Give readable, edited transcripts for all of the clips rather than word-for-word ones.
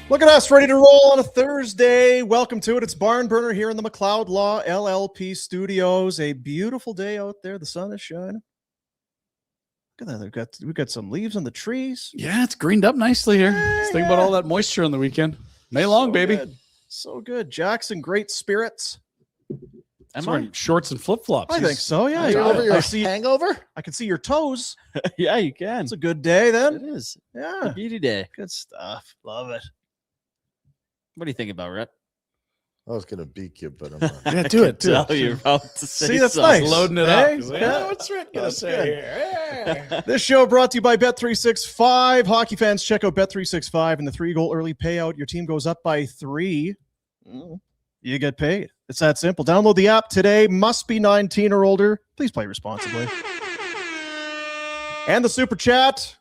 Look at us, ready to roll on a Thursday. Welcome to it. It's Barn Burner here in the McLeod Law LLP studios. A beautiful day out there. The sun is shining. Look at that. We've got some leaves on the trees. Yeah, it's greened up nicely here. Just think about all that moisture on the weekend. May long, baby. Good. So good. Jackson, great spirits. I'm wearing shorts and flip-flops. I think so, yeah. I see hangover? I can see your toes. Yeah, you can. It's a good day then. It is. Yeah. A beauty day. Good stuff. Love it. What do you think about Rhett? I was going to beak you, but I'm not. Yeah, do it. Tell you about to say See, that's something. nice. Loading it Hey? up. Yeah. What's Rick going to That's say good. here? This show brought to you by Bet365. Hockey fans, check out Bet365 and the 3-goal early payout. Your team goes up by 3. You get paid. It's that simple. Download the app today. Must be 19 or older. Please play responsibly. And the super chat.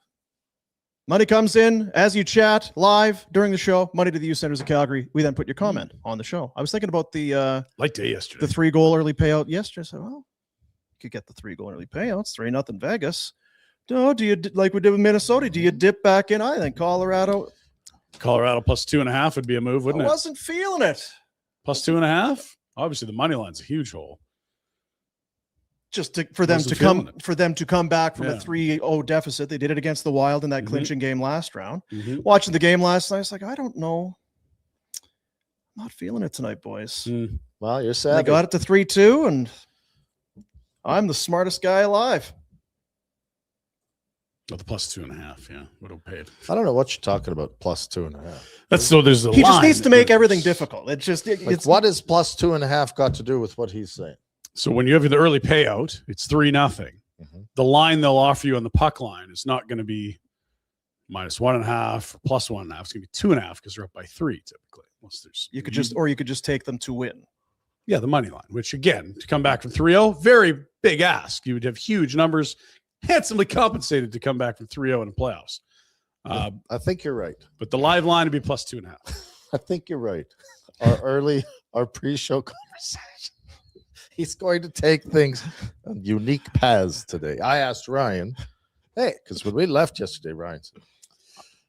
Money comes in as you chat live during the show. Money to the youth centers of Calgary. We then put your comment on the show. I was thinking about the Like day yesterday. the 3-goal early payout yesterday. I said, well, you could get the 3-goal early payouts. 3-0 Vegas. No, do you like we did with Minnesota? Do you dip back in? I think Colorado. Colorado plus 2.5 would be a move, wouldn't I it? wasn't feeling it. Plus 2.5? Obviously, the money line's a huge hole. Just for them Wasn't to come feeling it. for them to come back from a Yeah. 3-0 deficit. They did it against the Wild in that Mhm. clinching game last round. Mm-hmm. Watching the game last night, I was like, I don't know. I'm not feeling it tonight, boys. Well, you're They sad. got it to 3-2, and I'm the smartest guy alive. Well, the plus 2.5, yeah, would have paid. I don't know what you're talking about. Plus 2.5. That's so there's a He just line needs to that make goes- everything difficult. It's just Like, it's what is plus 2.5 got to do with what he's saying? So when you have the early payout, it's 3-0. Mhm. The line they'll offer you on the puck line is not going to be minus 1.5 or plus 1.5. It's going to be 2.5 because they're up by 3 typically. Unless there's you could just take them to win. yeah, the money line, which again, to come back from 3-0, very big ask. You would have huge numbers, handsomely compensated to come back from 3-0 in the playoffs. I think you're right. But the live line would be plus 2.5. I think you're right. Our pre-show conversation. He's going to take things on unique paths today. I asked Ryan, hey, because when we left yesterday, Ryan said,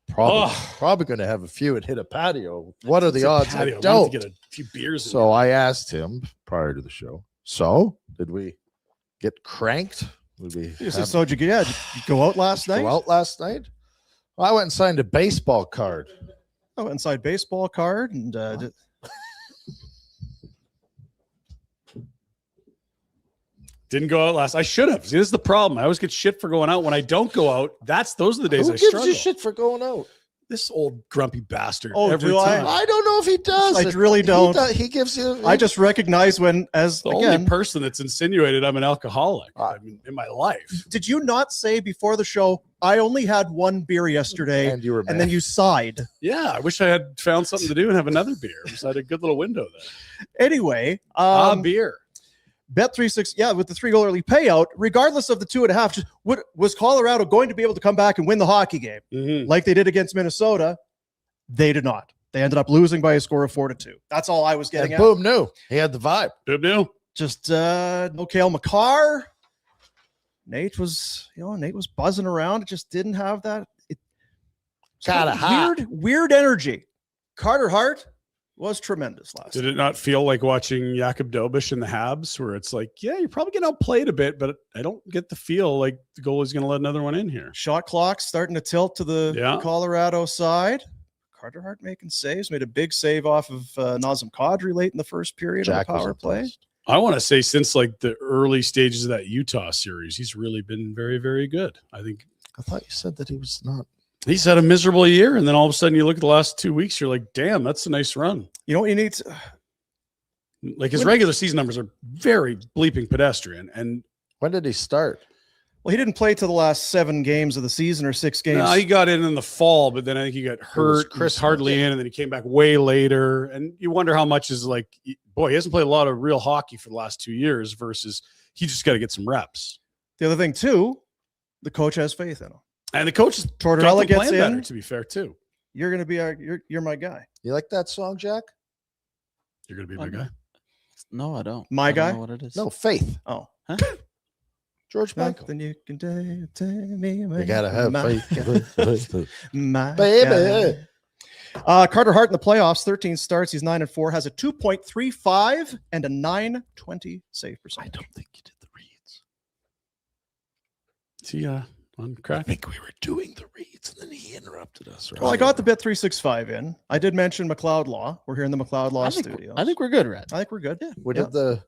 probably going to have a few and hit a patio. What are the odds I Patio, don't? get a few beers. in So I asked him prior to the show. So did we get cranked? Did we So did you go out last night? go out last night? Well, I went and signed a baseball card. Oh, inside baseball card and Didn't go out last. I should have. See, this is the problem. I always get shit for going out. When I don't go out, those are the days Who I gives struggle. you shit for going out? This old grumpy bastard. Oh, every do I? time. I don't know if he does. I really don't. He gives you. I just recognize when as The again. only person that's insinuated I'm an alcoholic in my life. Did you not say before the show, I only had one beer yesterday, and you were mad. and then you sighed? Yeah, I wish I had found something to do and have another beer. So I had a good little window there. Anyway, Beer. Bet365, yeah, with the 3-goal early payout, regardless of the 2.5, was Colorado going to be able to come back and win the hockey game Mm-hmm. like they did against Minnesota? They did not. They ended up losing by a score of 4-2. That's all I was getting and at. boom, knew he had the vibe. Good deal. Just no Cale Makar. Nate was buzzing around. It just didn't have that. Kinda hot. Weird energy. Carter Hart was tremendous last Did night. it not feel like watching Jakob Dobish in the Habs, where it's like, yeah, you're probably getting outplayed a bit, but I don't get the feel like the goalie's going to let another one in here. Shot clock starting to tilt to the Yeah. Colorado side. Carter Hart making saves. Made a big save off of Nazem Kadri late in the first period Jack on the was power play. impressed. I want to say since like the early stages of that Utah series, he's really been very, very good. I think I thought you said that he was not. he's had a miserable year, and then all of a sudden you look at the last 2 weeks, you're like, damn, that's a nice run. You know what you need to, Like his regular season numbers are very bleeping pedestrian, and When did he start? well, he didn't play to the last 7 games of the season or 6 games. no, he got in the fall, but then I think he got hurt. He was Christmas. hardly in, and then he came back way later. And you wonder how much is like, boy, he hasn't played a lot of real hockey for the last 2 years versus he just got to get some reps. The other thing too, the coach has faith in him. And the coach is Tortorella gets in. better, to be fair, too. You're going to be you're my guy. You like that song, Jack? You're going to be my guy. No, I don't. My I don't guy? know what it is. No, Faith. Oh, Huh? George Michael. nothing you can do to me. You gotta have my faith, guy. My baby. guy. Carter Hart in the playoffs, 13 starts. He's 9-4, has a 2.35 and a 920 save percentage. I don't think you did the reads. Is he on I crack? think we were doing the reads, and then he interrupted us. Well, I got the Bet365 in. I did mention McLeod Law. We're here in the McLeod Law studio. I think we're good, Red. I think we're good. Yeah. We did the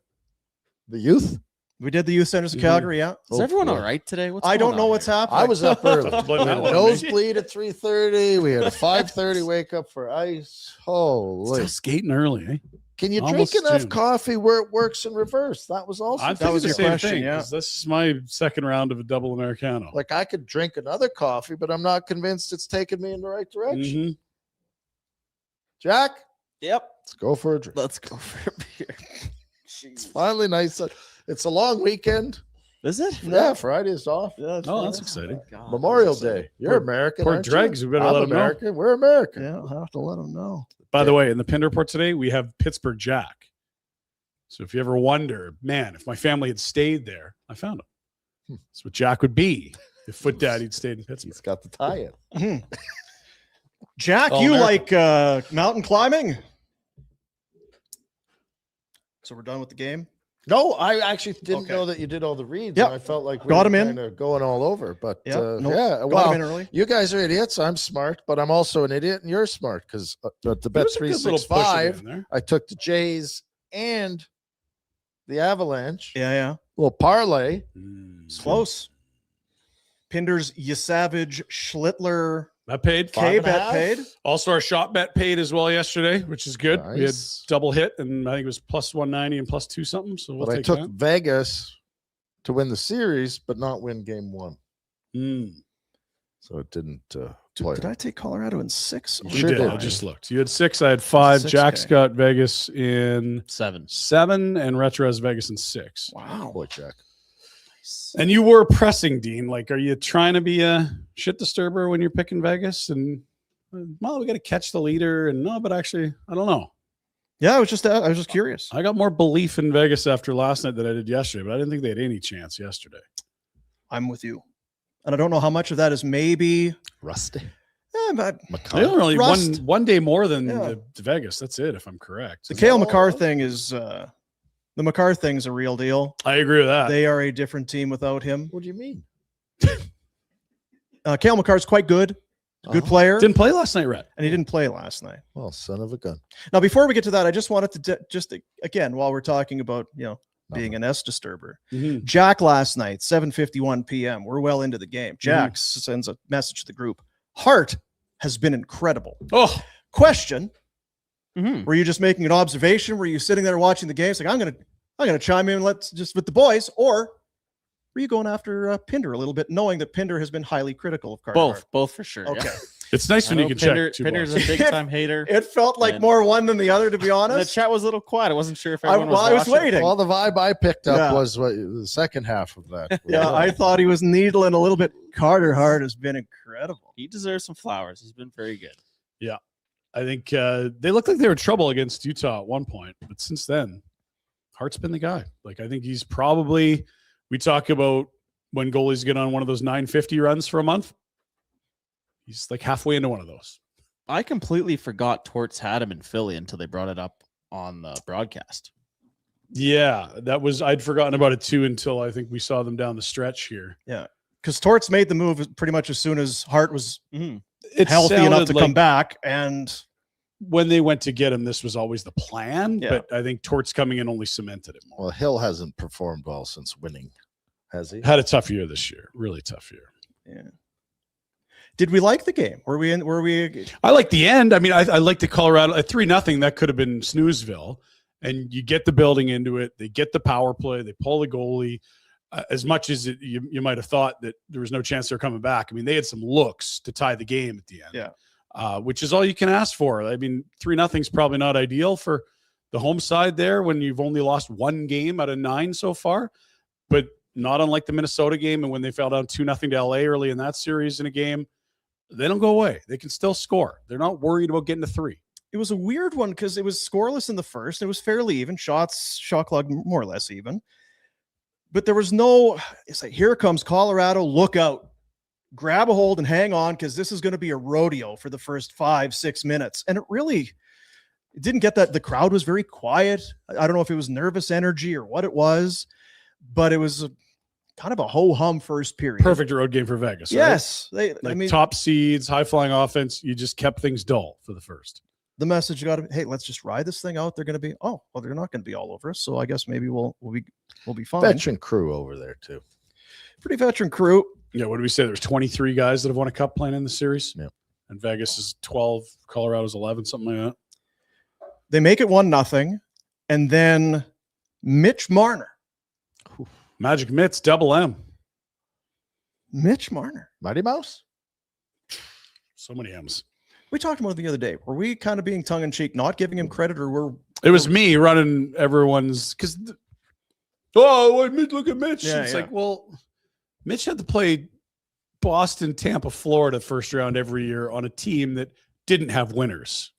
youth. We did the youth centers of Calgary. Yeah. Is Oh, everyone boy. all right today? What's I don't going know on what's here? happening. I was up early. We Blame had that a one on me. nosebleed at 3:30. We had a 5:30 wake up for ice. Holy! Still skating early, eh? Can you almost drink enough June. coffee where it works in reverse? That was also I'm That thinking was the your same question, thing, yeah. 'cause this is my second round of a double Americano. like I could drink another coffee, but I'm not convinced it's taking me in the right direction. Mhm. Jack, Yep. let's go for a drink. Let's go for a beer. It's finally nice. It's a long weekend. Is it? Yeah, Friday is off. Oh, that's exciting. God, Memorial that's exciting. Day. You're Poor- American. poor aren't you? dregs, we better I'm let 'em know. American. We're American. Yeah, I'll have to let them know. By the way, in the Pinder Report today, we have Pittsburgh Jack. So if you ever wonder, man, if my family had stayed there, I found him. That's what Jack would be if Foot Daddy'd stayed in Pittsburgh. He's got the tie-in. Jack, Oh, you American. like mountain climbing? So we're done with the game. No, I actually didn't Okay. know that you did all the reads. Yep. And I felt like we Got were him in. kind of going all over. But Yeah, yeah, Got well, him in early. you guys are idiots. I'm smart, but I'm also an idiot, and you're smart because at the There Bet was a good little push 365, in there. I took the Jays and the Avalanche. Yeah, yeah. Little parlay. It's close. Pinder's Yasavage Schlittler That paid. K and a bet half? paid. Also, our shot bet paid as well yesterday, which is good. We had Nice. double hit, and I think it was plus 190 and plus 2 something. So we'll But I take took that. Vegas to win the series, but not win game one. So it didn't play. Did I take Colorado in 6? You You sure did. did. I just looked. You had 6. I had 5. 6K. Jack's got Vegas in 7. 7, and Retro has Vegas in 6. Wow. Boy, Jack. And you were pressing, Dean. Like, are you trying to be a shit disturber when you're picking Vegas? And well, we got to catch the leader. And no, but actually, I don't know. Yeah, I was just curious. I got more belief in Vegas after last night than I did yesterday, but I didn't think they had any chance yesterday. I'm with you. And I don't know how much of that is maybe Rusty. but They only really Rust. one day more than Yeah. the Vegas. That's it, if I'm correct. the Is Cale that Makar all? thing is the Makar thing's a real deal. I agree with that. They are a different team without him. What do you mean? Cale Makar's quite good. Good Oh, player. Didn't play last night, Rhett. And he didn't play last night. Well, son of a gun. Now, before we get to that, I just wanted to again, while we're talking about, being an S disturber, Jack last night, 7:51 p.m. We're well into the game. Jack sends a message to the group. Hart has been incredible. Oh, Question: Mm-hmm. Were you just making an observation? Were you sitting there watching the game? It's like I'm gonna chime in. Let's just with the boys, or were you going after Pinder a little bit, knowing that Pinder has been highly critical of Carter Hart? Both for sure. Okay. Yeah. it's nice I when you know can Pinder, check two Pinder's balls. a big time hater. It felt like And- more one than the other, to be And the honest. chat was a little quiet. I wasn't sure if I everyone was was watching. waiting. Well, the vibe I picked up Yeah. was what the second half of that. Yeah, I thought he was needling a little bit. Carter Hart has been incredible. He deserves some flowers. He's been very good. I think they looked like they were in trouble against Utah at one point, but since then, Hart's been the guy. Like, I think he's probably, we talk about when goalies get on one of those 950 runs for a month. He's like halfway into one of those. I completely forgot Torts had him in Philly until they brought it up on the broadcast. Yeah, I'd forgotten about it too until I think we saw them down the stretch here. Because Torts made the move pretty much as soon as Hart was It healthy enough sounded to like come back. And when they went to get him, this was always the plan, Yeah. but I think Torts coming in only cemented it more. Well, Hill hasn't performed well since winning, has he? Had a tough year this year, really tough year. yeah. Did we like the game? Were we I like the end. I mean, I like the Colorado at 3-0. That could have been Snoozeville, and you get the building into it. They get the power play. They pull the goalie. As much as you might have thought that there was no chance they're coming back. I mean, they had some looks to tie the game at the end. Yeah. Which is all you can ask for. I mean, 3-0 is probably not ideal for the home side there when you've only lost one game out of 9 so far, but not unlike the Minnesota game and when they fell down 2-0 to LA early in that series in a game. They don't go away. They can still score. They're not worried about getting to 3. It was a weird one because it was scoreless in the first. It was fairly even. Shot clock more or less even. But there was no, it's like, here comes Colorado, look out. grab a hold and hang on because this is going to be a rodeo for the first 5-6 minutes. And it didn't get that. The crowd was very quiet. I don't know if it was nervous energy or what it was, but it was kind of a ho-hum first period. Perfect road game for Vegas. Yes. Right? Top seeds, high-flying offense. You just kept things dull for the first. The message got to be, hey, let's just ride this thing out. They're going to be, they're not going to be all over us. So I guess maybe we'll be fine. Veteran crew over there too. Pretty veteran crew. Yeah, what did we say? There's 23 guys that have won a cup playing in the series. Yeah. And Vegas is 12, Colorado's 11, something like that. They make it 1-0. And then Mitch Marner. Magic Mitts, double M. Mitch Marner. Mighty Mouse. So many M's. We talked about it the other day. Were we kind of being tongue-in-cheek, not giving him credit, or It was me running everyone's because look at Mitch. Yeah, It's yeah. like, well, Mitch had to play Boston, Tampa, Florida first round every year on a team that didn't have winners.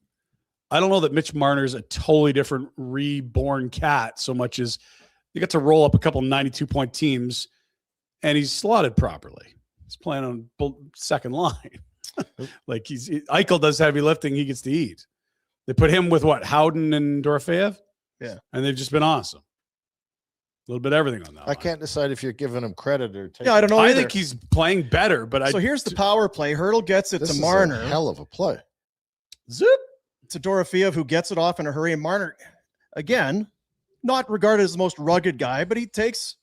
I don't know that Mitch Marner's a totally different reborn cat so much as you got to roll up a couple 92-point teams and he's slotted properly. He's playing on second line. Like Eichel does heavy lifting, he gets to eat. They put him with what, Howden and Dorofeyev? Yeah. And they've just been awesome. A little bit of everything on that. I can't decide if you're giving him credit or taking. Yeah, I don't know. I either. think he's playing better, but So here's the power play. Hurdle gets it This to is Marner. a hell of a play. zip. To Dorofeyev, who gets it off in a hurry. And Marner, again, not regarded as the most rugged guy, but he takes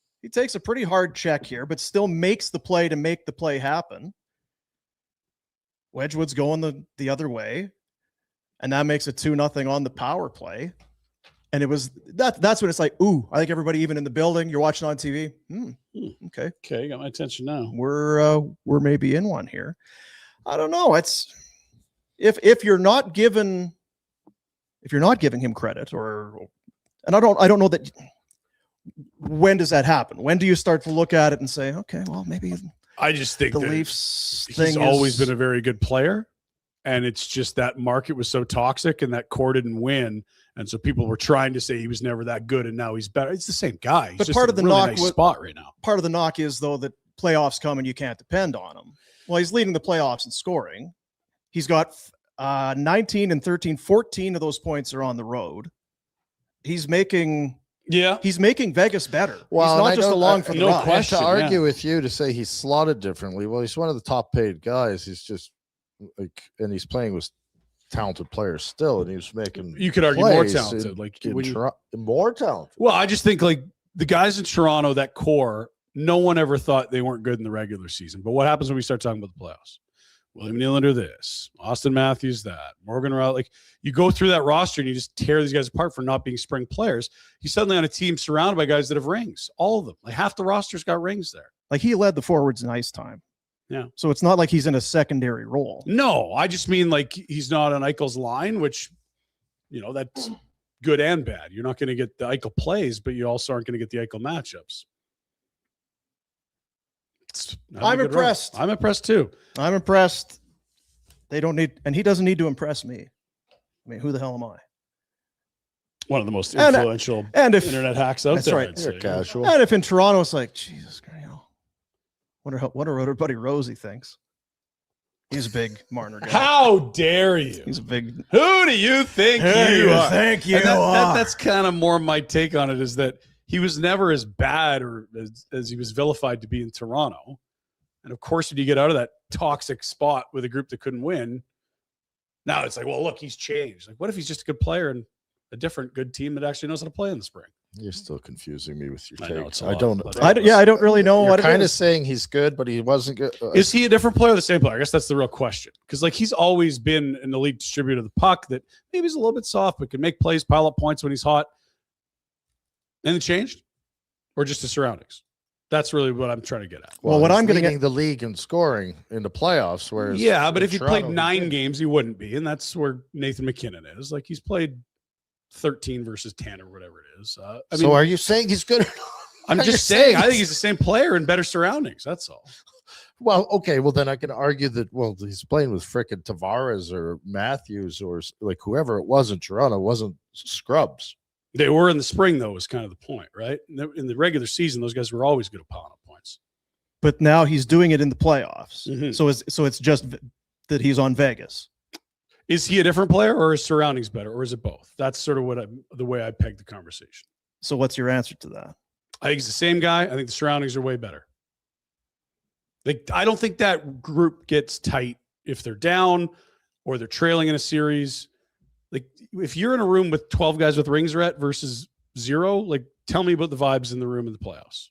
a pretty hard check here, but still makes the play to make the play happen. Wedgwood's going the other way, and that makes it 2-0 on the power play. And it was that's when it's like, ooh, I think everybody, even in the building, you're watching on TV. Okay, Okay, got my attention now. we're maybe in one here. I don't know. It's if you're not giving him credit, and I don't know that. When does that happen? When do you start to look at it and say, okay, well, maybe I just think the that Leafs he's thing always is, been a very good player, and it's just that market was so toxic and that core didn't win, and so people were trying to say he was never that good, and now he's better. It's the same guy. He's But just part in of the a really knock nice was- spot right now. part of the knock is, though, that playoffs come and you can't depend on him. Well, he's leading the playoffs in scoring. He's got 19 and 13, 14 of those points are on the road. He's making Vegas better. Well, he's and not I just don't- along for the no ride. question. To argue yeah. with you to say he's slotted differently, well, he's one of the top paid guys. He's just like, and he's playing with talented players still, and he was making. You could argue more plays talented. Like when you, more talented. well, I just think like the guys in Toronto, that core, no one ever thought they weren't good in the regular season. But what happens when we start talking about the playoffs? William Nylander this, Austin Matthews that, Morgan Riley. Like you go through that roster and you just tear these guys apart for not being spring players. He's suddenly on a team surrounded by guys that have rings. All of them. Like half the roster's got rings there. Like he led the forwards in ice time. Yeah. So it's not like he's in a secondary role. No, I just mean like he's not on Eichel's line, which, that's good and bad. You're not going to get the Eichel plays, but you also aren't going to get the Eichel matchups. I'm impressed. I'm impressed too. I'm impressed. They don't need, and he doesn't need to impress me. I mean, who the hell am I? One of the most And- influential And if internet hacks out That's there. right. I'd You're say. casual. And if in Toronto it's like, Jesus Christ, wonder what everybody Rosie thinks. He's a big Marner guy. How dare you? He's a big. Who do you think Who do you you are? think you And that- are? that's kind of more my take on it, is that he was never as bad or as he was vilified to be in Toronto. And of course, when you get out of that toxic spot with a group that couldn't win, now it's like, well, look, he's changed. Like, what if he's just a good player and a different good team that actually knows how to play in the spring? You're still confusing me with your I know, takes. it's a I lot, don't. but- I don't really know You're what it kind of is. saying he's good, but he wasn't good. Is he a different player or the same player? I guess that's the real question. Because like he's always been an elite distributor of the puck that maybe he's a little bit soft, but can make plays, pile up points when he's hot. Anything changed? Or just the surroundings? That's really what I'm trying to get at. Well, what he's I'm gonna leading the league in scoring in the playoffs, whereas Yeah, but in if he Toronto, played 9 didn't. games, he wouldn't be. And that's where Nathan McKinnon is. Like he's played 13 versus 10 or whatever it is. I mean, So are you saying he's good? I'm Are you just saying, I think he's- he's the same player in better surroundings. That's all. Well, okay. Well, then I can argue that. Well, he's playing with frickin' Tavares or Matthews or like whoever it was in Toronto wasn't scrubs. They were in the spring, though, was kind of the point, right? In the regular season, those guys were always good at piling up points. but now he's doing it in the playoffs. Mhm. So it's just that he's on Vegas. Is he a different player, or his surroundings better, or is it both? That's sort of the way I pegged the conversation. So what's your answer to that? I think he's the same guy. I think the surroundings are way better. Like, I don't think that group gets tight if they're down or they're trailing in a series. Like, if you're in a room with 12 guys with rings versus 0, like, tell me about the vibes in the room in the playoffs.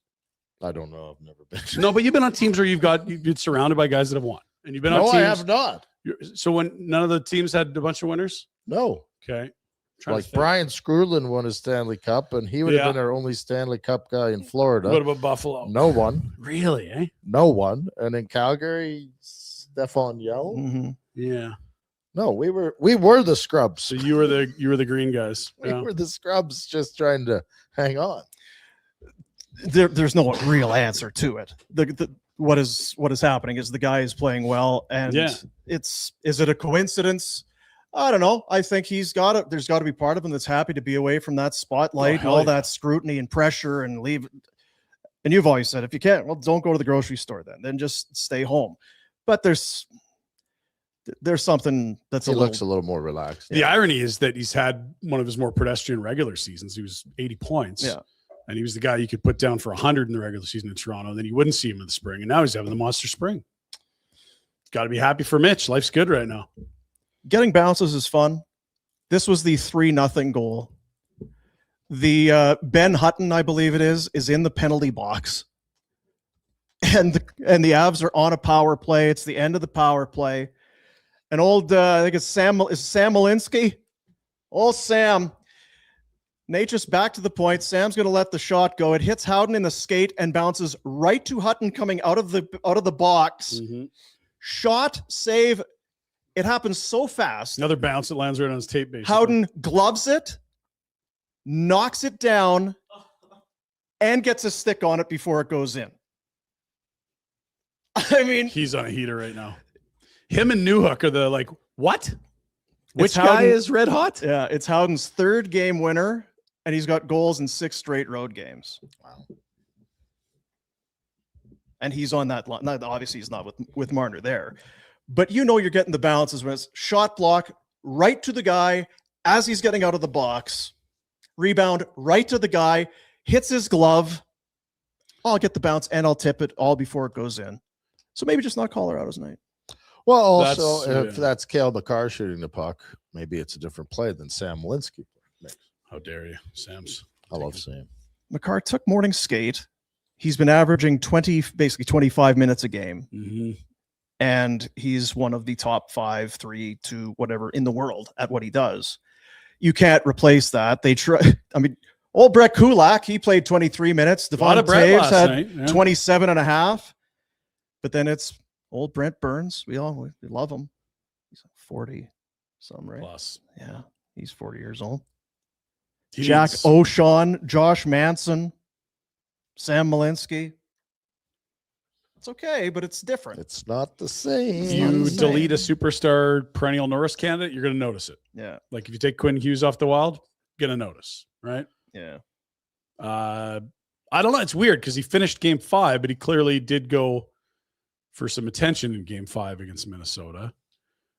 I don't know. I've never been. No, but you've been on teams where you've been surrounded by guys that have won, and you've been on No, teams. I have not. So when none of the teams had a bunch of winners, No. okay. Like Brian Screwlin won a Stanley Cup, and he would have been our only Stanley Cup guy in Florida. What about Buffalo? No one. Really? Eh? No one. And in Calgary, Stefan Yell. Mm-hmm. Yeah. No, we were the scrubs. So you were the green guys. We Yeah. were the scrubs, just trying to hang on. There's no real answer to it. What is happening is the guy is playing well, and is it a coincidence? I don't know. I think there's got to be part of him that's happy to be away from that spotlight and all that scrutiny and pressure and leave. And you've always said, if you can't, well, don't go to the grocery store then just stay home. But there's something that's He looks a little more relaxed. The irony is that he's had one of his more pedestrian regular seasons. He was 80 points. Yeah. And he was the guy you could put down for 100 in the regular season in Toronto. And then you wouldn't see him in the spring. And now he's having the monster spring. Got to be happy for Mitch. Life's good right now. Getting bounces is fun. This was the 3-0 goal. The Ben Hutton, I believe it is in the penalty box. And the Avs are on a power play. It's the end of the power play. And I think it's Sam Malinsky. Old Sam. Nature's back to the point. Sam's going to let the shot go. It hits Howden in the skate and bounces right to Hutton coming out of the box. Mm-hmm. Shot, save. It happens so fast. Another bounce that lands right on his tape base. Howden gloves it, knocks it down, and gets a stick on it before it goes in. I mean, he's on a heater right now. Him and Newhook are what? Which Howden, guy is red hot? Yeah, it's Howden's 3rd game winner, and he's got goals in 6 straight road games. Wow. And he's on that line. Obviously, he's not with Marner there. But you're getting the bounces when it's shot block right to the guy as he's getting out of the box. Rebound right to the guy, hits his glove. I'll get the bounce and I'll tip it all before it goes in. So maybe just not Colorado's night. Well, also, if that's Cale Makar shooting the puck, maybe it's a different play than Sam Malinsky. How dare you, Sam's. I love Sam. Makar took morning skate. He's been averaging 25 minutes a game. Mm-hmm. And he's one of the top 5, 3, 2, whatever in the world at what he does. You can't replace that. Old Brett Kulak, he played 23 minutes. Devon Taves had 27 and a half. But then it's old Brent Burns. We love him. He's 40 some, right? Plus. Yeah, he's 40 years old. Jeez. Jack O'Shawn, Josh Manson, Sam Malinsky. It's okay, but it's different. It's not the same. If you delete a superstar perennial Norris candidate, you're going to notice it. Yeah. Like if you take Quinn Hughes off the Wild, you're going to notice, right? Yeah. I don't know. It's weird because he finished game 5, but he clearly did go for some attention in game 5 against Minnesota.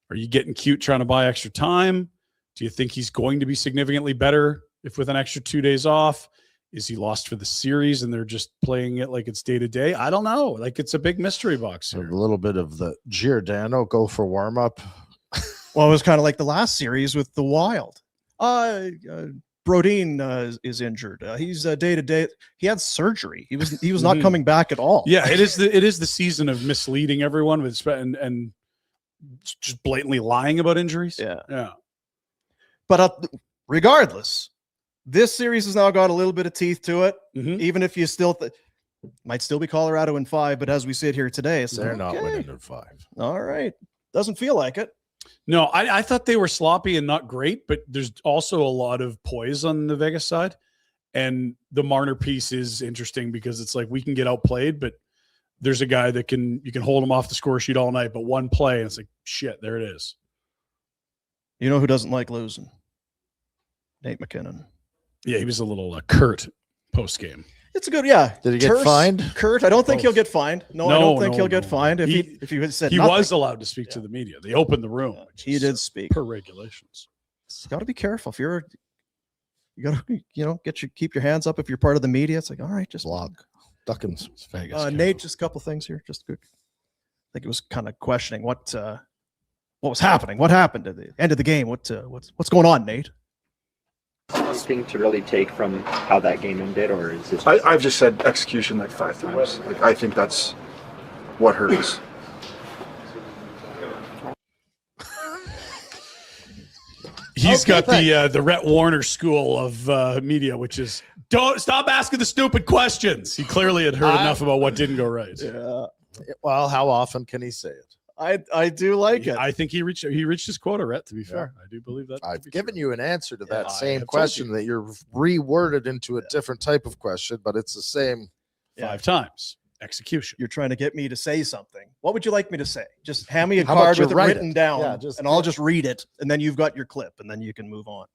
Are you getting cute trying to buy extra time? Do you think he's going to be significantly better if with an extra 2 days off? Is he lost for the series and they're just playing it like it's day to day? I don't know. Like it's a big mystery box here. A little bit of the Giordano go for warm up. Well, it was kind of like the last series with the Wild. Brodeen is injured. He's day to day. He had surgery. He was not coming back at all. Yeah, it is the season of misleading everyone with and just blatantly lying about injuries. Yeah. But regardless, this series has now got a little bit of teeth to it. Mm-hmm. Even if you still might still be Colorado in 5, but as we sit here today, it's they're not winning in 5. All right, doesn't feel like it. No, I thought they were sloppy and not great, but there's also a lot of poise on the Vegas side. And the Marner piece is interesting because it's like we can get outplayed, but there's a guy that you can hold him off the score sheet all night, but one play and it's like, shit, there it is. You know who doesn't like losing? Nate McKinnon. Yeah, he was a little curt post game. It's a good, yeah. Did he get Terse, fined? Kurt, I don't think he'll get fined. No, I don't think he'll get fined. If he had said he nothing. was allowed to speak to the media. They opened the room. He did speak per regulations. You got to be careful. If you got to, keep your hands up. If you're part of the media, it's like, all right, just Block. Duckins. Vegas. Nate, just a couple things here. Just quick. I think it was kind of questioning what was happening. What happened at the end of the game? What's going on, Nate? Anything to really take from how that game ended, or is this? I've just said execution like 5 times. Like, I think that's what hurt us. He's got the Rhett Warner school of media, which is don't stop asking the stupid questions. He clearly had heard enough about what didn't go right. Yeah. Well, how often can he say it? I do like it. I think he reached his quota, Rhett, to be fair. I do believe that. I've given you an answer to that I same have question that you're reworded into a different type of question, but it's the same. 5 times. Execution. You're trying to get me to say something. What would you like me to say? Just hand me a How about card you with it write written it? down, Yeah, and I'll just read it, and then you've got your clip, and then you can move on.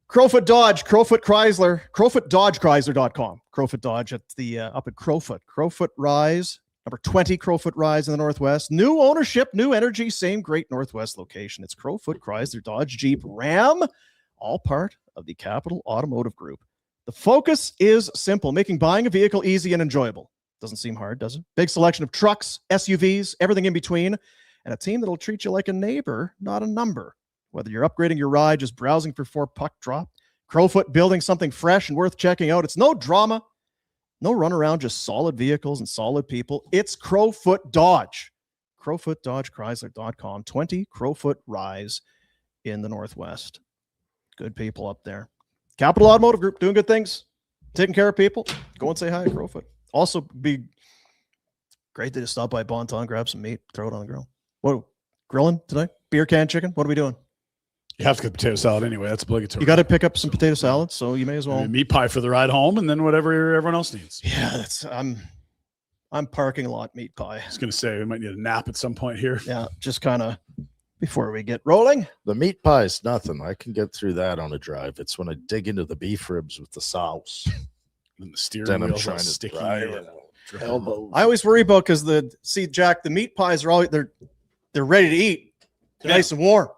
Crowfoot Dodge, Crowfoot Chrysler, CrowfootDodgeChrysler.com. Crowfoot Dodge at the up at Crowfoot. Crowfoot Rise, number 20 Crowfoot Rise in the Northwest. New ownership, new energy, same great Northwest location. It's Crowfoot Chrysler, Dodge, Jeep, Ram, all part of the Capital Automotive Group. The focus is simple, making buying a vehicle easy and enjoyable. Doesn't seem hard, does it? Big selection of trucks, SUVs, everything in between, and a team that'll treat you like a neighbor, not a number. Whether you're upgrading your ride, just browsing for puck drop, Crowfoot building something fresh and worth checking out. It's no drama, no runaround, just solid vehicles and solid people. It's Crowfoot Dodge. CrowfootDodgeChrysler.com. 20 Crowfoot Rise in the Northwest. Good people up there. Capital Automotive Group doing good things, taking care of people. Go and say hi to Crowfoot. Also, be great to just stop by Bonton, grab some meat, throw it on the grill. What, grilling tonight? Beer can chicken? What are we doing? You have to get potato salad anyway. That's obligatory. You got to pick up some potato salad, so you may as well. I mean, meat pie for the ride home, and then whatever everyone else needs. Yeah, that's I'm parking lot meat pie. I was going to say we might need a nap at some point here. Yeah, just kind of before we get rolling. The meat pie is nothing. I can get through that on a drive. It's when I dig into the beef ribs with the sauce. And the steering Then I'm wheel's all trying to sticky. drive. Elbows. I always worry about because Jack, the meat pies are always they're ready to eat. They're nice and warm.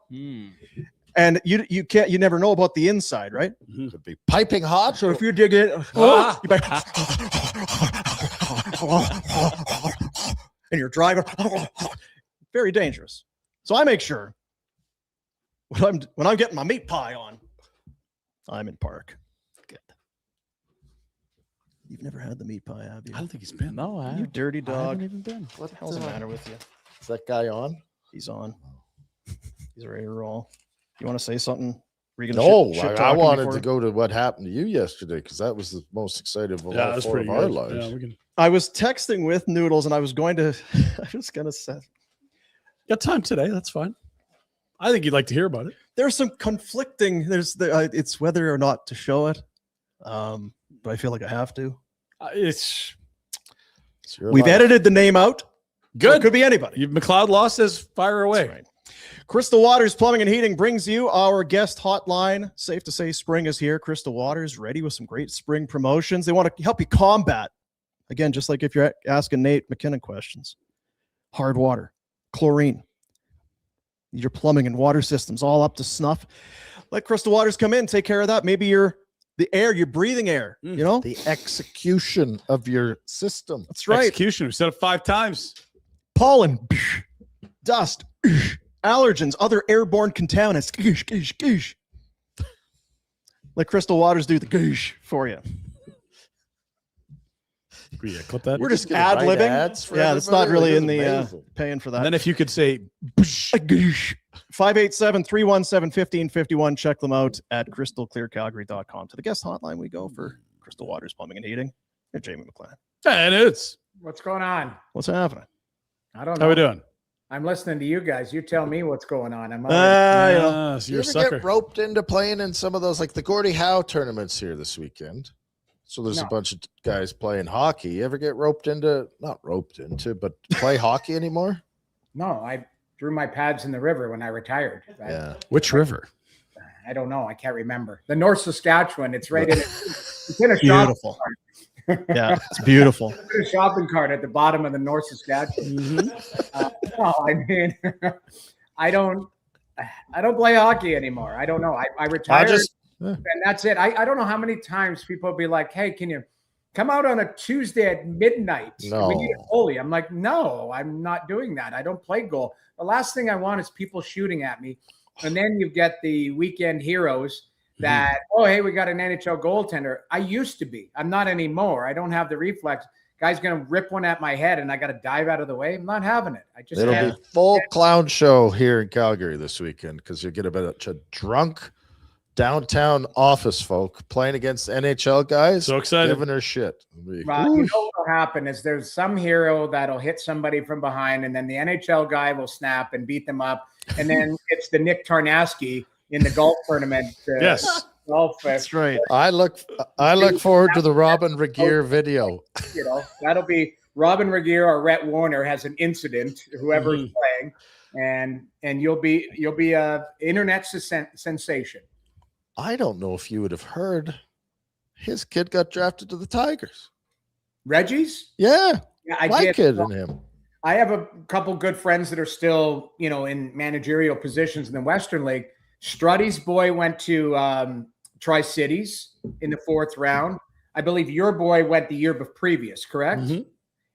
And you never know about the inside, right? Could be piping hot. So if you dig in, and you're driving, very dangerous. So I make sure when I'm getting my meat pie on, I'm in park. Good. You've never had the meat pie, have you? I don't think he's been. No, You dirty I dog. haven't even been. What the hell's the matter with you? Is that guy on? He's on. He's ready to roll. You want to say something? No, I wanted to go to what happened to you yesterday because that was the most exciting of all That was 4 pretty of our good. lives. Yeah, we can. I was texting with Noodles, and I was going to say, Got time today. That's fine. I think you'd like to hear about it. there's some conflicting. It's whether or not to show it, but I feel like I have to. It's We've edited the name out. good. So it could be anybody. McLeod Law says fire away. That's right. Crystal Waters Plumbing and Heating brings you our guest hotline. Safe to say spring is here. Crystal Waters ready with some great spring promotions. They want to help you combat, again, just like if you're asking Nate McKinnon questions, hard water, chlorine, your plumbing and water systems all up to snuff. Let Crystal Waters come in, take care of that. Maybe the air, you're breathing air, you know? The execution of your system. That's right. Execution. We've said it 5 times. Pollen, dust, allergens, other airborne contaminants. Let Crystal Waters do the goosh for you. Yeah, clip that. We're just gonna write ad-libbing. ads for Yeah, it's not everybody? really This in is the amazing. paying for that. And then if you could say, 587-317-1551. Check them out at crystalclearcalgary.com. To the guest hotline we go for Crystal Waters Plumbing and Heating. Hey, Jamie McLean. and it's What's going on? What's happening? I don't how know. we doing? I'm listening to you guys. You tell me what's going on. I'm You know, So You you're a ever sucker. get roped into playing in some of those, like the Gordie Howe tournaments here this weekend? So there's a No. bunch of guys playing hockey. You ever get roped into, not roped into, but play hockey anymore? no, I threw my pads in the river when I retired. Yeah. Which river? I don't know. I can't remember. The North Saskatchewan. It's right in. It's in a shop. beautiful. Yeah, it's beautiful. Put a shopping cart at the bottom of the North Saskatchewan. No, I mean, I don't play hockey anymore. I don't know. I retired, and that's it. I don't know how many times people will be like, "Hey, can you come out on a Tuesday at midnight? No. We need a goalie." I'm like, "No, I'm not doing that. I don't play goal. The last thing I want is people shooting at me." And then you get the weekend heroes that, oh, hey, we got an NHL goaltender. I used to be. I'm not anymore. I don't have the reflex. Guy's going to rip one at my head and I got to dive out of the way. I'm not having it. I just It'll can't. be full clown show here in Calgary this weekend because you get a bunch of drunk downtown office folk playing against NHL guys. So excited. Giving her shit. You know what will happen is there's some hero that'll hit somebody from behind and then the NHL guy will snap and beat them up. And then it's the Nick Tarnowski in the golf tournament. Yes. Golf. That's right. I look forward to the Robin Regier video. You know, that'll be Robin Regier or Rhett Warner has an incident, whoever's playing, and you'll be a internet sensation. I don't know if you would have heard his kid got drafted to the Tigers. Reggie's? Yeah. I My did. kid and him. I have a couple good friends that are still, you know, in managerial positions in the Western League. Strutty's boy went to Tri-Cities in the 4th round. I believe your boy went the year previous, correct?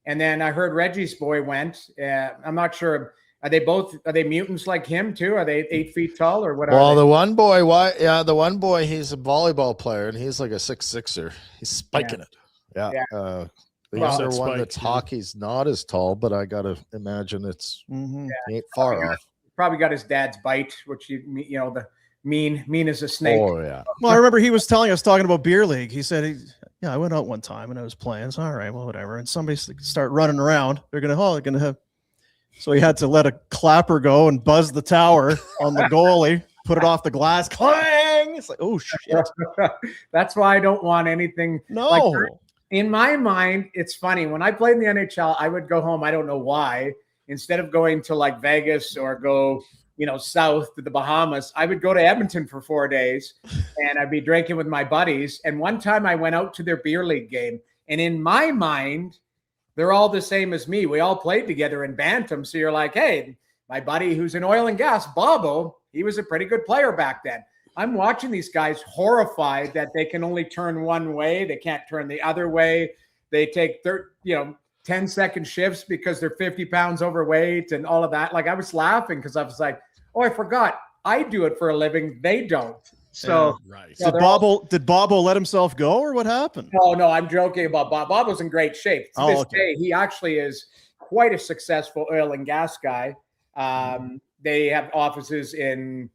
And then I heard Reggie's boy went. I'm not sure. Are they mutants like him too? Are they 8 feet tall or what? Well, the one boy, the one boy, he's a volleyball player and he's like a 6'6"er. He's spiking it. Yeah. The other one that's hockey's not as tall, but I gotta imagine it's ain't far off. Probably got his dad's bite, which you know the mean as a snake. Oh yeah. Well, I remember he was telling us talking about beer league. He said, "Yeah, I went out one time and I was playing. It's all right, well, whatever." And somebody start running around. They're gonna have. So he had to let a clapper go and buzz the tower on the goalie, put it off the glass, clang. It's like, oh shit. That's why I don't want anything. No. Like, in my mind, it's funny. When I played in the NHL, I would go home. I don't know why. Instead of going to like Vegas or go, you know, south to the Bahamas, I would go to Edmonton for 4 days and I'd be drinking with my buddies. And one time I went out to their beer league game. And in my mind, they're all the same as me. We all played together in Bantam. So you're like, hey, my buddy who's in oil and gas, Bobo, he was a pretty good player back then. I'm watching these guys horrified that they can only turn one way. They can't turn the other way. They take 10-second shifts because they're 50 pounds overweight and all of that. Like I was laughing because I was like, oh, I forgot. I do it for a living. They don't. So right. Did Bobo let himself go or what happened? No, I'm joking about Bob. Bob was in great shape. To this day, he actually is quite a successful oil and gas guy. They have offices in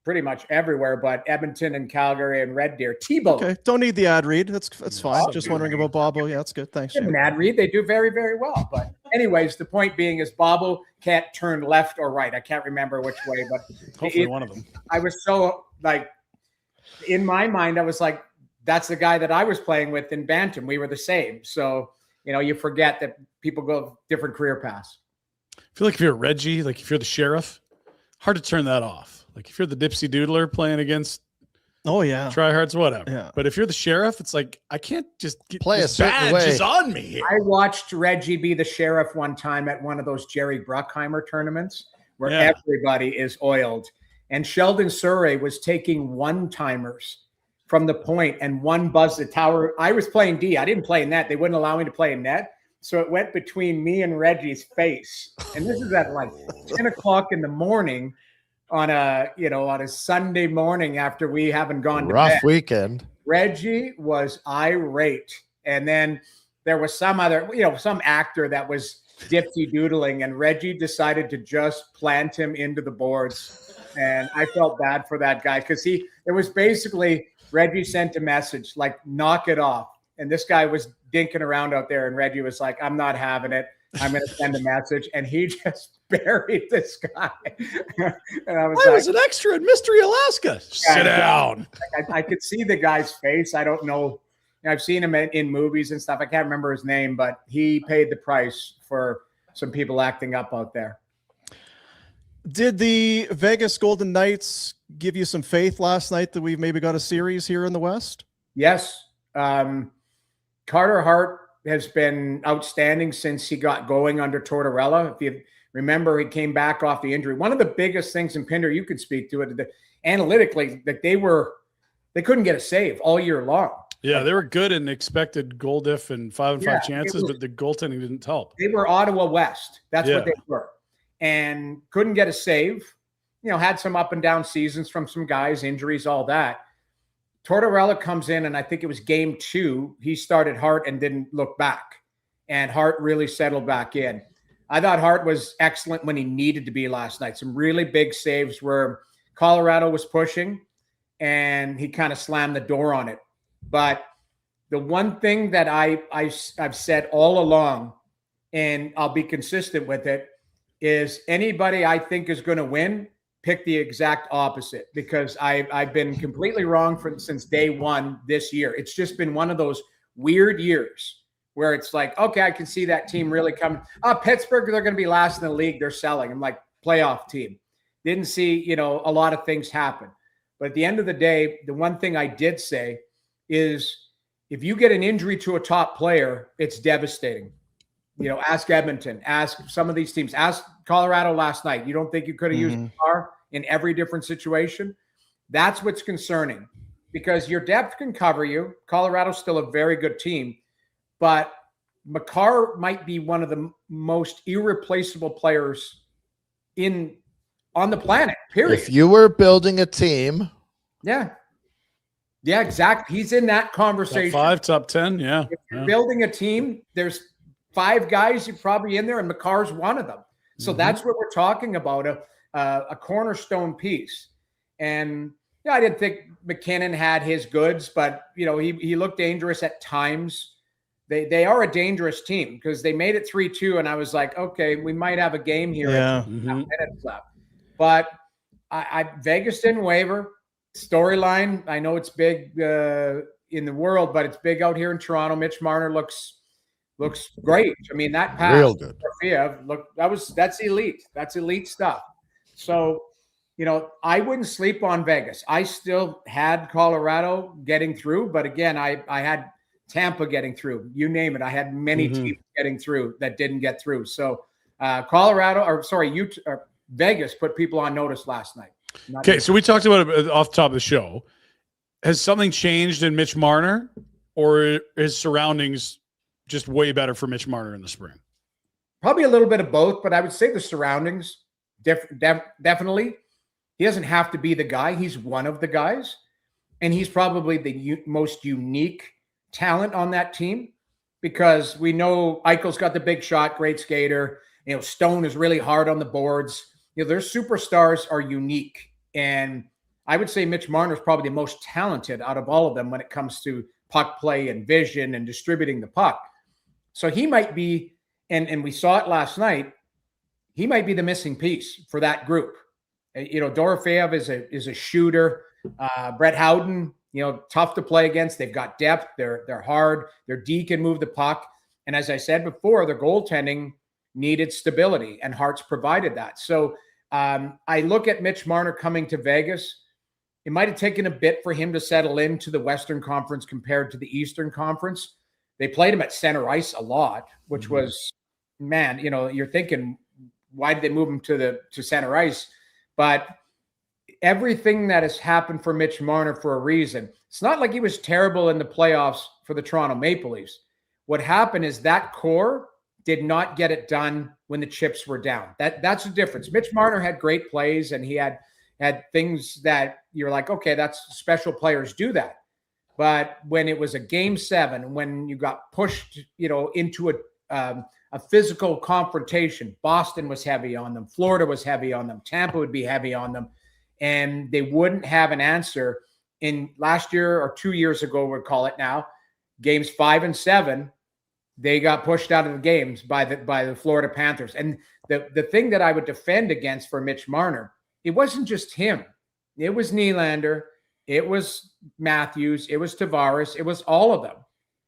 pretty much everywhere, but Edmonton and Calgary and Red Deer. T-Bone. Okay, don't need the ad read. That's fine. Just wondering about Bobo. Yeah, that's good. Thanks. An ad read. They do very, very well. But anyways, the point being is Bobo can't turn left or right. I can't remember which way, but hopefully one of them. I was so like, in my mind, I was like, that's the guy that I was playing with in Bantam. We were the same. So, you know, you forget that people go different career paths. I feel like if you're Reggie, like if you're the sheriff, hard to turn that off. Like if you're the Dipsy Doodler playing against tryhards, whatever. Yeah. But if you're the sheriff, it's like I can't just play a certain way. Is on me here. I watched Reggie be the sheriff one time at one of those Jerry Bruckheimer tournaments where everybody is oiled. And Sheldon Surrey was taking one-timers from the point and one buzzed the tower. I was playing D. I didn't play in net. They wouldn't allow me to play in net. So it went between me and Reggie's face. And this is at like 10 o'clock in the morning on a Sunday morning after we haven't gone to bed. Rough weekend. Reggie was irate. And then there was some actor that was dipsy doodling, and Reggie decided to just plant him into the boards. And I felt bad for that guy because it was basically Reggie sent a message like, knock it off. And this guy was dinking around out there, and Reggie was like, I'm not having it. I'm going to send a message. And he just buried this guy. And I was an extra in Mystery Alaska. Sit down. I could see the guy's face. I don't know. I've seen him in movies and stuff. I can't remember his name, but he paid the price for some people acting up out there. Did the Vegas Golden Knights give you some faith last night that we've maybe got a series here in the West? Yes. Carter Hart has been outstanding since he got going under Tortorella. If you remember, he came back off the injury. One of the biggest things in Pinder, you could speak to it, that analytically, that they couldn't get a save all year long. Yeah, they were good in expected goal diff and 5 and 5 Yeah, chances, but the goaltending didn't help. They were Ottawa West. That's Yeah. what they were. And couldn't get a save. Had some up and down seasons from some guys, injuries, all that. Tortorella comes in, and I think it was game 2. He started Hart and didn't look back. And Hart really settled back in. I thought Hart was excellent when he needed to be last night. Some really big saves where Colorado was pushing, and he kind of slammed the door on it. But the one thing that I've said all along, and I'll be consistent with it, is anybody I think is going to win, pick the exact opposite, because I've been completely wrong since day one this year. It's just been one of those weird years where it's like, okay, I can see that team really coming. Pittsburgh, they're going to be last in the league. They're selling. I'm like, playoff team. Didn't see, a lot of things happen. But at the end of the day, the one thing I did say is if you get an injury to a top player, it's devastating. Ask Edmonton, ask some of these teams, ask Colorado last night. You don't think you could have used Makar in every different situation? That's what's concerning, because your depth can cover you. Colorado's still a very good team, but Makar might be one of the most irreplaceable players on the planet, period. If you were building a team, Yeah, exactly. He's in that conversation. Top 5, top 10, yeah. If you're building a team, there's 5 guys you're probably in there, and Makar's one of them. So that's what we're talking about, a cornerstone piece. And I didn't think McKinnon had his goods, but he looked dangerous at times. They are a dangerous team because they made it 3-2, and I was like, okay, we might have a game here. Yeah. Minutes left. But Vegas didn't waver. Storyline, I know it's big in the world, but it's big out here in Toronto. Mitch Marner looks great. I mean, that pass, real good. Look, that's elite. That's elite stuff. So, I wouldn't sleep on Vegas. I still had Colorado getting through, but again, I had Tampa getting through. You name it. I had many teams getting through that didn't get through. So, Vegas put people on notice last night. Okay, so we talked about it off the top of the show. Has something changed in Mitch Marner, or his surroundings just way better for Mitch Marner in the spring? Probably a little bit of both, but I would say the surroundings definitely. He doesn't have to be the guy. He's one of the guys, and he's probably the most unique talent on that team, because we know Eichel's got the big shot, great skater. Stone is really hard on the boards. Their superstars are unique, and I would say Mitch Marner is probably the most talented out of all of them when it comes to puck play and vision and distributing the puck. So he might be, and we saw it last night, he might be the missing piece for that group. Dorofeyev is a shooter. Brett Howden, tough to play against. They've got depth. They're hard. Their D can move the puck. And as I said before, their goaltending needed stability, and Hart's provided that. So I look at Mitch Marner coming to Vegas. It might have taken a bit for him to settle into the Western Conference compared to the Eastern Conference. They played him at center ice a lot, which was, man, you're thinking, why did they move him to center ice? But everything that has happened for Mitch Marner for a reason. It's not like he was terrible in the playoffs for the Toronto Maple Leafs. What happened is that core did not get it done when the chips were down. That's the difference. Mitch Marner had great plays, and he had things that you're like, okay, that's special players do that. But when it was a game 7, when you got pushed, into a physical confrontation, Boston was heavy on them. Florida was heavy on them. Tampa would be heavy on them. And they wouldn't have an answer. In last year or 2 years ago, we'll call it now, games 5 and 7, they got pushed out of the games by the Florida Panthers. And the thing that I would defend against for Mitch Marner, it wasn't just him. It was Nylander. It was Matthews. It was Tavares. It was all of them.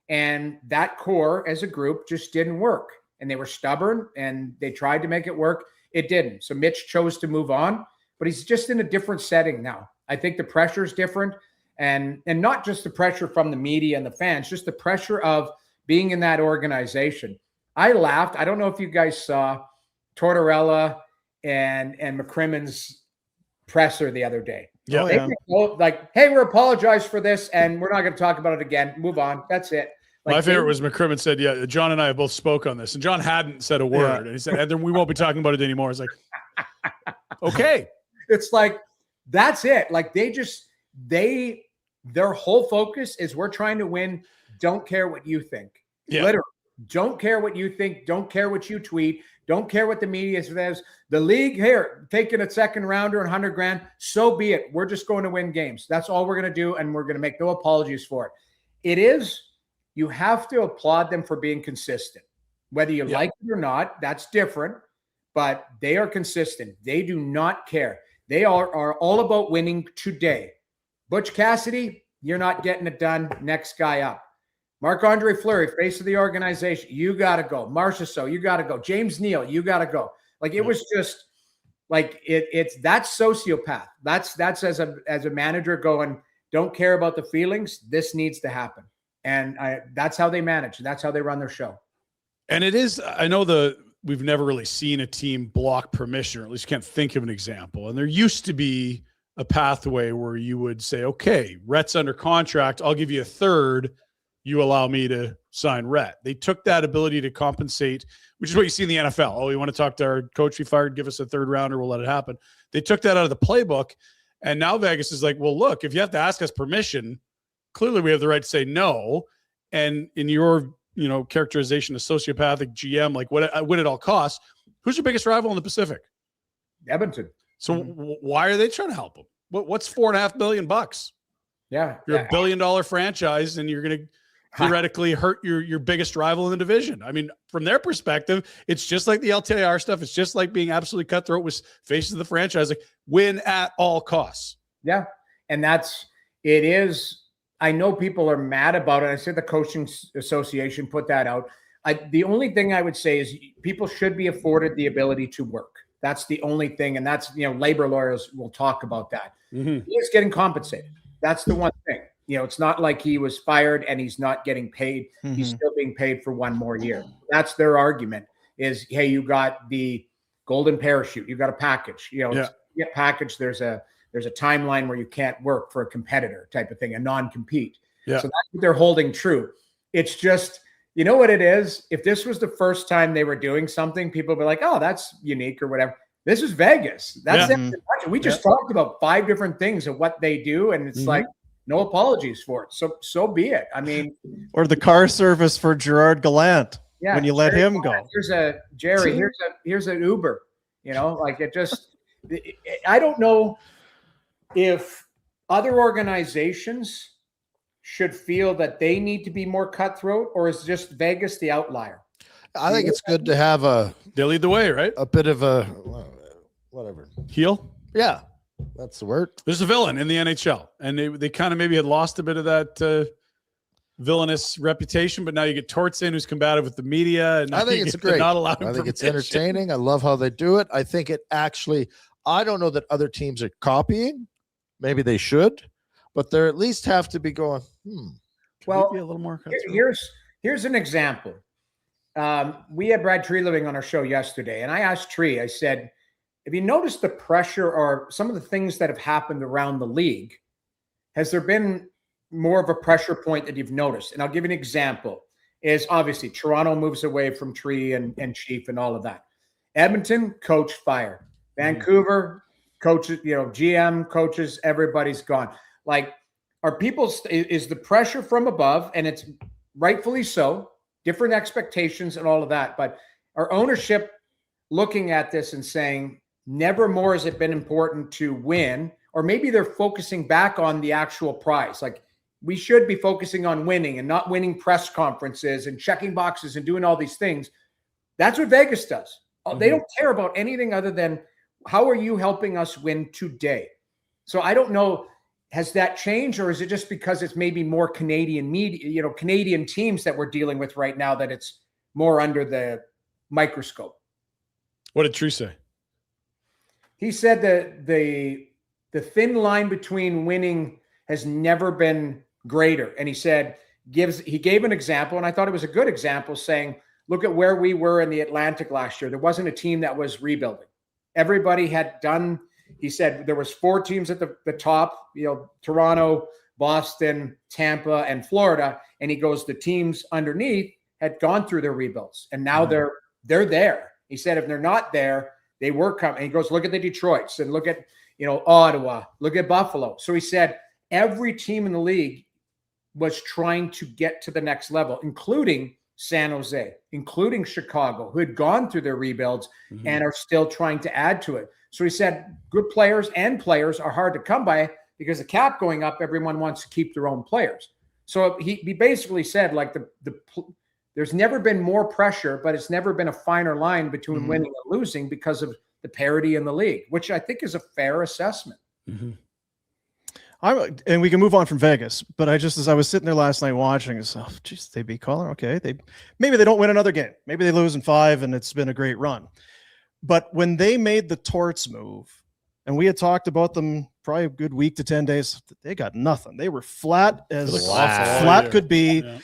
And that core as a group just didn't work. And they were stubborn, and they tried to make it work. It didn't. So Mitch chose to move on, but he's just in a different setting now. I think the pressure is different, and not just the pressure from the media and the fans, just the pressure of being in that organization. I laughed. I don't know if you guys saw Tortorella and McCrimmon's presser the other day. Yeah. They were like, hey, we're apologize for this, and we're not going to talk about it again. Move on. That's it. Like, My favorite was McCrimmon said, yeah, John and I have both spoke on this. And John hadn't said a word. And he said, and then we won't be talking about it anymore. It's like, okay. It's like, that's it. Like their whole focus is we're trying to win. Don't care what you think. Yeah. Literally. Don't care what you think. Don't care what you tweet. Don't care what the media says. The league here, taking a second rounder and 100 grand. So be it. We're just going to win games. That's all we're going to do. And we're going to make no apologies for it. It is, you have to applaud them for being consistent. Whether you like it or not, that's different. But they are consistent. They do not care. They are all about winning today. Butch Cassidy, you're not getting it done. Next guy up. Marc-Andre Fleury, face of the organization, you got to go. Marcia So, you got to go. James Neal, you got to go. Like, it was just like, it's that's sociopath. That's as a manager going, don't care about the feelings. This needs to happen. And that's how they manage. That's how they run their show. And it is, I know we've never really seen a team block permission, or at least can't think of an example. And there used to be a pathway where you would say, okay, Rhett's under contract. I'll give you a third. You allow me to sign Rhett. They took that ability to compensate, which is what you see in the NFL. Oh, you want to talk to our coach we fired, give us a third rounder, we'll let it happen. They took that out of the playbook. And now Vegas is like, well, look, if you have to ask us permission, clearly we have the right to say no. And in your, characterization of sociopathic GM, like win at all costs, who's your biggest rival in the Pacific? Edmonton. So why are they trying to help them? What's $4.5 million? Yeah. You're a $1 billion franchise, and you're going to theoretically hurt your biggest rival in the division. I mean, from their perspective, it's just like the LTIR stuff. It's just like being absolutely cutthroat with faces of the franchise, like win at all costs. Yeah. And it is. I know people are mad about it. I said the coaching association put that out. The only thing I would say is people should be afforded the ability to work. That's the only thing. And that's, labor lawyers will talk about that. Mm-hmm. He is getting compensated. That's the one thing. It's not like he was fired and he's not getting paid. Mm-hmm. He's still being paid for one more year. That's their argument is, hey, you got the golden parachute. You got a package. You get packaged. There's a timeline where you can't work for a competitor type of thing, a non-compete. Yeah. So that's what they're holding true. It's just, you know what it is? If this was the first time they were doing something, people would be like, oh, that's unique or whatever. This is Vegas. That's it. We just talked about 5 different things of what they do. And it's like, no apologies for it. So be it. I mean, or the car service for Gerard Gallant when you let him go. Here's an Uber, like it just, I don't know if other organizations should feel that they need to be more cutthroat, or is just Vegas the outlier? I think it's good to have they lead the way, right? A bit of a whatever heel. Yeah, that's the word. There's a villain in the NHL, and they kind of maybe had lost a bit of that villainous reputation, but now you get Torts in, who's combative with the media, and I think it's great. Not allowed. I think it's entertaining. I love how they do it. I think it actually. I don't know that other teams are copying. Maybe they should, but they at least have to be going. Well, be a little more. Here's an example. We had Brad Treliving on our show yesterday, and I asked Tree. I said, "Have you noticed the pressure or some of the things that have happened around the league? Has there been more of a pressure point that you've noticed?" And I'll give you an example. Is obviously Toronto moves away from Tree and Chief and all of that. Edmonton, coach fired. Vancouver, coaches, GM, coaches, everybody's gone. Like, is the pressure from above, and it's rightfully so, different expectations and all of that, but our ownership looking at this and saying, never more has it been important to win, or maybe they're focusing back on the actual prize. Like, we should be focusing on winning and not winning press conferences and checking boxes and doing all these things. That's what Vegas does. They don't care about anything other than, how are you helping us win today? So I don't know, has that changed, or is it just because it's maybe more Canadian media, Canadian teams that we're dealing with right now, that it's more under the microscope? What did Tree say? He said that the thin line between winning has never been greater. And he said, he gave an example, and I thought it was a good example, saying, look at where we were in the Atlantic last year. There wasn't a team that was rebuilding. Everybody had done, he said there was 4 teams at the top, Toronto, Boston, Tampa, and Florida. And he goes, the teams underneath had gone through their rebuilds, and now they're there. He said, if they're not there, they were coming. And he goes, look at the Detroits and look at, Ottawa, look at Buffalo. So he said, every team in the league was trying to get to the next level, including San Jose, including Chicago, who had gone through their rebuilds and are still trying to add to it. So he said, good players are hard to come by because the cap going up, everyone wants to keep their own players. So he basically said, like, there's never been more pressure, but it's never been a finer line between winning and losing because of the parity in the league, which I think is a fair assessment. And we can move on from Vegas, but as I was sitting there last night watching, they beat Colorado. Okay, maybe they don't win another game. Maybe they lose in 5, and it's been a great run. But when they made the Torts move, and we had talked about them probably a good week to 10 days, they got nothing. They were flat as flat could be. Yeah.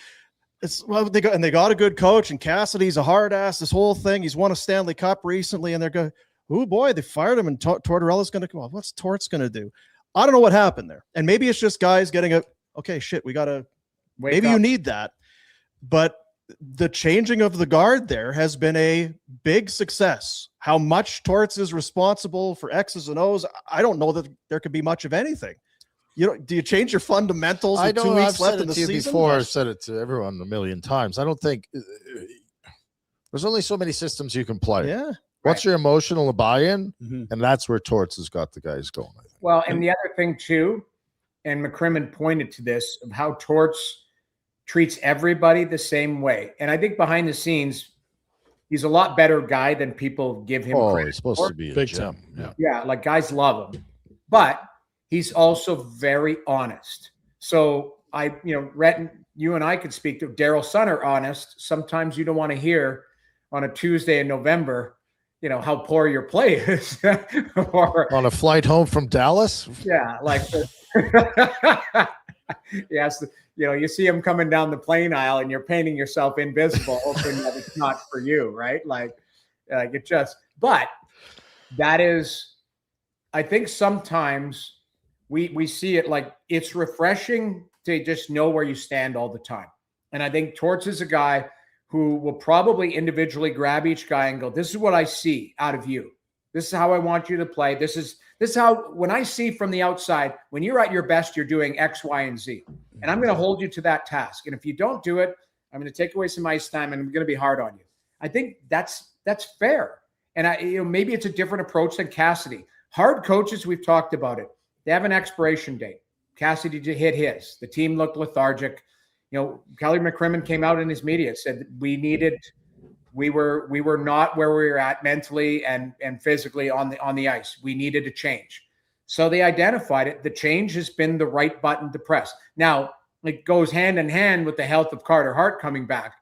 They got a good coach, and Cassidy's a hard ass. This whole thing, he's won a Stanley Cup recently, and they're going, oh boy, they fired him, and Tortorella's going to come off. What's Torts going to do? I don't know what happened there. And maybe it's just guys getting we got to, maybe you need that. But the changing of the guard there has been a big success. How much Torts is responsible for X's and O's, I don't know that there could be much of anything. Do you change your fundamentals with 2 weeks left in the season? Before, I've said it to everyone a million times. I don't think there's only so many systems you can play. Yeah. What's your emotional buy-in? And that's where Torts has got the guys going. Well, and the other thing too, and McCrimmon pointed to this, of how Torts treats everybody the same way. And I think behind the scenes, he's a lot better guy than people give him credit. He's supposed to be a big gem. time. Yeah, like guys love him. But he's also very honest. So Rhett, you and I could speak to Daryl Sutter honest. Sometimes you don't want to hear on a Tuesday in November, how poor your play is. Or on a flight home from Dallas. Yeah, like yes, you see him coming down the plane aisle and you're painting yourself invisible, hoping that it's not for you, right? Like it just, but that is, I think sometimes we see it like it's refreshing to just know where you stand all the time. And I think Torts is a guy who will probably individually grab each guy and go, this is what I see out of you. This is how I want you to play. This is how, when I see from the outside, when you're at your best, you're doing X, Y, and Z. And I'm going to hold you to that task. And if you don't do it, I'm going to take away some ice time and I'm going to be hard on you. I think that's fair. And maybe it's a different approach than Cassidy. Hard coaches, we've talked about it. They have an expiration date. Cassidy hit his. The team looked lethargic. Kelly McCrimmon came out in his media and said we were not where we were at mentally and physically on the ice. We needed a change. So they identified it. The change has been the right button to press. Now, it goes hand in hand with the health of Carter Hart coming back.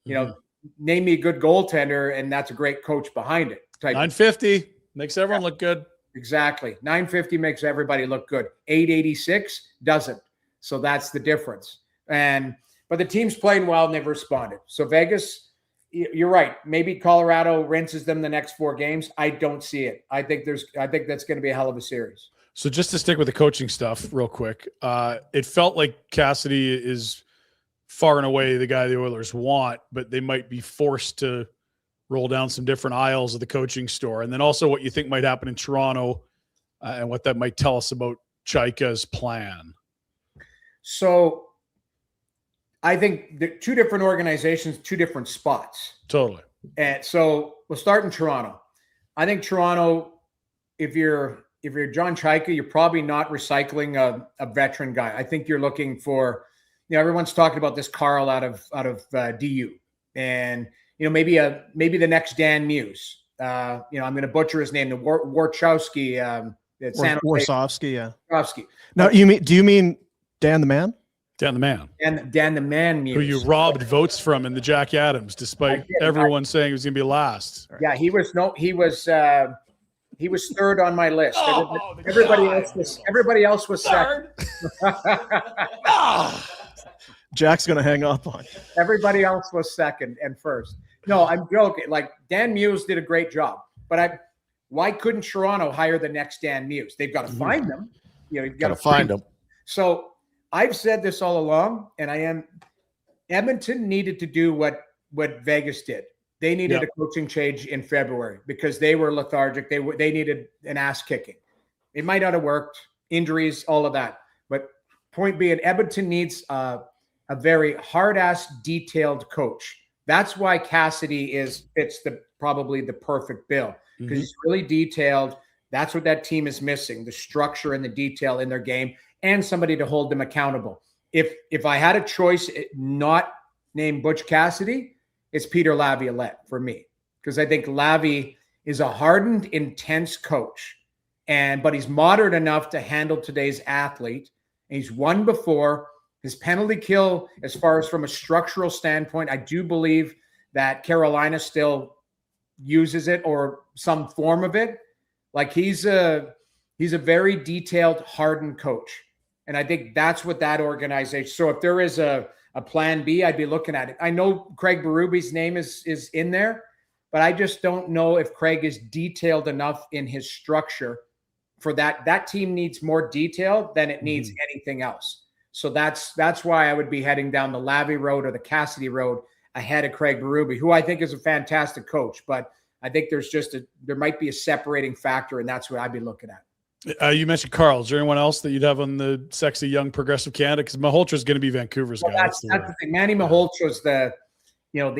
Name me a good goaltender, and that's a great coach behind it. 950 makes everyone look good. Exactly. 950 makes everybody look good. 886 doesn't. So that's the difference. But the team's playing well and they've responded. So Vegas, you're right. Maybe Colorado rinses them the next 4 games. I don't see it. I think that's going to be a hell of a series. So just to stick with the coaching stuff real quick, it felt like Cassidy is far and away the guy the Oilers want, but they might be forced to roll down some different aisles of the coaching store. And then also what you think might happen in Toronto and what that might tell us about Chaika's plan. So I think the 2 different organizations, 2 different spots. Totally. And so we'll start in Toronto. I think Toronto, if you're John Chaika, you're probably not recycling a veteran guy. I think you're looking for, everyone's talking about this Carl out of DU, and maybe the next Dan Muse. I'm going to butcher his name, the Warchowski, Warsofsky, yeah. Warsofsky. Now, do you mean Dan the Man? Dan the Man. And Dan the Man Muse. Who you robbed votes from in the Jack Adams, despite everyone saying he was going to be last. Yeah, he was 3rd on my list. Everybody else was second. Jack's going to hang up on you. Everybody else was second and first. No, I'm joking. Like Dan Muse did a great job, but why couldn't Toronto hire the next Dan Muse? They've got to find them. You've got to find them. So I've said this all along, and Edmonton needed to do what Vegas did. They needed a coaching change in February because they were lethargic. They needed an ass kicking. It might not have worked, injuries, all of that. But point being, Edmonton needs a very hard-ass, detailed coach. That's why Cassidy fits probably the perfect bill because he's really detailed. That's what that team is missing, the structure and the detail in their game and somebody to hold them accountable. If I had a choice not named Butch Cassidy, it's Peter Laviolette for me because I think Lavi is a hardened, intense coach, but he's modern enough to handle today's athlete. And he's won before. His penalty kill, as far as from a structural standpoint, I do believe that Carolina still uses it or some form of it. Like he's a very detailed, hardened coach. And I think that's what that organization. So if there is a plan B, I'd be looking at it. I know Craig Berube's name is in there, but I just don't know if Craig is detailed enough in his structure for that. That team needs more detail than it needs anything else. So that's why I would be heading down the Lavi road or the Cassidy road ahead of Craig Berube, who I think is a fantastic coach, but I think there might be a separating factor, and that's what I'd be looking at. You mentioned Carl. Is there anyone else that you'd have on the sexy young progressive candidate? Because Malhotra is going to be Vancouver's guy. That's the thing. Manny Malhotra is the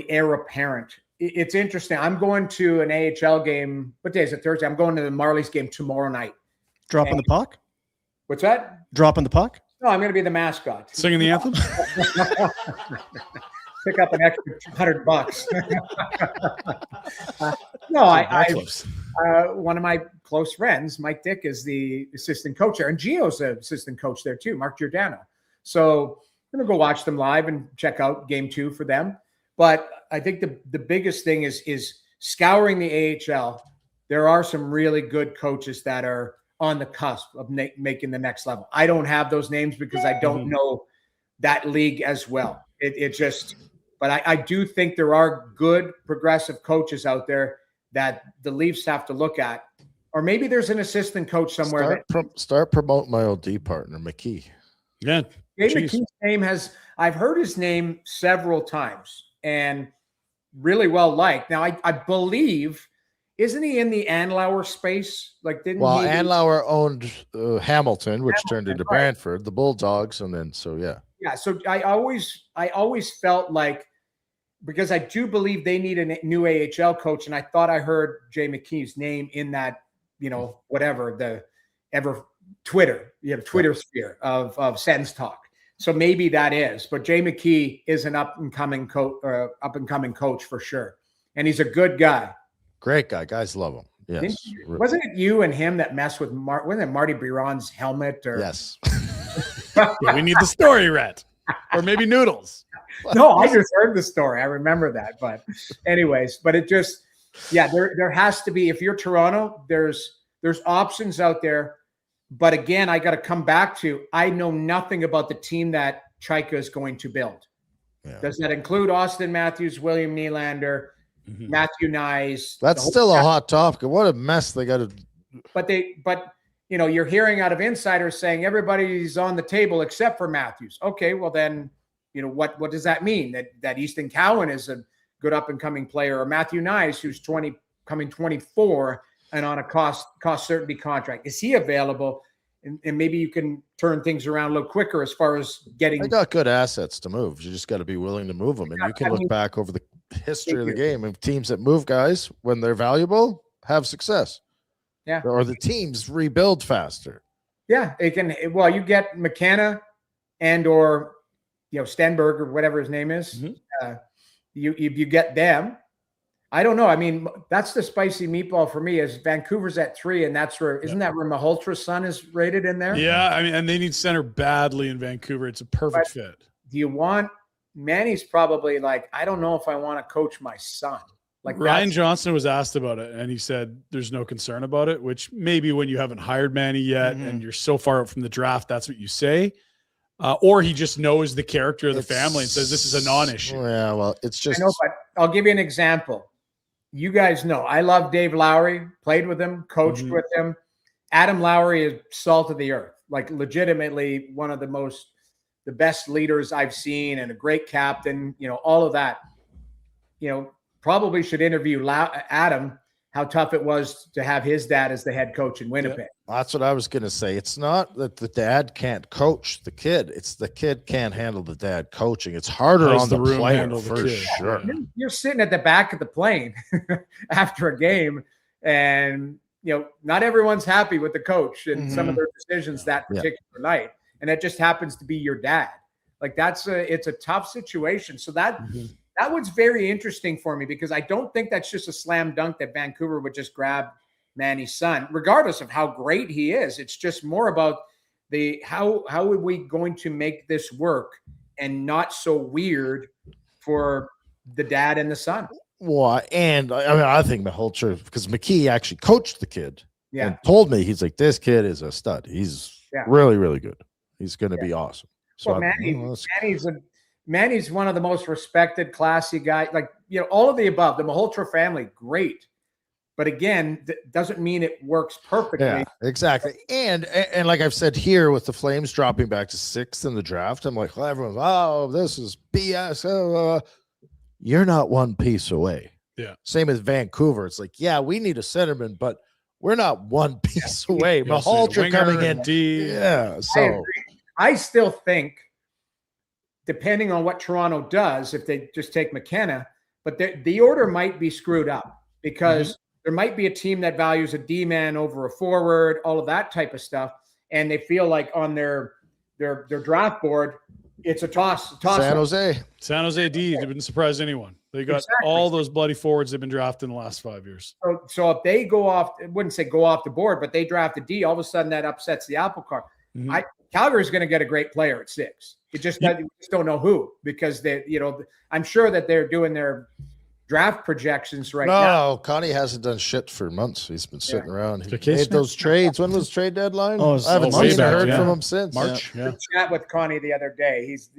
heir apparent. It's interesting. I'm going to an AHL game. What day is it? Thursday. I'm going to the Marlies game tomorrow night. Dropping the puck? What's that? Dropping the puck? No, I'm going to be the mascot. Singing the anthem? Pick up an extra $100. One of my close friends, Mike Dick, is the assistant coach there, and Gio's the assistant coach there too, Mark Giordano. So I'm going to go watch them live and check out game 2 for them. But I think the biggest thing is scouring the AHL. There are some really good coaches that are on the cusp of making the next level. I don't have those names because I don't know that league as well. But I do think there are good progressive coaches out there that the Leafs have to look at. Or maybe there's an assistant coach somewhere. Start promoting my OD partner, McKee. Yeah. Dave McKee's name I've heard his name several times and really well liked. Now, I believe, isn't he in the Andlauer space? Andlauer owned Hamilton, which turned into Brantford, the Bulldogs, and then Yeah, so I always felt like, because I do believe they need a new AHL coach, and I thought I heard Jay McKee's name in that, Twitter sphere of Sens talk. So maybe that is, but Jay McKee is an up and coming coach for sure, and he's a good guy. Great guy, guys love him. Yes, wasn't it you and him that messed with wasn't it Marty Biron's helmet? Or yes. Yeah, we need the story, Rhett, or maybe Noodles. No, I just heard the story. I remember that, but anyways, but it just, there has to be. If you're Toronto, there's options out there. But again, I got to come back to, I know nothing about the team that Chaika is going to build. Yeah. Does that include Austin Matthews, William Nylander, Matthew Nyes? That's still a hot topic. What a mess they got to. But you're hearing out of insiders saying everybody's on the table except for Matthews. Okay, well then, what does that mean? That Easton Cowan is a good up and coming player, or Matthew Nyes, who's 24 and on a cost certainty contract. Is he available? And maybe you can turn things around a little quicker as far as getting. They got good assets to move. You just got to be willing to move them. And you can look back over the history of the game, and teams that move guys when they're valuable have success. Yeah. Or the teams rebuild faster. Yeah, it can. Well, you get McKenna and or Stenberg or whatever his name is. You get them. I don't know. I mean, that's the spicy meatball for me. Is Vancouver's at 3, and that's where isn't that where Malhotra's son is rated in there? Yeah, I mean, and they need center badly in Vancouver. It's a perfect fit. Do you want Manny's probably like, I don't know if I want to coach my son. Like Ryan Johnson was asked about it, and he said there's no concern about it, which maybe when you haven't hired Manny yet and you're so far out from the draft, that's what you say. or he just knows the character of the family and says this is a non-issue. Yeah, well, it's just. I know, but I'll give you an example. You guys know I love Dave Lowry, played with him, coached with him. Adam Lowry is salt of the earth, like legitimately one of the best leaders I've seen and a great captain, all of that. Probably should interview Adam, how tough it was to have his dad as the head coach in Winnipeg. That's what I was going to say. It's not that the dad can't coach the kid. It's the kid can't handle the dad coaching. It's harder How's on the the room player handle the for kid? sure. You're sitting at the back of the plane after a game, and not everyone's happy with the coach and some of their decisions that particular night, and it just happens to be your dad. Like it's a tough situation. So that was very interesting for me, because I don't think that's just a slam dunk that Vancouver would just grab Manny's son, regardless of how great he is. It's just more about how are we going to make this work and not so weird for the dad and the son. Well, and I think Malhotra, because McKee actually coached the kid and told me, he's like, this kid is a stud. He's really, really good. He's going to be awesome. So well, Manny's one of the most respected, classy guys. Like, all of the above. The Malhotra family, great. But again, doesn't mean it works perfectly. Yeah, exactly. And like I've said here, with the Flames dropping back to 6th in the draft, I'm like, well, everyone's, this is BS. You're not one piece away. Yeah. Same as Vancouver. It's like, we need a centerman, but we're not one piece away. Malhotra coming in. Yeah. So I still think, depending on what Toronto does, if they just take McKenna, but the order might be screwed up, because there might be a team that values a D-man over a forward, all of that type of stuff, and they feel like on their draft board, it's a toss. San Jose D didn't surprise anyone. They got all those bloody forwards they've been drafted in the last 5 years. So if they go off, I wouldn't say go off the board, but they draft a D, all of a sudden that upsets the apple cart. Calgary's going to get a great player at 6. It just we just don't know who, because I'm sure that they're doing their draft projections now. No, Connie hasn't done shit for months. He's been sitting around. He made those trades. When was the trade deadline? I haven't seen or heard from him since. March. Yeah. Chat with Connie the other day. He's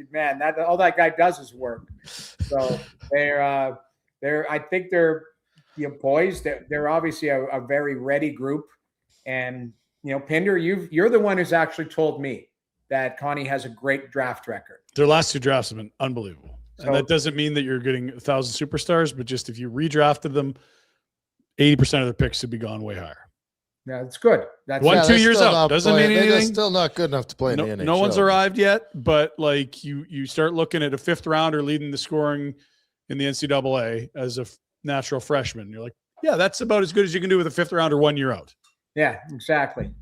all that guy does is work. So I think they're poised. They're obviously a very ready group, and Pinder, you're the one who's actually told me that Connie has a great draft record. Their last 2 drafts have been unbelievable. And that doesn't mean that you're getting 1,000 superstars, but just if you redrafted them, 80% of their picks would be gone way higher. Yeah, it's good. That's 2 years out doesn't mean anything. They're still not good enough to play in the NHL. No one's arrived yet, but like you start looking at a 5th rounder leading the scoring in the NCAA as a natural freshman. You're like, that's about as good as you can do with a 5th rounder 1 year out. Yeah, exactly.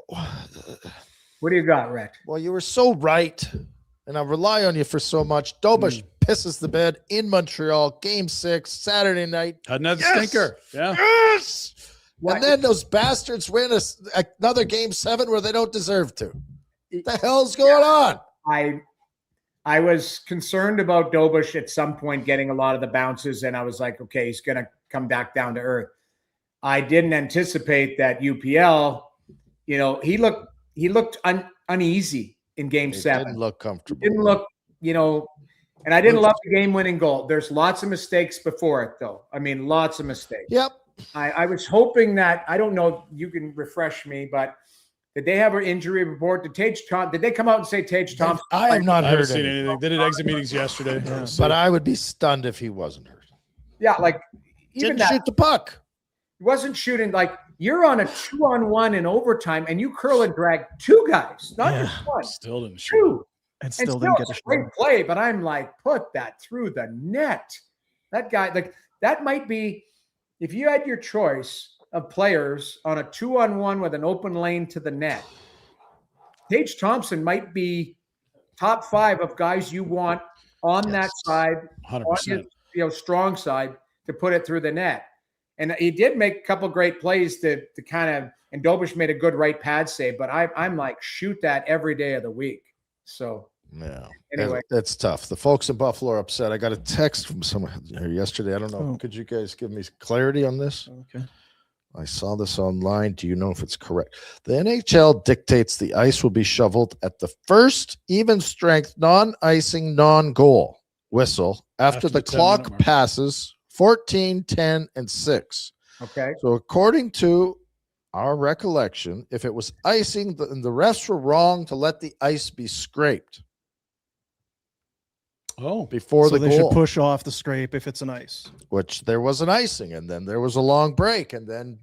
What do you got, Rhett? Well, you were so right, and I rely on you for so much. Dobas pisses the bed in Montreal, Game 6, Saturday night. Had another stinker. Yeah. Yes! And then those bastards win another Game 7 where they don't deserve to. What the hell's going on? I was concerned about Dobas at some point getting a lot of the bounces, and I was like, okay, he's going to come back down to earth. I didn't anticipate that UPL, he looked uneasy in Game 7. Didn't look comfortable. Didn't look, and I didn't love the game-winning goal. There's lots of mistakes before it, though. I mean, lots of mistakes. Yep. I was hoping that, I don't know, you can refresh me, but did they have an injury report? Did they come out and say Tage Thompson? I have not heard seen anything. They did exit meetings yesterday. But I would be stunned if he wasn't hurt. Yeah, like even Didn't shoot the puck. He wasn't shooting. Like, you're on a 2-on-1 in overtime, and you curl and drag 2 guys, not just one. Still didn't shoot. 2. And still didn't get a great play, but I'm like, put that through the net. That guy, like, that might be, if you had your choice of players on a 2-on-1 with an open lane to the net, Tage Thompson might be top 5 of guys you want on that side, 100%. on his, strong side, to put it through the net. And he did make a couple great plays to kind of, and Dobas made a good right pad save, but I'm like, shoot that every day of the week. So yeah, anyway, that's tough. The folks in Buffalo are upset. I got a text from someone here yesterday. I don't know. Could you guys give me clarity on this? Okay. I saw this online. Do you know if it's correct? The NHL dictates the ice will be shoveled at the first even strength, non-icing, non-goal whistle after the 10 minute clock mark. passes 14, 10, and 6. Okay. So according to our recollection, if it was icing, the refs were wrong to let the ice be scraped Oh, before So the they goal, should push off the scrape if it's an ice. which there was an icing, and then there was a long break, and then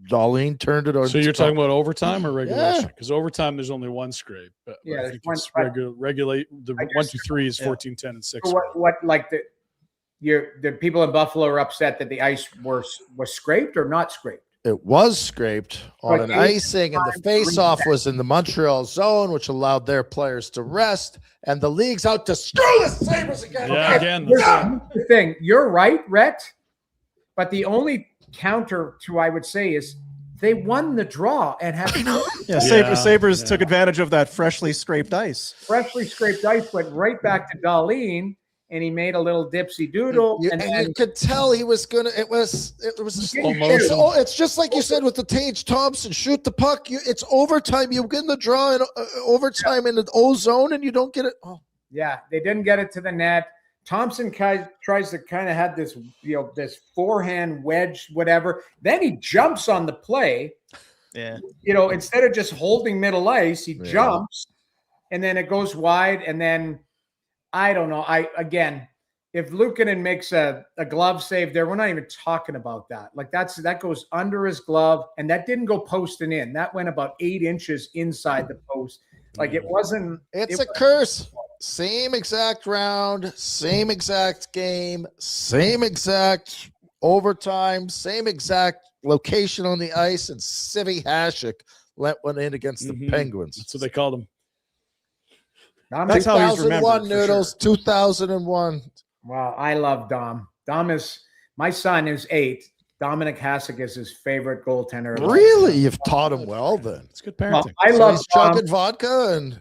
Darlene turned it on. so you're talking about overtime or regulation? Yeah. Because overtime there's only one scrape. But Yeah, I there's think one, it's but regulate the I 1, guess- 2, 3 is yeah. 14, 10, and 6. So what like the people in Buffalo are upset that the ice was scraped or not scraped? It was scraped on But an icing, and the face-off was in the Montreal zone, which allowed their players to rest. And the league's out to screw the Sabres again. Yeah, again. Here's the thing. You're right, Rhett. But the only counter to I would say is they won the draw and had Yeah, Yeah, Sabres yeah. took advantage of that freshly scraped ice. freshly scraped ice, went right back to Darlene, and he made a little dipsy doodle. You, and and then you could tell he was gonna. It was Slow it's, motion. it's just like you said with the Tage Thompson shoot the puck. It's overtime. You get in the draw in overtime in the O zone, and you don't get it. Oh, yeah, they didn't get it to the net. Thompson tries to kind of have this, this forehand wedge, whatever. Then he jumps on the play. Yeah. Instead of just holding middle ice, he Yeah. jumps, and then it goes wide. And then I don't know. If Luukkonen makes a glove save there, we're not even talking about that. Like that goes under his glove, and that didn't go posting in. That went about 8 inches inside the post. Like it wasn't. it's it a curse. Same exact round, same exact game, same exact overtime, same exact location on the ice, and Sivi Hasek let one in against the Mhm. Penguins. That's what they called him. That's how he's remembered, 2001 for Noodles, 2001. Wow, I love Dom. Dom is my son is 8. Dominic Hasek is his favorite goaltender. Really? You've taught him well then. It's good Well, parenting. I So love he's Dom. chugging vodka and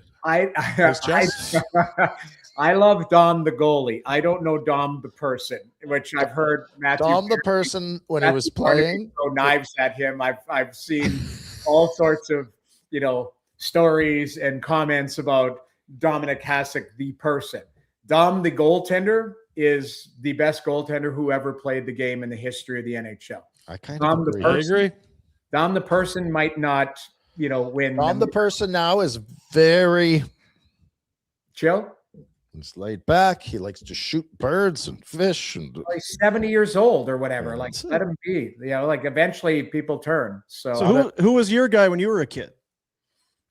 I love Dom the goalie. I don't know Dom the person, which I've heard Matthew Dom the person when he was playing. throw knives at him. I've seen all sorts of stories and comments about Dominic Hasek the person. Dom the goaltender is the best goaltender who ever played the game in the history of the NHL. I kind Dom of the agree. I person. agree. Dom the person might not, win. Dom the person now is very chill. he's laid back. He likes to shoot birds and fish and Like 70 years old or whatever. Yeah, Like that's let him be. Like eventually people turn. So, So who was your guy when you were a kid?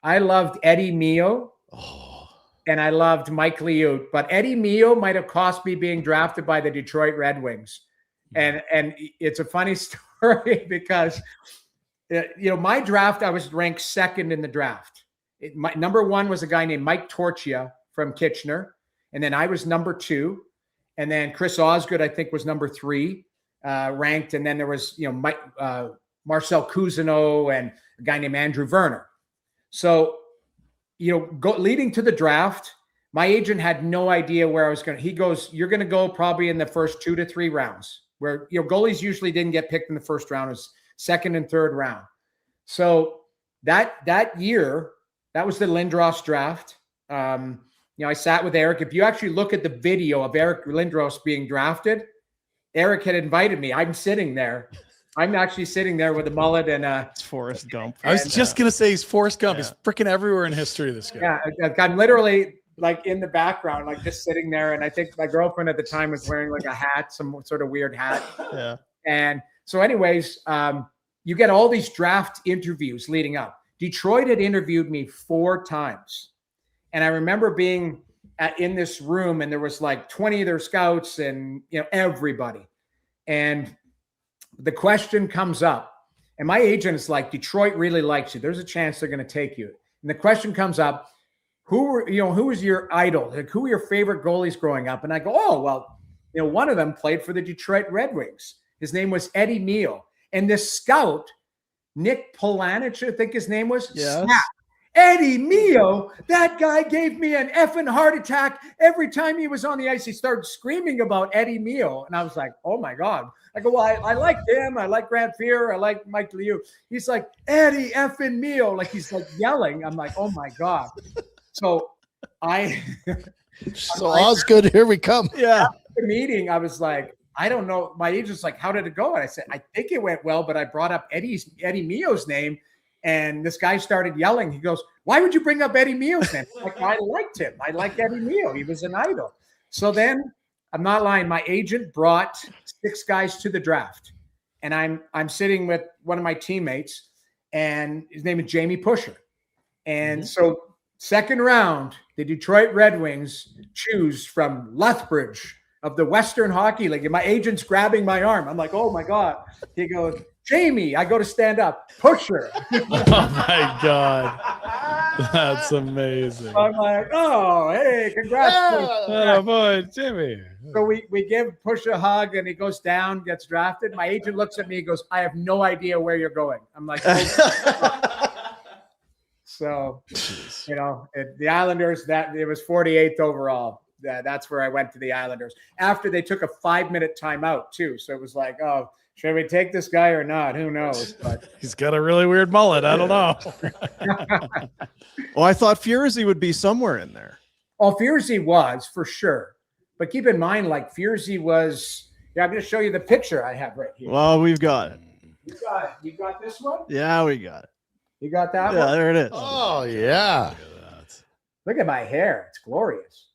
I loved Eddie Mio and I loved Mike Liut, but Eddie Mio might have cost me being drafted by the Detroit Red Wings. And it's a funny story because my draft, I was ranked second in the draft. My number 1 was a guy named Mike Torchia from Kitchener. And then I was number 2. And then Chris Osgood, I think, was number 3 ranked. And then there was, Mike, Marcel Cousineau and a guy named Andrew Werner. So, leading to the draft, my agent had no idea where I was going. He goes, "You're going to go probably in the first 2 to 3 rounds." Where goalies usually didn't get picked in the first round, it was second and third round. So that year, that was the Lindros draft. I sat with Eric. If you actually look at the video of Eric Lindros being drafted, Eric had invited me. I'm sitting there. I'm actually sitting there with a mullet and It's Forrest Gump. I was just going to say he's Forrest Gump. Yeah. He's freaking everywhere in history, this guy. yeah, I'm literally like in the background, like just sitting there. And I think my girlfriend at the time was wearing like a hat, some sort of weird hat. Yeah. And so anyways, you get all these draft interviews leading up. Detroit had interviewed me 4 times. And I remember being in this room and there was like 20 of their scouts and, everybody. And the question comes up and my agent is like, Detroit really likes you. There's a chance they're going to take you. And the question comes up, who was your idol? Like, who were your favorite goalies growing up? And I go, oh, well, one of them played for the Detroit Red Wings. His name was Eddie Mio. And this scout, Nick Polanich, I think his name was, Yes. snapped. Eddie Mio, that guy gave me an effing heart attack every time he was on the ice. He started screaming about Eddie Mio. And I was like, oh my God. I go, well, I like him. I like Grant Fear. I like Mike Liu. He's like, Eddie effing Mio. Like he's like yelling. I'm like, oh my God. So So Osgood, here we come. Yeah. the meeting, I was like, I don't know. My agent's like, how did it go? And I said, I think it went well, but I brought up Eddie Mio's name. And this guy started yelling. He goes, why would you bring up Eddie Mio's name? I'm like, I liked him. I liked Eddie Mio. He was an idol. So then, I'm not lying, my agent brought 6 guys to the draft. And I'm sitting with one of my teammates, and his name is Jamie Pusher. And so second round, the Detroit Red Wings choose from Lethbridge of the Western Hockey League. And my agent's grabbing my arm. I'm like, oh my God. He goes, Jamie, I go to stand up. Pusher. Oh my God. That's amazing. I'm like, oh, hey, congrats. Oh boy, Jimmy. So we give Push a hug, and he goes down, gets drafted. My agent looks at me, he goes, I have no idea where you're going. I'm like, oh. So, you know, the Islanders, that it was 48th overall. That's where I went to the Islanders. After they took a 5-minute timeout too. So it was like, oh, should we take this guy or not? Who knows? But He's got a really weird mullet. I don't know. Well, I thought Furzy would be somewhere in there. Oh, Furzy was for sure. But keep in mind, like Furzy was, I'm going to show you the picture I have right here. Well, we've got it. You got this one? Yeah, we got it. You got that Yeah, one? there it is. Oh, yeah. Look at my hair. It's glorious.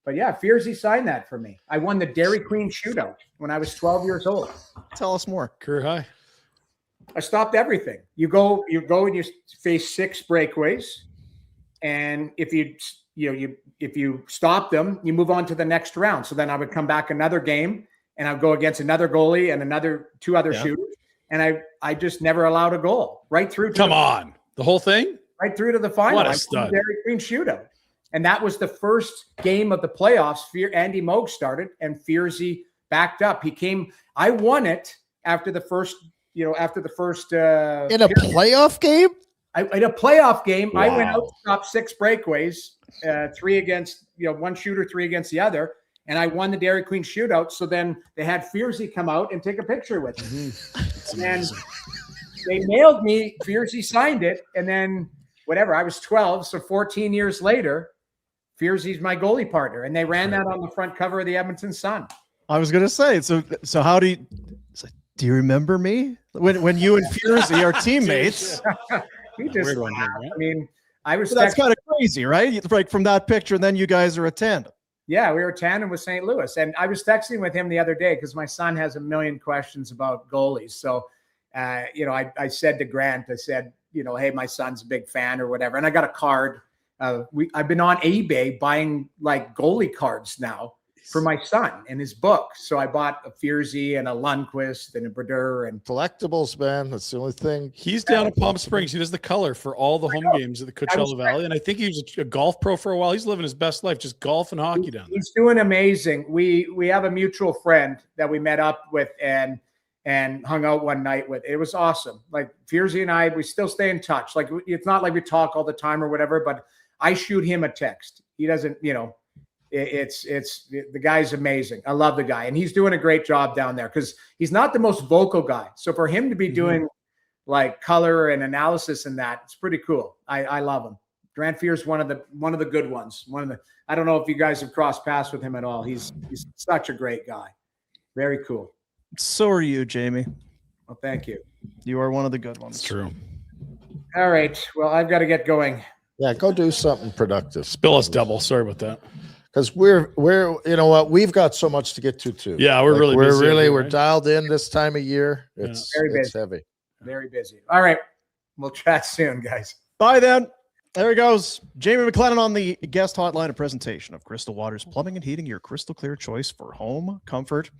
But yeah, Furzy signed that for me. I won the Dairy Queen shootout when I was 12 years old. Tell us more. Career high. I stopped everything. You go and you face 6 breakaways. And if you stop them, you move on to the next round. So then I would come back another game, and I'd go against another goalie and 2 other shooters. And I just never allowed a goal right through. Come on. The whole thing? Right through to the final. What a I won stud. the Dairy Queen shootout. And that was the first game of the playoffs. Andy Moog started, and Furzy backed up. I won it after the first, in a playoff game? In a playoff game, Wow. I went out to stop 6 breakaways, 3 against, one shooter, 3 against the other. And I won the Dairy Queen shootout. So then they had Furzy come out and take a picture with me. And they mailed me, Furzy signed it. And then whatever, I was 12. So 14 years later, Fierzy's my goalie partner. And they ran that on the front cover of the Edmonton Sun. I was going to say, so how do you remember me? When you and Furzy are teammates? He just Weird one here, right? I mean, I was That's kind of crazy, right? Like from that picture, and then you guys are a tandem. Yeah, we were tandem with St. Louis. And I was texting with him the other day because my son has a million questions about goalies. So, I said to Grant, I said, hey, my son's a big fan or whatever. And I got a card. I've been on eBay buying like goalie cards now for my son and his book. So I bought a Furzy and a Lundqvist and a Brodeur and Collectibles, man. That's the only thing. He's down at Palm Springs. He does the color for all the home games at the Coachella Valley. And I think he was a golf pro for a while. He's living his best life, just golf and hockey down there. He's doing amazing. We have a mutual friend that we met up with and hung out one night with. It was awesome. Like Furzy and I, we still stay in touch. Like it's not like we talk all the time or whatever, but I shoot him a text. He doesn't, it's the guy's amazing. I love the guy, and he's doing a great job down there because he's not the most vocal guy. So for him to be doing like color and analysis and that, it's pretty cool. I love him. Grant Fear's one of the good ones. I don't know if you guys have crossed paths with him at all. He's such a great guy. Very cool. So are you, Jamie. Well, thank you. You are one of the good ones. It's true. All right. Well, I've got to get going. Yeah, go do something productive. Spill us double. Sorry about that. Because we're you know what, we've got so much to get to too. Yeah, we're really busy here, we're right? dialed in this time of year. It's Very busy. it's heavy. Very busy. All right. We'll chat soon, guys. Bye then. There he goes. Jamie McLennan on the guest hotline, a presentation of Crystal Waters Plumbing and Heating, your crystal clear choice for home comfort.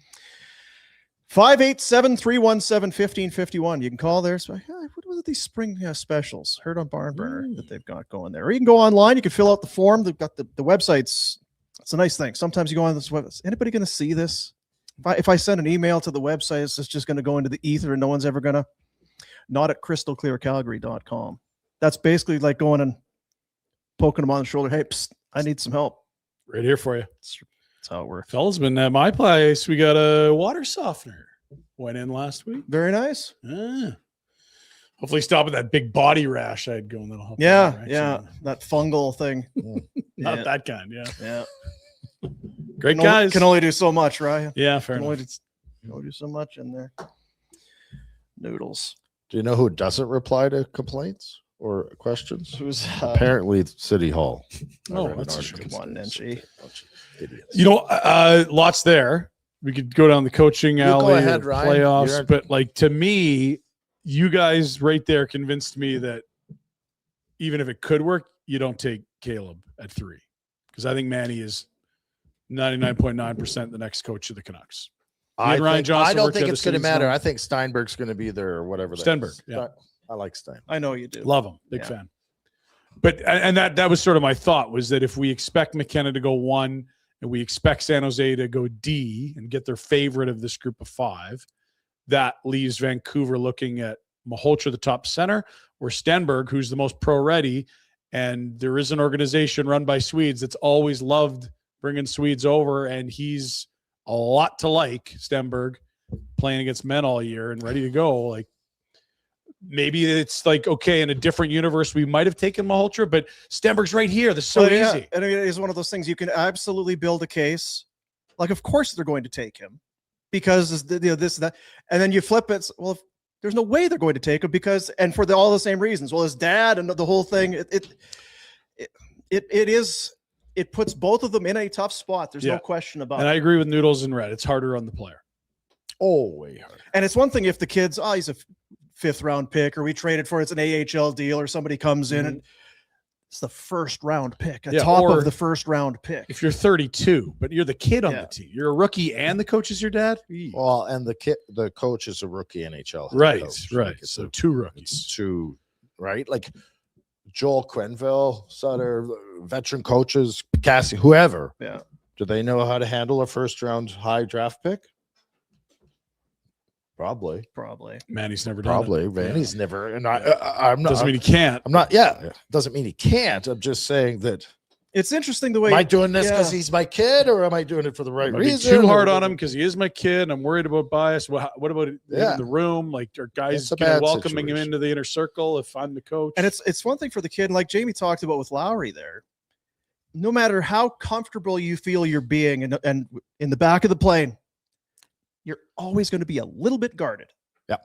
587-317-1551. You can call there. So, what are these spring specials? Heard on Barn Burner that they've got going there. Or you can go online. You can fill out the form. They've got the websites. It's a nice thing. Sometimes you go on this website. Is anybody going to see this? If I send an email to the website, it's just going to go into the ether and no one's ever going to. Not at crystalclearcalgary.com. That's basically like going and poking them on the shoulder. Hey, psst, I need some help. Right here for you. That's how it works. Fellas, been at my place. We got a water softener. Went in last week. Very nice. Hopefully stop with that big body rash I had going. That'll help. Yeah, that fungal thing. Not that kind. Yeah. Great Can guys. can only do so much, Ryan. Yeah, fair Can enough. only do so much in there. Noodles. Do you know who doesn't reply to complaints or questions? Who's Apparently City Hall. Oh, I read an that's article come on, today, Nenshi. bunch of idiots. You know, lots there. We could go down the coaching alley, go ahead, or Ryan. playoffs, You're- but like to me, you guys right there convinced me that even if it could work, you don't take Caleb at 3 because I think Manny is 99.9% the next coach of the Canucks. I Ryan Johnson don't worked think together it's going to since matter. then. I think Steinberg's going to be there or whatever. that Stenberg, is. yeah. I like Stein. I know you do. Love him, big Yeah. fan. But and that was sort of my thought was that if we expect McKenna to go 1 and we expect San Jose to go D and get their favorite of this group of 5, that leaves Vancouver looking at Malhotra, the top center, or Stenberg, who's the most pro-ready. And there is an organization run by Swedes that's always loved bringing Swedes over, and he's a lot to like, Stenberg, playing against men all year and ready to go. Like, maybe it's like, okay, in a different universe, we might have taken Malhotra, but Stenberg's right here. This is so easy. And it is one of those things you can absolutely build a case. Like, of course they're going to take him because this, that, and then you flip it. Well, if, there's no way they're going to take him because, and for all the same reasons. Well, his dad and the whole thing, it puts both of them in a tough spot. There's no question about And it. I agree with Noodles and Red. It's harder on the player. Oh, way harder. And it's one thing if the kid's, he's a 5th round pick, or we traded for it's an AHL deal, or somebody comes in and it's the 1st round pick, top or of the 1st round pick. If you're 32, but you're the kid on the team, you're a rookie and the coach is your dad. Well, and the coach is a rookie NHL. Right, coach. right. Like, it's So a- 2 rookies. It's 2, right? Like Joel Quenneville, Sutter, veteran coaches, Cassie, whoever. Yeah. Do they know how to handle a 1st round high draft pick? Probably. Manny's never done Probably. it. Vanny's never. And I'm not. Doesn't mean he can't. I'm not. Yeah. Doesn't mean he can't. I'm just saying that. It's interesting the way. Am I doing this because yeah. he's my kid, or am I doing it for the right Am I being reason? too hard or- on him because he is my kid and I'm worried about bias. What about him Yeah. in the room? Like, are guys It's a gonna bad welcoming him situation. into the inner circle if I'm the coach? And it's one thing for the kid, and like Jamie talked about with Lowry there. No matter how comfortable you feel you're being, and in the back of the plane, you're always going to be a little bit guarded. Yeah.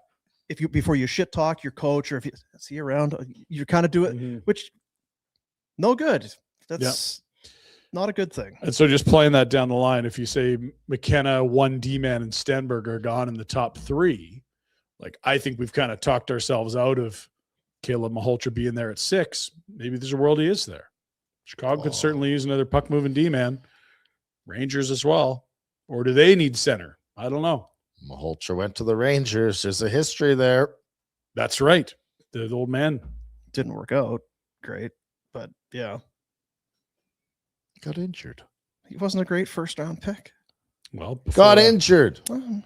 If you before you shit talk your coach, or if you see around, you kind of do it, which no good. That's not a good thing. And so just playing that down the line, if you say McKenna, 1 D-man, and Stenberg are gone in the top 3, like I think we've kind of talked ourselves out of Caleb Malhotra being there at 6. Maybe there's a world he is there. Chicago could certainly use another puck-moving D-man. Rangers as well. Or do they need center? I don't know. Malhotra went to the Rangers. There's a history there. That's right. The old man. Didn't work out great, but yeah, Got injured. he wasn't a great 1st round pick. Well, before Got that- injured. Well,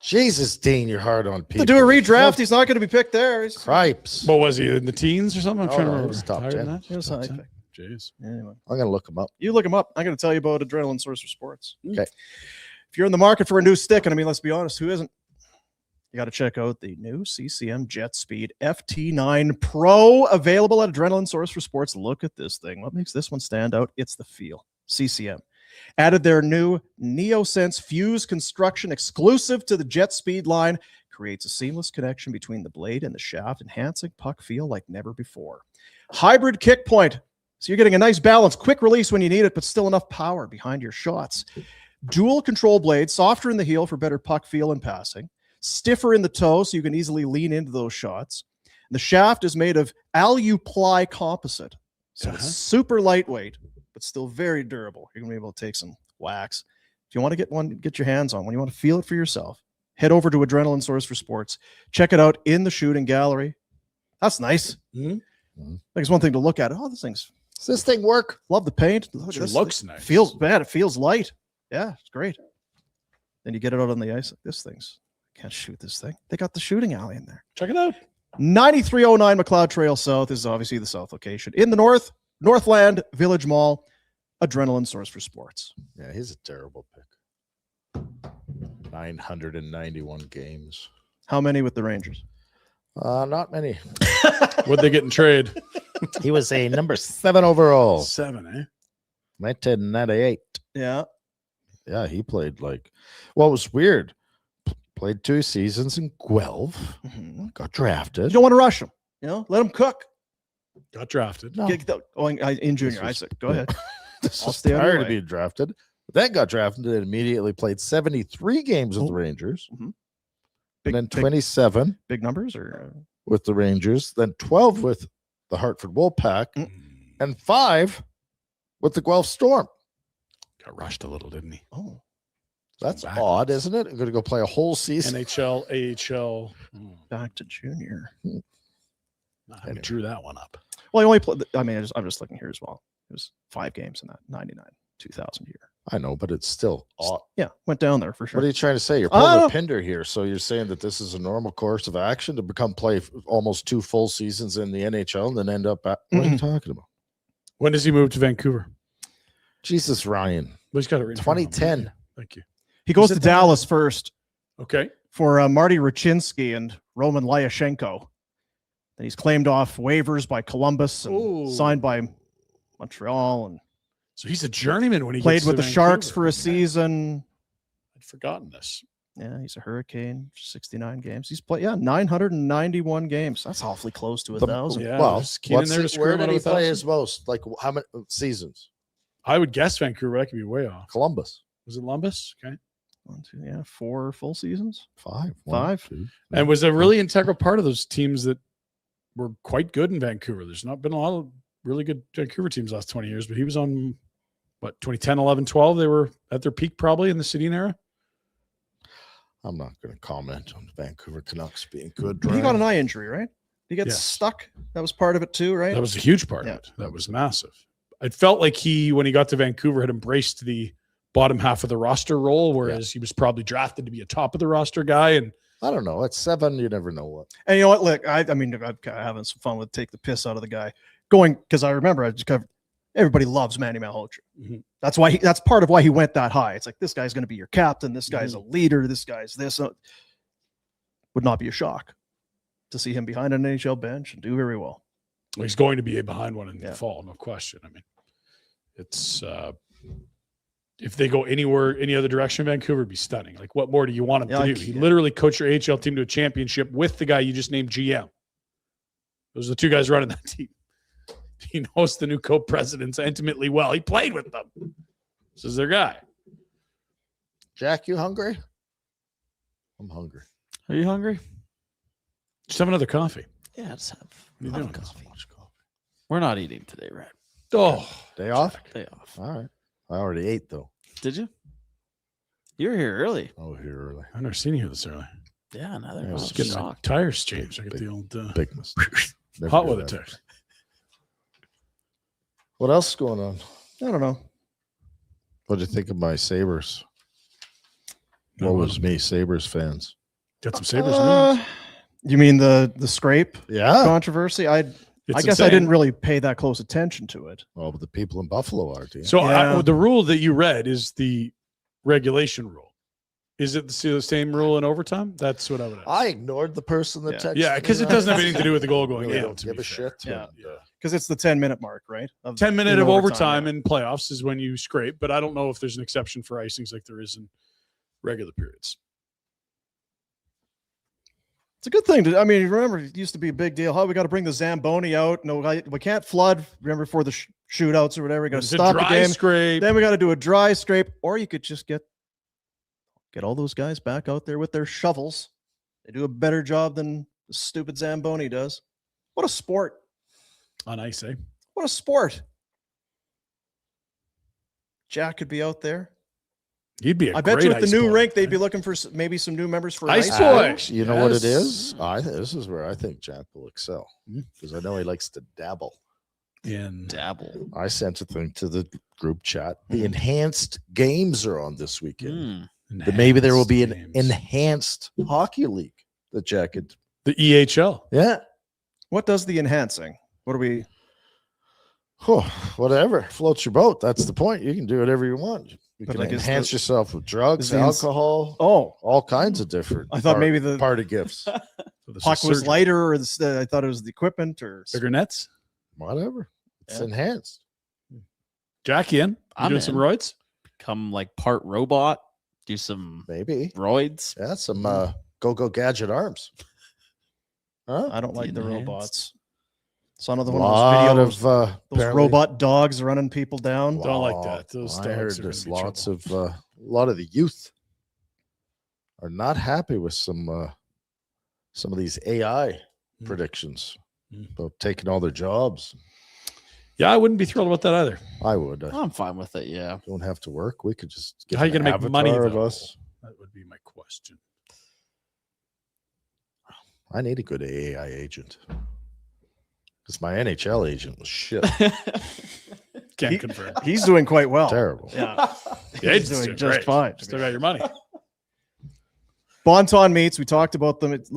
Jesus, Dean, you're hard on people. to do a redraft, he's not going to be picked there. He's, Cripes. What was he in the teens or something? I'm Oh, trying to no, he remember. was top Higher than 10. that? he was Top high 10? pick. Jeez. Anyway. I'm gonna look him up. You look him up. I'm going to tell you about Adrenaline Source for Sports. Okay. If you're in the market for a new stick, and I mean, let's be honest, who isn't? You got to check out the new CCM Jet Speed FT9 Pro, available at Adrenaline Source for Sports. Look at this thing. What makes this one stand out? It's the feel. CCM added their new NeoSense Fuse construction exclusive to the Jet Speed line. Creates a seamless connection between the blade and the shaft, enhancing puck feel like never before. Hybrid kick point. So you're getting a nice balance, quick release when you need it, but still enough power behind your shots. Dual control blade, softer in the heel for better puck feel and passing. Stiffer in the toe so you can easily lean into those shots. The shaft is made of Alu-ply composite. So it's super lightweight, but still very durable. You're going to be able to take some wax. If you want to get one, get your hands on one. You want to feel it for yourself. Head over to Adrenaline Source for Sports. Check it out in the shooting gallery. That's nice. Mhm. Like it's one thing to look at. Oh, this thing's Does this thing work? love the paint. Look at Sure this. looks It nice. Feels bad. It feels light. Yeah, it's great. Then you get it out on the ice. Like this thing's can't shoot this thing. They got the shooting alley in there. Check it out. 9309 McLeod Trail South is obviously the south location. In the north, Northland Village Mall, adrenaline source for sports. Yeah, he's a terrible pick. 991 games. How many with the Rangers? Not many. What'd they get in trade? He was a number 7 overall. 7, eh? 1998. Yeah. Yeah, he played like, well, it was weird. Played 2 seasons in Guelph. Mm-hmm. Got You drafted. don't want to rush him. Let him cook. Got drafted. No. In junior, This was- Isaac. Go ahead. This I'll was stay out of prior your to way. being drafted. But then got drafted and immediately played 73 games with the Oh. Rangers. Big, And then big, 27 big numbers or with the Rangers. Then 12 with the Hartford Wolfpack. Mm. And 5 with the Guelph Storm. Got rushed a little, didn't he? oh, That's Backwards. odd, isn't it? I'm going to go play a whole season. NHL, AHL. back to junior. I drew that one up. Well, he only played. I mean, I'm just looking here as well. It was 5 games in that 99, 2000 year. I know, but it's still odd. Yeah, went down there for sure. What are you trying to say? You're I pulling a don't- Pinder here. So you're saying that this is a normal course of action to become play almost 2 full seasons in the NHL and then end up at what are you talking about? When does he move to Vancouver? Jesus, Ryan. Well, he's got it right in front of him. 2010. Thank you. He goes Is to it that- Dallas first Okay. for Marty Rachinsky and Roman Lyashenko. Then he's claimed off waivers by Columbus and Ooh. signed by Montreal and So he's a journeyman when he played gets with to the Sharks Vancouver. for a season. I'd forgotten this. Yeah, he's a Hurricane, 69 games. He's played, 991 games. That's awfully close to 1,000. Yeah, Well, there's Keenan there to where screw him did out he of play 1,000. his most? Like how many seasons? I would guess Vancouver. I could be way off. Columbus. Was it Lumbus? Okay. 4 full seasons. 5. 5. 2, And was a really integral part of those teams that were quite good in Vancouver. There's not been a lot of really good Vancouver teams last 20 years, but he was on, 2010, 11, 12. They were at their peak probably in the Sedin era. I'm not going to comment on the Vancouver Canucks being good. He got Ryan. an eye injury, right? He gets Yes. stuck. That was part of it too, right? That was a huge part Yeah. of it. That was massive. It felt like when he got to Vancouver, had embraced the bottom half of the roster role, whereas he was probably drafted to be a top of the roster guy. And I don't know. At 7, you never know what. And you know what? Look, I mean, I'm kind of having some fun with take the piss out of the guy going because I remember I just covered. Everybody loves Manny Malhotra. Mhm. That's why that's part of why he went that high. It's like this guy's going to be your captain. This guy's a leader. This guy's this. Would not be a shock to see him behind an NHL bench and do very well. he's going to be behind one in Yeah. the fall, no question. I mean, it's if they go anywhere, any other direction, Vancouver would be stunning. Like, what more do you want him Yeah, to like, do? He yeah. literally coached your AHL team to a championship with the guy you just named GM. Those are the 2 guys running that team. He knows the new co-presidents intimately well. He played with them. This is their guy. Jack, you hungry? I'm hungry. Are you hungry? Just have another coffee. Yeah, just have What are you have a doing? coffee. We're not eating today, right? Oh, Day off? Day off. All right. I already ate, though. Did you? You were here early. Oh, here early. I've never seen you here this early. Yeah, another Yeah, one. it's Getting my shocked. tires changed. I got Big- the old Big mistake. Never hot do weather that. tires. What else is going on? I don't know. What do you think of my Sabres? What was me, Sabres fans? Got some Sabres news. You mean the scrape Yeah. controversy? I It's guess I insane. didn't really pay that close attention to it. Well, but the people in Buffalo are. So Yeah. the rule that you read is the regulation rule. Is it the same rule in overtime? That's what I would ask. I ignored the person that Yeah. texted. Yeah, because me it doesn't that. have anything to do with the goal going Really in. don't to give be a fair. shit. Yeah. Yeah. Because it's the 10-minute mark, right? 10 minute in of overtime yeah. in playoffs is when you scrape, but I don't know if there's an exception for icings like there is in regular periods. It's a good thing. I mean, remember, it used to be a big deal. We got to bring the Zamboni out. No, we can't flood. Remember, for the shootouts or whatever, we got to It's a stop the dry game. scrape. Then we got to do a dry scrape, or you could just get all those guys back out there with their shovels. They do a better job than the stupid Zamboni does. What a sport! On ice, eh? What a sport! Jack could be out there. You'd be a I bet great you with the ice new boy, rink, they'd be right? looking for maybe some new members for Ice ice boy. boy. Actually, you know what it Yes. is? This is where I think Jack will excel because I know he likes to dabble. In Dabble. I sent a thing to the group chat. The enhanced games are on this weekend. Mm. That maybe there will be an enhanced games. enhanced hockey league that Jack could The EHL. Yeah. What does the enhancing? What are we? Oh, whatever floats your boat. That's the point. You can do whatever you want. You But can like, is enhance the- yourself with is drugs, the ins- alcohol, Oh, all kinds of different. I thought maybe the party gifts, So this puck is was surgery. lighter, or I thought it was the equipment, or Bigger nets. whatever. It's Yeah. enhanced. Jackie in. You I'm doing in. some roids? Come like part robot, do some Maybe. roids. Yeah, some go gadget arms. Huh? I don't like the Enhanced. robots. Saw another A one lot of those of videos. Those apparently- robot dogs running people down. Don't like that. Those I dogs heard are gonna there's be lots trouble. of a lot of the youth are not happy with some of these AI Mm. predictions Mm. about taking all their jobs. Yeah, I wouldn't be thrilled about that either. I would. I I'm fine with it. Yeah. don't have to work. We could just get How are you an going to make money, avatar of though? us. That would be my question. I need a good AI agent because my NHL agent was shit. Can't He- confirm. He's doing quite well. Terrible. Yeah, Yeah, he's doing just great. fine. Still got your money. Bonton meats. We talked about them. It's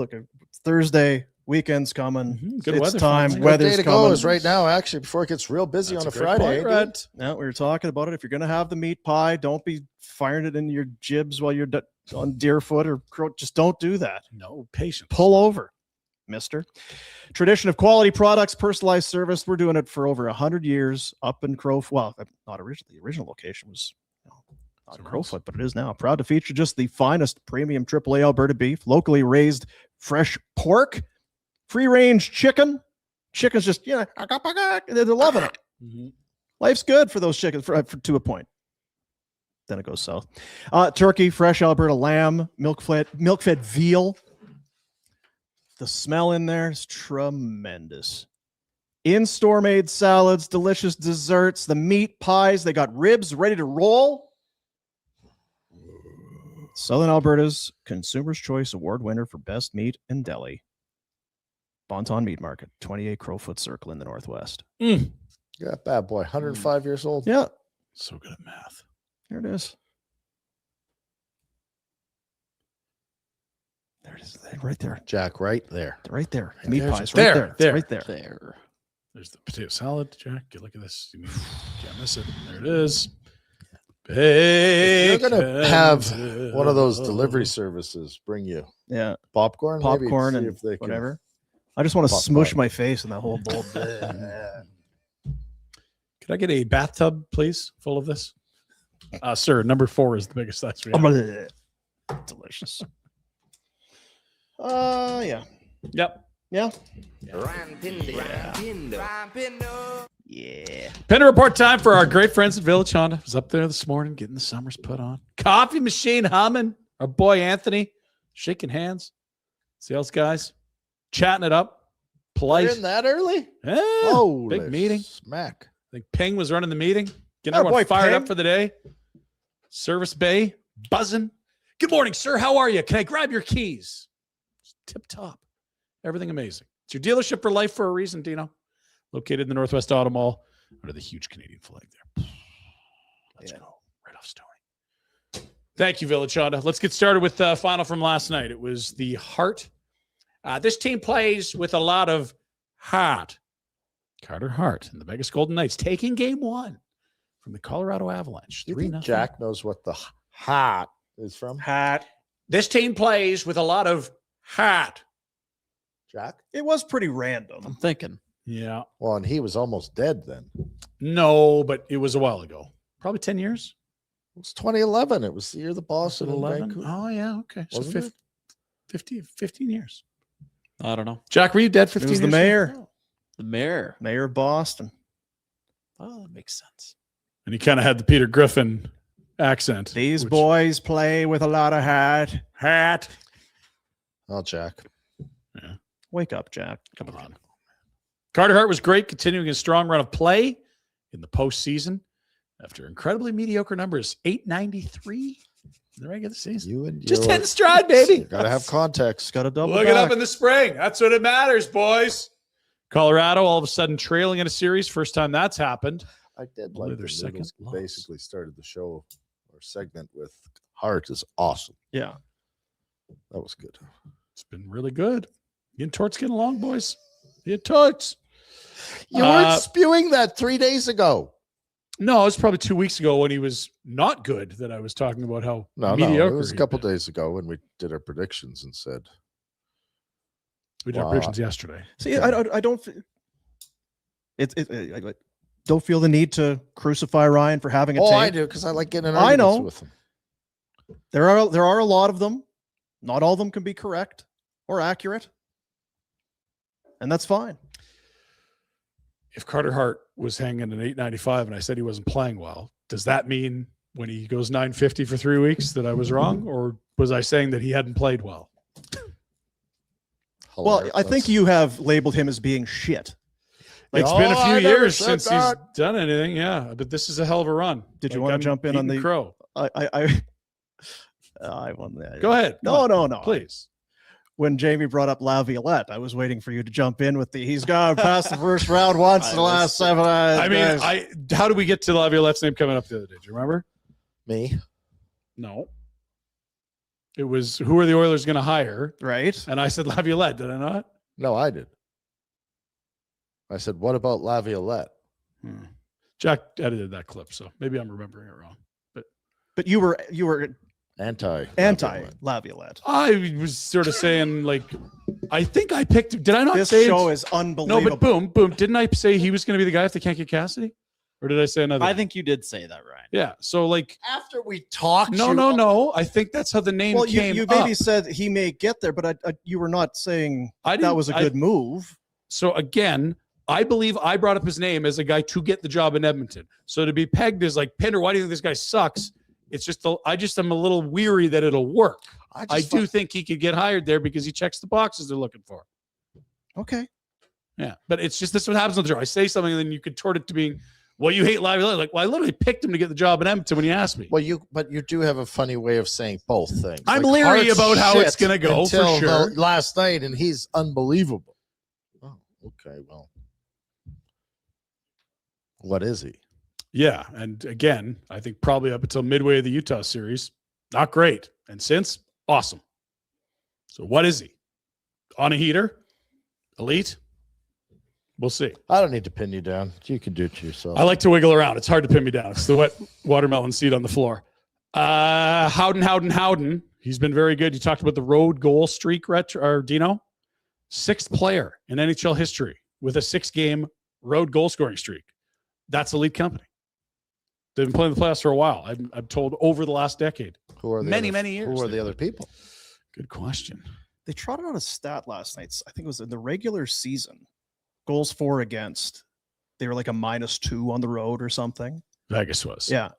Thursday. Weekend's coming. Good it's weather. time. Good Good Weather's day to coming. go is right now, actually, before it gets real busy That's on a great Friday. point, eh, dude? Red. Yeah, we were talking about it. If you're going to have the meat pie, don't be firing it in your jibs while you're on Deerfoot or just don't do that. No patience. Pull over, mister. Tradition of quality products, personalized service. We're doing it for over 100 years up in Crowfoot. Well, not originally. The original location was not in Somewhere else. Crowfoot, but it is now. Proud to feature just the finest premium AAA Alberta beef, locally raised fresh pork, free range chicken. Chicken's just, they're loving it. Mhm. Life's good for those chickens to a point. Then it goes south. Turkey, fresh Alberta lamb, milk-fed veal. The smell in there is tremendous. In-store made salads, delicious desserts, the meat pies. They got ribs ready to roll. Southern Alberta's Consumer's Choice Award winner for best meat in deli. Bonton Meat Market, 28 Crowfoot Circle in the Northwest. Yeah, bad boy. 105 years old. Yeah, So good at math. there it is. There it is. Right there. Jack, right there. Right there. Right Meat there. pies. There, Right there. It's there. right there. There. There's the potato salad, Jack. Get a look at this. You can't miss it. There it is. You're You're gonna have one of those delivery services bring you Yeah. popcorn, maybe Popcorn see and if they can- whatever. I just want to Pop smush pie. my face in that whole bowl. Could I get a bathtub, please, full of this? Sir, number 4 is the biggest size we have. Delicious. Yeah. Yep. Yeah. Yeah. Pinder Report time for our great friends at Village Honda. Was up there this morning getting the summers put on. Coffee machine humming. Our boy Anthony shaking hands. Sales guys chatting it up. They're Polite. in that early? Yeah. Oh, big meeting. Smack. I think Ping was running the meeting. Getting Oh, everyone boy, fired Ping. up for the day. Service bay buzzing. Good morning, sir. How are you? Can I grab your keys? Tip top. Everything amazing. It's your dealership for life for a reason, Dino. Located in the Northwest Auto Mall under the huge Canadian flag there. Let's go. Right off Stony. Thank you, Village Honda. Let's get started with the final from last night. It was the Hart. This team plays with a lot of heart. Carter Hart and the Vegas Golden Knights taking game 1 from the Colorado Avalanche. You 3-0. think Jack knows what the hat is from? Hat. This team plays with a lot of heart. Jack? It was pretty random. I'm thinking. Yeah. Well, and he was almost dead then. No, but it was a while ago. Probably 10 years. It was 2011. It was the year the Boston and 11. Vancouver. Oh, yeah. Okay. So Wasn't it? 15 years. I don't know. Jack, were you dead It 15 was years? the mayor. ago? The mayor. Mayor of Boston. Oh, that makes sense. And he kind of had the Peter Griffin accent. These which- boys play with a lot of hat. Hat. Oh, Jack. Wake up, Jack. Come on. Carter Hart was great, continuing his strong run of play in the postseason after incredibly mediocre numbers. 893 in the regular season. You and Just your- hitting stride, baby. You gotta have context. Got to double Look it up back. in the spring. That's what it matters, boys. Colorado all of a sudden trailing in a series. First time that's happened. I did Only like their the second Noodles loss. basically started the show or segment with Hart is awesome. Yeah. That was good. It's been really good. You and Torts getting along, boys? You Torts. You weren't spewing that 3 days ago. No, it was probably 2 weeks ago when he was not good that I was talking about how No, mediocre. it was a couple days ago when we did our predictions and said we did our predictions yesterday. See, I don't. I don't feel the need to crucify Ryan for having a take. I do, because I like getting in arguments with him. There are a lot of them. Not all of them can be correct or accurate, and that's fine. If Carter Hart was hanging an 895 and I said he wasn't playing well, does that mean when he goes 950 for 3 weeks that I was wrong, or was I saying that he hadn't played well? Well, I think you have labeled him as being shit. It's been a few years since he's done anything. Yeah, but this is a hell of a run. Did you want to jump in on the crow? I won that. Go ahead. No, please. When Jamie brought up Laviolette, I was waiting for you to jump in with he's gone past the first round once in the last 7 I mean, how did we get to Laviolette's name coming up the other day? Do you remember? Me? No. It was, who are the Oilers going to hire? Right. And I said Laviolette, did I not? No, I did. I said, what about Laviolette? Jack edited that clip, so maybe I'm remembering it wrong. But you were anti Laviolette. I was sort of saying, like, I think I picked. Did I not this say show is unbelievable? No, but boom. Didn't I say he was going to be the guy if they can't get Cassidy? Or did I say another? I think you did say that, Ryan. Yeah. So, like, after we talked. No. I think that's how the name came. You maybe said he may get there, but you were not saying that was a good move. So again, I believe I brought up his name as a guy to get the job in Edmonton. So to be pegged as like, Pinder, why do you think this guy sucks? It's just, I just am a little weary that it'll work. I do think he could get hired there because he checks the boxes they're looking for. Okay. Yeah. But it's just, this is what happens on the show. I say something and then you contort it to being, well, you hate Laviolette. Like, well, I literally picked him to get the job in Edmonton when you asked me. Well, but you do have a funny way of saying both things. I'm leery about how it's going to go for sure. Last night, and he's unbelievable. Oh, okay. Well, what is he? Yeah. And again, I think probably up until midway of the Utah series, not great. And since, awesome. So what is he? On a heater? Elite? We'll see. I don't need to pin you down. You can do it to yourself. I like to wiggle around. It's hard to pin me down. It's the wet watermelon seed on the floor. Howden. He's been very good. You talked about the road goal streak, Dino. 6th player in NHL history with a 6-game road goal scoring streak. That's elite company. They've been playing the playoffs for a while. I'm told over the last decade. Who are the many years? Who are the other people? Good question. They trotted out a stat last night. I think it was in the regular season. Goals for against. They were like a -2 on the road or something. Vegas was. Yeah.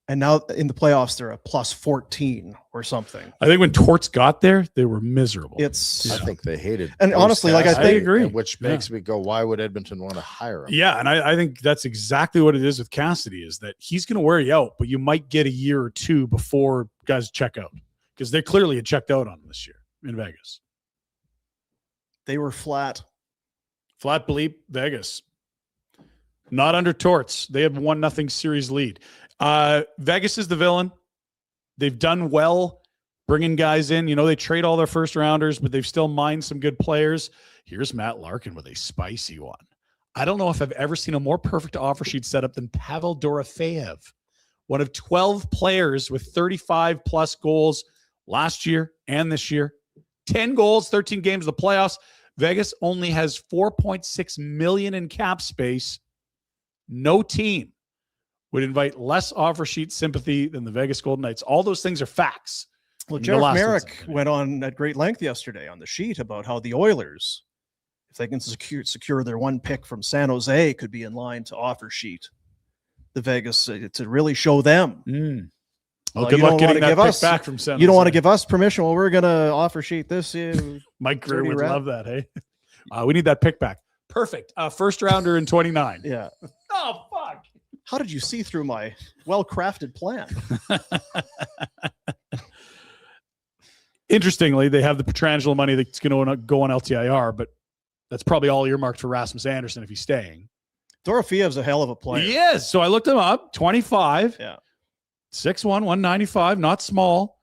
And now in the playoffs, they're a +14 or something. I think when Torts got there, they were miserable. I think they hated. And honestly, like I agree. Which makes me go, why would Edmonton want to hire him? Yeah, and I think that's exactly what it is with Cassidy, is that he's going to wear you out, but you might get a year or two before guys check out, because they clearly had checked out on him this year in Vegas. They were flat. Flat bleep, Vegas. Not under Torts. They have 1-0 series lead. Vegas is the villain. They've done well bringing guys in. You know, they trade all their first rounders, but they've still mined some good players. Here's Matt Larkin with a spicy one. I don't know if I've ever seen a more perfect offer sheet setup than Pavel Dorofeyev, one of 12 players with 35-plus goals last year and this year. 10 goals, 13 games in the playoffs. Vegas only has $4.6 million in cap space. No team would invite less offer sheet sympathy than the Vegas Golden Knights. All those things are facts. Well, Jeff Merrick went on at great length yesterday on the sheet about how the Oilers, if they can secure their 1 pick from San Jose, could be in line to offer sheet the Vegas to really show them. Well, good luck getting that pick back from San Jose. You don't want to give us permission. Well, we're going to offer sheet this. Mike Greer would love that, hey? We need that pick back. Perfect. First rounder in 29. Yeah. Oh, fuck. How did you see through my well-crafted plan? Interestingly, they have the Petrangelo money that's going to go on LTIR, but that's probably all earmarked for Rasmus Anderson if he's staying. Dorofeyev's a hell of a player. He is. So I looked him up. 25. Yeah. 6'1", 195, not small.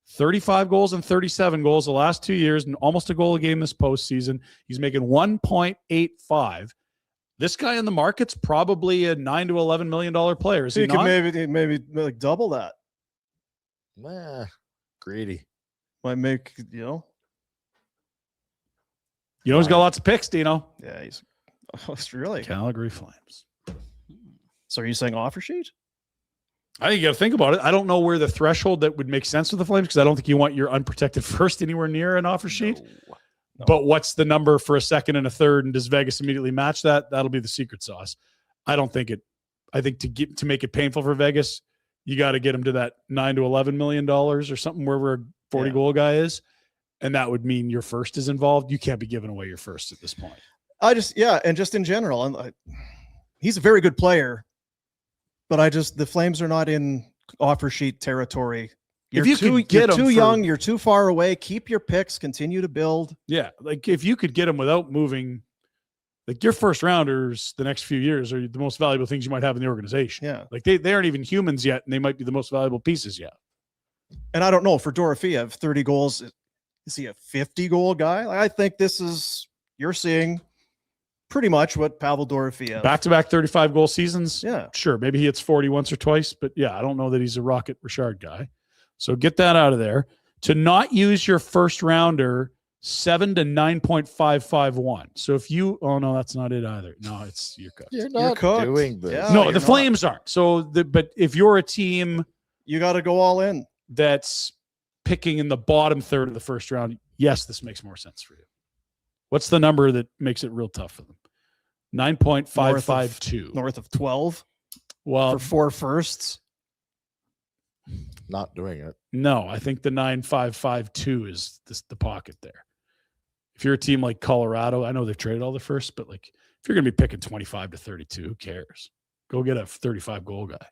35 goals and 37 goals the last 2 years, and almost a goal a game this postseason. He's making 1.85. This guy in the market's probably a $9 to $11 million player. Is he could not? maybe like double that. Nah, greedy. Might make You know he's got lots of picks, Dino. Yeah, he's really. Calgary Flames. So are you saying offer sheet? I think you got to think about it. I don't know where the threshold that would make sense with the Flames because I don't think you want your unprotected first anywhere near an offer sheet. No. But what's the number for a second and a third, and does Vegas immediately match that? That'll be the secret sauce. I don't think it. I think to make it painful for Vegas, you got to get him to that $9 to $11 million or something where a 40 goal guy is, and that would mean your first is involved. You can't be giving away your first at this point. And just in general, he's a very good player. But the Flames are not in offer sheet territory. You're too young. You're too far away. Keep your picks. Continue to build. Yeah, like if you could get him without moving, like your first rounders the next few years are the most valuable things you might have in the organization. Yeah, like they aren't even humans yet, and they might be the most valuable pieces yet. And I don't know for Dorofeev, 30 goals. Is he a 50-goal guy? I think you're seeing pretty much what Pavel Dorofeev. Back-to-back 35-goal seasons. Yeah. Sure. Maybe he hits 40 once or twice, but yeah, I don't know that he's a Rocket Richard guy. So get that out of there. To not use your first rounder, 7 to 9.551. So if you, oh no, that's not it either. No, it's you're cooked. You're not doing this. Yeah, No, you're the not. Flames aren't. But if you're a team You got to go all in. that's picking in the bottom third of the first round, yes, this makes more sense for you. What's the number that makes it real tough for them? 9.552. North of 12 Well, for 4 firsts. Not doing it. no, I think the 9.552 is the pocket there. If you're a team like Colorado, I know they've traded all the firsts, but like if you're going to be picking 25 to 32, who cares? Go get a 35-goal guy.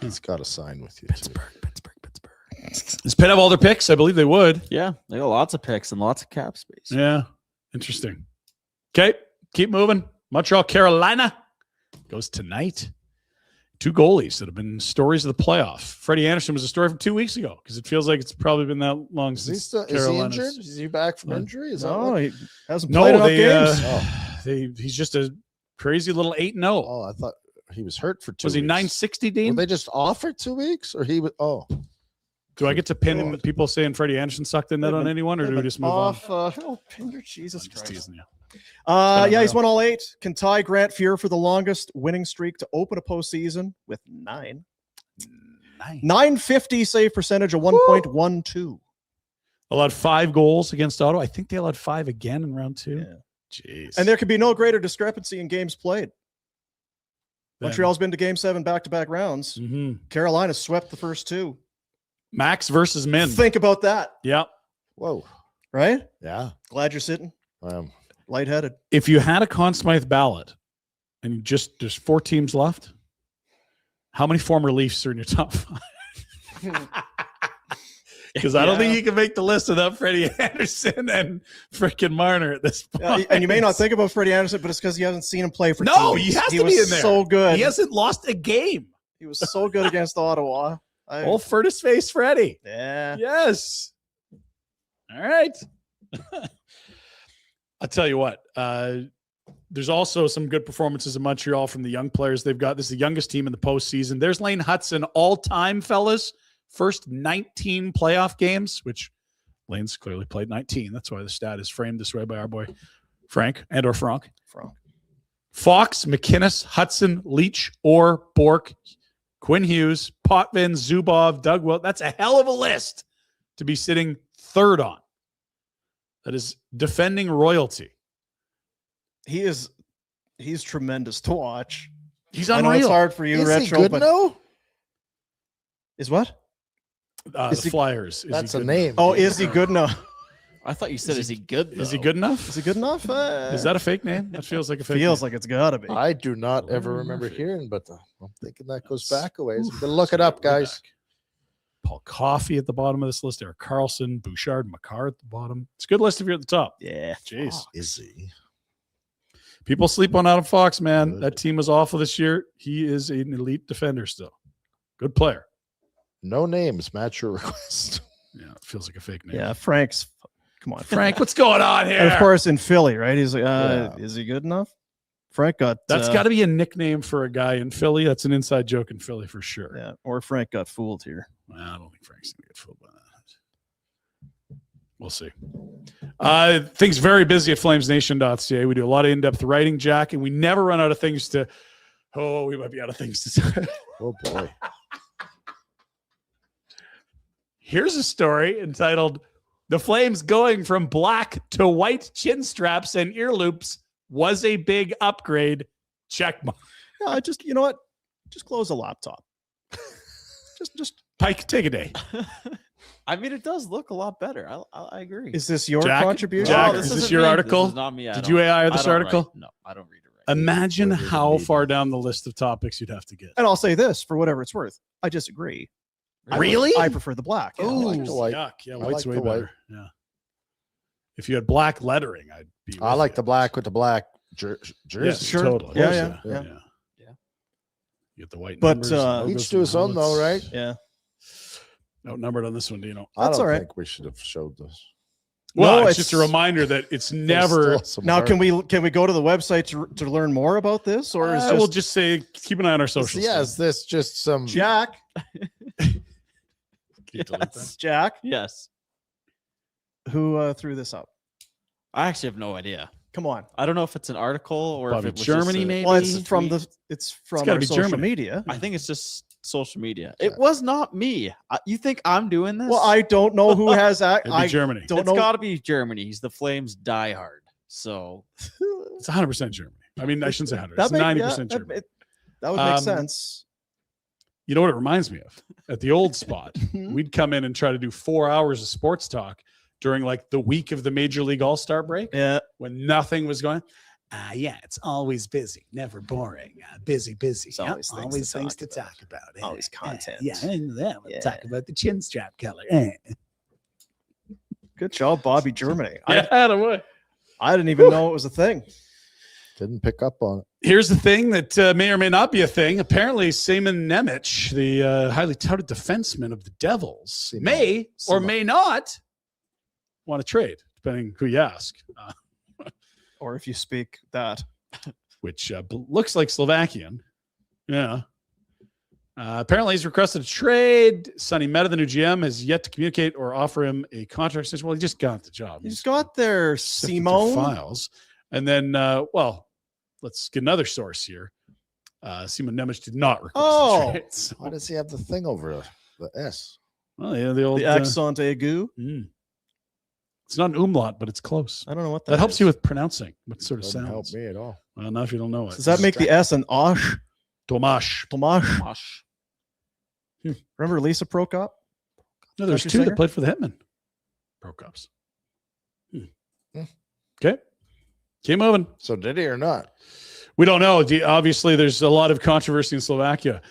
He's got to sign with you. Pittsburgh. Does Pitt have all their picks? I believe they would. Yeah, they got lots of picks and lots of cap space. Yeah. Interesting. Okay. Keep moving. Montreal, Carolina goes tonight. 2 goalies that have been stories of the playoff. Freddie Anderson was a story from 2 weeks ago because it feels like it's probably been that long Is he since injured? Is he back from injury? Is that No, what? he hasn't played enough games. He's just a crazy little 8-0. Oh, I thought he was hurt for 2 Was he weeks. 960, Dean? Were they just offered 2 weeks, or he was? Oh, Do I get to pin people saying Freddie Anderson sucked in that on anyone, or do we just move on? Pinder, Jesus I'm just Christ. teasing you. He's won all 8. Can tie Grant Fuhr for the longest winning streak to open a postseason with 9. 950 save percentage, a 1.12. Allowed 5 goals against Ottawa. I think they allowed 5 again in round 2. Yeah. Jeez. And there could be no greater discrepancy in games played. Then- Montreal's been to Game 7 back-to-back rounds. Mhm. Carolina swept the first 2. Max versus Min. Think about that, Yeah. whoa, right? yeah. Glad you're sitting lightheaded. If you had a Conn Smythe ballot and there's 4 teams left, how many former Leafs are in your top 5? Because I don't think you can make the list without Freddie Anderson and frickin' Marner at this point. And you may not think about Freddie Anderson, but it's because you haven't seen him play for No, teams. he has to was be in there. So good. He hasn't lost a game. He was so good against Ottawa. Old Furnace face Freddie. Yeah. Yes. All right. I'll tell you what. There's also some good performances in Montreal from the young players they've got. This is the youngest team in the postseason. There's Lane Hudson all-time, fellas. First 19 playoff games, which Lane's clearly played 19. That's why the stat is framed this way by our boy Frank and/or Frank. Fox, McInnes, Hudson, Leach, Orr, Bork, Quinn Hughes, Potvin, Zubov, Doug Wilt. That's a hell of a list to be sitting third on. That is defending royalty. He's tremendous to watch. He's I know unreal. it's hard for you, Is Retro, he good but now? is what? The Is he- Flyers. Is That's he a good name. Oh, is he good enough? I thought you said, is he good? Is he though? good enough? Is he good enough? Is that a fake name? That feels like a fake feels name. like it's gotta be. I do not ever remember hearing, but I'm thinking that goes back a ways. I'm gonna look it up, guys. Paul Coffey at the bottom of this list. Eric Carlson, Bouchard, Makar at the bottom. It's a good list if you're at the top. Yeah. Jeez. Is he? People sleep on Adam Fox, man. Good. That team was awful this year. He is an elite defender still. Good player. No names match your request. Yeah, it feels like a fake name. Yeah, Frank's. Come on, Frank, what's going on here? And of course, in Philly, right? He's like, is he good enough? Frank got. That's got to be a nickname for a guy in Philly. That's an inside joke in Philly for sure. Yeah, or Frank got fooled here. Well, I don't think Frank's going to get fooled by that. We'll see. Things very busy at flamesnation.ca. We do a lot of in-depth writing, Jack, and we never run out of things to. Oh, we might be out of things to say. Oh boy. Here's a story entitled "The Flames Going from Black to White Chin Straps and Ear Loops Was a Big Upgrade." Check mark. Yeah, just you know what? Just close the laptop. just. Pike, take a day. I mean, it does look a lot better. I agree. Is this your Jack, contribution? Jack, No, is this isn't your me. article? This is not me. Did you AI this article? No, I don't read it right. Imagine What did it how mean? far down the list of topics you'd have to get. And I'll say this for whatever it's worth. I disagree. Really? I prefer the black. Yeah. I like the white. Yuck. Yeah, I white's like way the white. better. Yeah. If you had black lettering, I'd be. I with like you. the black with the black jersey. Yes, Sure. totally. Yeah. You get the white But, numbers, logos, Each to his own, though, right? Yeah. Outnumbered on this one, do you know? I That's don't all right. think we should have showed this. Well, No, it's just a reminder that it's There's never. still some Now, hard- can we go to the website to learn more about this, or is We'll just just say keep an eye on our socials. Yeah, is this just some? Jack? Can you delete that? Yes. Jack, Yes. who threw this up? I actually have no idea. Come on. I don't know if it's an article or Probably if it was Germany, just a- maybe? Well, it's a from tweet. it's from gotta our be social Germany. media. I think it's just social media. It was not me. You think I'm doing this? Well, I don't know who has that. It'd be I Germany. don't It's know. got to be Germany. He's the Flames diehard. So It's 100% Germany. I mean, I shouldn't say 100. It's That 90% yeah, Germany. that would make Um, sense. You know what it reminds me of? At the old spot, Mhm. we'd come in and try to do 4 hours of sports talk during like the week of the Major League All-Star break Yeah. when nothing was going. Yeah, it's always busy, never boring. Busy. It's Yeah, always things to talk about. Always content. Yeah, we'll Yeah. talk about the chin strap color. Good job, Bobby Germany. Yeah, I didn't even know it was a thing. Didn't pick up on it. Here's the thing that may or may not be a thing. Apparently, Simon Nemec, the highly touted defenseman of the Devils, Simon. may or Simon. may not want to trade, depending who you ask. Or if you speak that. Which looks like Slovakian. Yeah. Apparently, he's requested a trade. Sonny Meta, the new GM, has yet to communicate or offer him a contract extension. Well, he just got the job. He's got their sifted through Simone. files. And then, let's get another source here. Simon Nemec did not request Oh. a trade. So, Why does he have the thing over the S? well, yeah, the old The accent aigu. It's not an umlaut, but it's close. I don't know what That helps is. you with pronouncing what sort of Doesn't help sounds. me at all. Well, now if you don't know it. Does that make the S an osh? Tomash? Tomash. Gosh. Remember Lisa Prokop? No, there's Country two singer? that played for the Hitmen. Pro Cups. Hmm. Okay. Keep moving. So did he or not? We don't know. Obviously, there's a lot of controversy in Slovakia.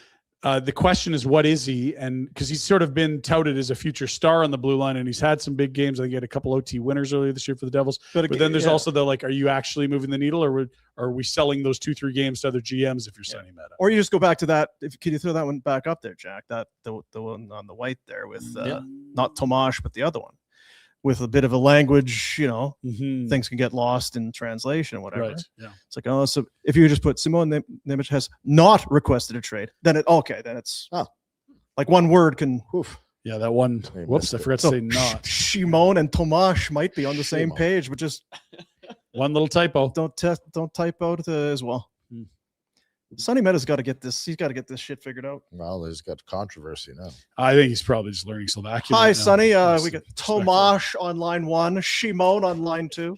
The question is, what is he? And because he's sort of been touted as a future star on the blue line, and he's had some big games. I think he had a couple OT winners earlier this year for the Devils. But then there's also the like, are you actually moving the needle, or are we selling those 2-3 games to other GMs if you're sending that up? Or you just go back to that. Can you throw that one back up there, Jack? That the one on the white there with not Tomash, but the other one with a bit of a language. Things can get lost in translation and whatever. Right. Yeah. It's like, oh, so if you just put Simone Nemec has not requested a trade, then it's like one word can. Oof. Yeah. That one. They Whoops. missed I it. forgot to say not. Shimon and Tomash might be on the same Shimon. page, but just One little typo. don't type out as well. Hmm. Sonny Meta's got to get this. He's got to get this shit figured out. Well, there's got controversy now. I think he's probably just learning Slovakian. Hi, right now. Sonny. That's We got respectful. Tomash on line 1, Shimon on line 2.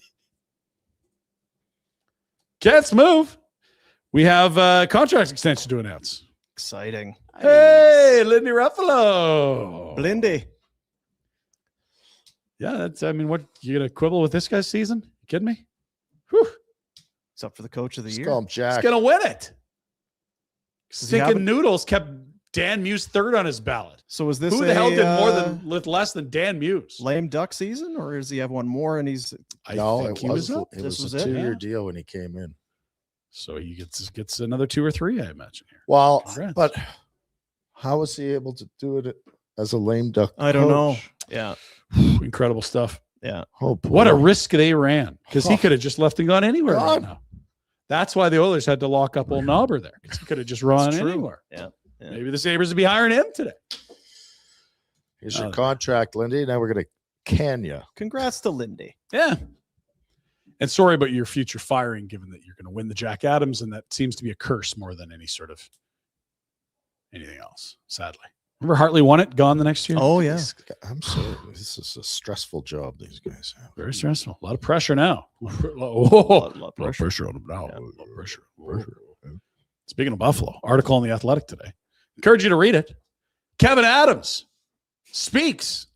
Okay, let's move. We have a contract extension to announce. Exciting. Hey, Lindy Ruffalo. Blindy. Yeah, that's. I mean, what you gonna quibble with this guy's season? You kidding me? Whew. He's up for the coach of the Just year. call him He's Jack. gonna win it. Does he have Stinking a- Noodles kept Dan Muse third on his ballot. So is this Who the hell did more a, with less than Dan Muse? lame duck season, or does he have one more and he's I No, think it he was up. It This was was a it? 2-year Yeah. deal when he came in. So he gets another 2 or 3, I imagine. Here. Well, Congrats. but how was he able to do it as a lame duck? I don't know. coach? Yeah. Incredible stuff. Oh, What a boy. risk they ran, because he Oh. could have just left and gone anywhere right God. now. That's why the Oilers had to lock up old Knobber there, because he could have just run It's true. anywhere. Yeah. Yeah. Maybe the Sabres would be hiring him today. Here's your contract, Lindy. Now we're going to can you. Congrats to Lindy. Yeah. And sorry about your future firing, given that you're going to win the Jack Adams, and that seems to be a curse more than any sort of anything else, sadly. Remember Hartley won it, gone the next year? Oh, yeah. I'm sorry. This is a stressful job these guys have. Very stressful. A lot of pressure now. A lot lot of pressure on him now. Yeah. A lot of pressure. Speaking of Buffalo, article in The Athletic today. Encourage you to read it. Kevin Adams speaks.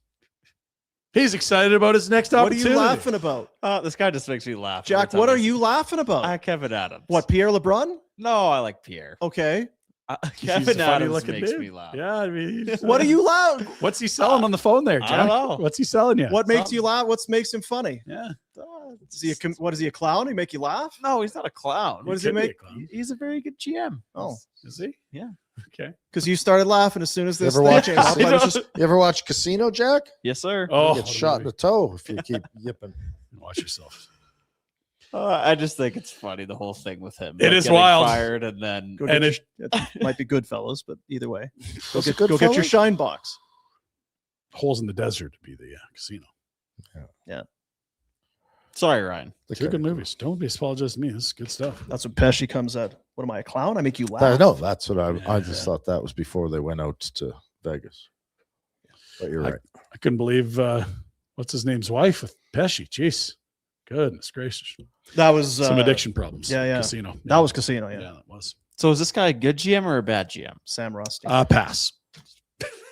He's excited about his next What are opportunity. you laughing about? This guy just makes me laugh. Jack, what are you laughing about? Kevin Adams. What, Pierre LeBrun? No, I like Pierre. Okay. He's a Kevin funny Adams looking makes dude. me laugh. Yeah, I mean, he's- What are you laughing? What's he selling on the phone there, Jack? I don't know. What's he selling you? What makes you laugh? What makes him funny? Yeah. Is he what is he, a clown? He make you laugh? No, he's not a clown. What does he could be a make? clown. He's a very good GM. Oh, Is he? Yeah. Okay. because you started laughing as soon as You this ever thing watch came up. I was just- You ever watch Casino, Jack? Yes, sir. Oh, You get shot in the toe if you keep yipping. watch yourself. I just think it's funny, the whole thing with him. It is getting wild. Fired and then Go And get your- it might be Goodfellas, but either way, go Was it get your Goodfellas? shine box. Holes in the Desert to be the casino. sorry, Ryan. Two good movies. Don't be apologizing to me. This is good stuff. That's when Pesci comes at. What am I, a clown? I make you laugh. No, that's what I Yeah. just thought that was before they went out to Vegas. But you're right. I couldn't believe what's his name's wife with Pesci. Jeez. Goodness gracious. That was Some addiction problems. yeah, yeah. Casino. That was Casino. Yeah, Yeah, that was. So is this guy a good GM or a bad GM? Sam Rusty. Pass.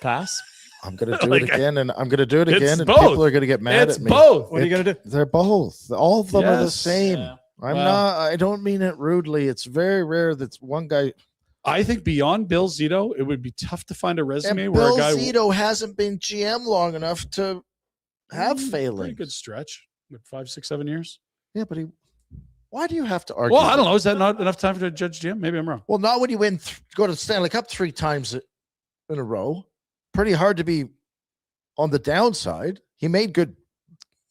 Pass. I'm going to do Like, it again, and I'm going to do it it's again, and both. people are going to get mad It's at me. both. What are you gonna do? They're both. All of them are the Yes. same. Yeah. I'm Well- not. I don't mean it rudely. It's very rare that one guy. I think beyond Bill Zito, it would be tough to find a resume And where Bill a guy Zito hasn't been GM long enough to have Pretty failings. good stretch. What, 5, 6, 7 years? Yeah, but he. Why do you have to argue? Well, I don't know. Is that not enough time to judge Jim? Maybe I'm wrong. Well, not when you win, go to the Stanley Cup 3 times in a row. Pretty hard to be on the downside. He made good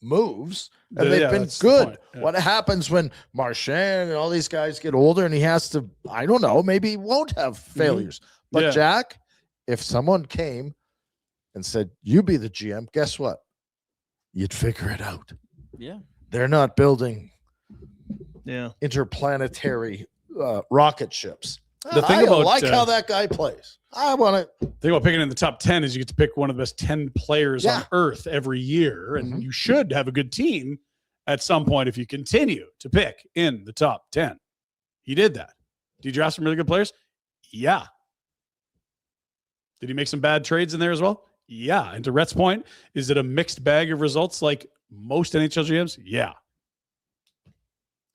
moves, and they've Yeah, been that's the good. point. Yeah. What happens when Marchand and all these guys get older and he has to, I don't know, maybe he won't have failures. But Mm-hmm. Yeah. Jack, if someone came and said, you be the GM, guess what? You'd figure it out. Yeah. They're not building Yeah. interplanetary rocket ships. The thing I about, like how that guy plays. I want to. The thing about picking in the top 10 is you get to pick one of the best 10 players on Yeah. earth every year. And Mhm. you should have a good team at some point if you continue to pick in the top 10. He did that. Did you draft some really good players? Yeah. Did he make some bad trades in there as well? Yeah. And to Rhett's point, is it a mixed bag of results like most NHL GMs? Yeah.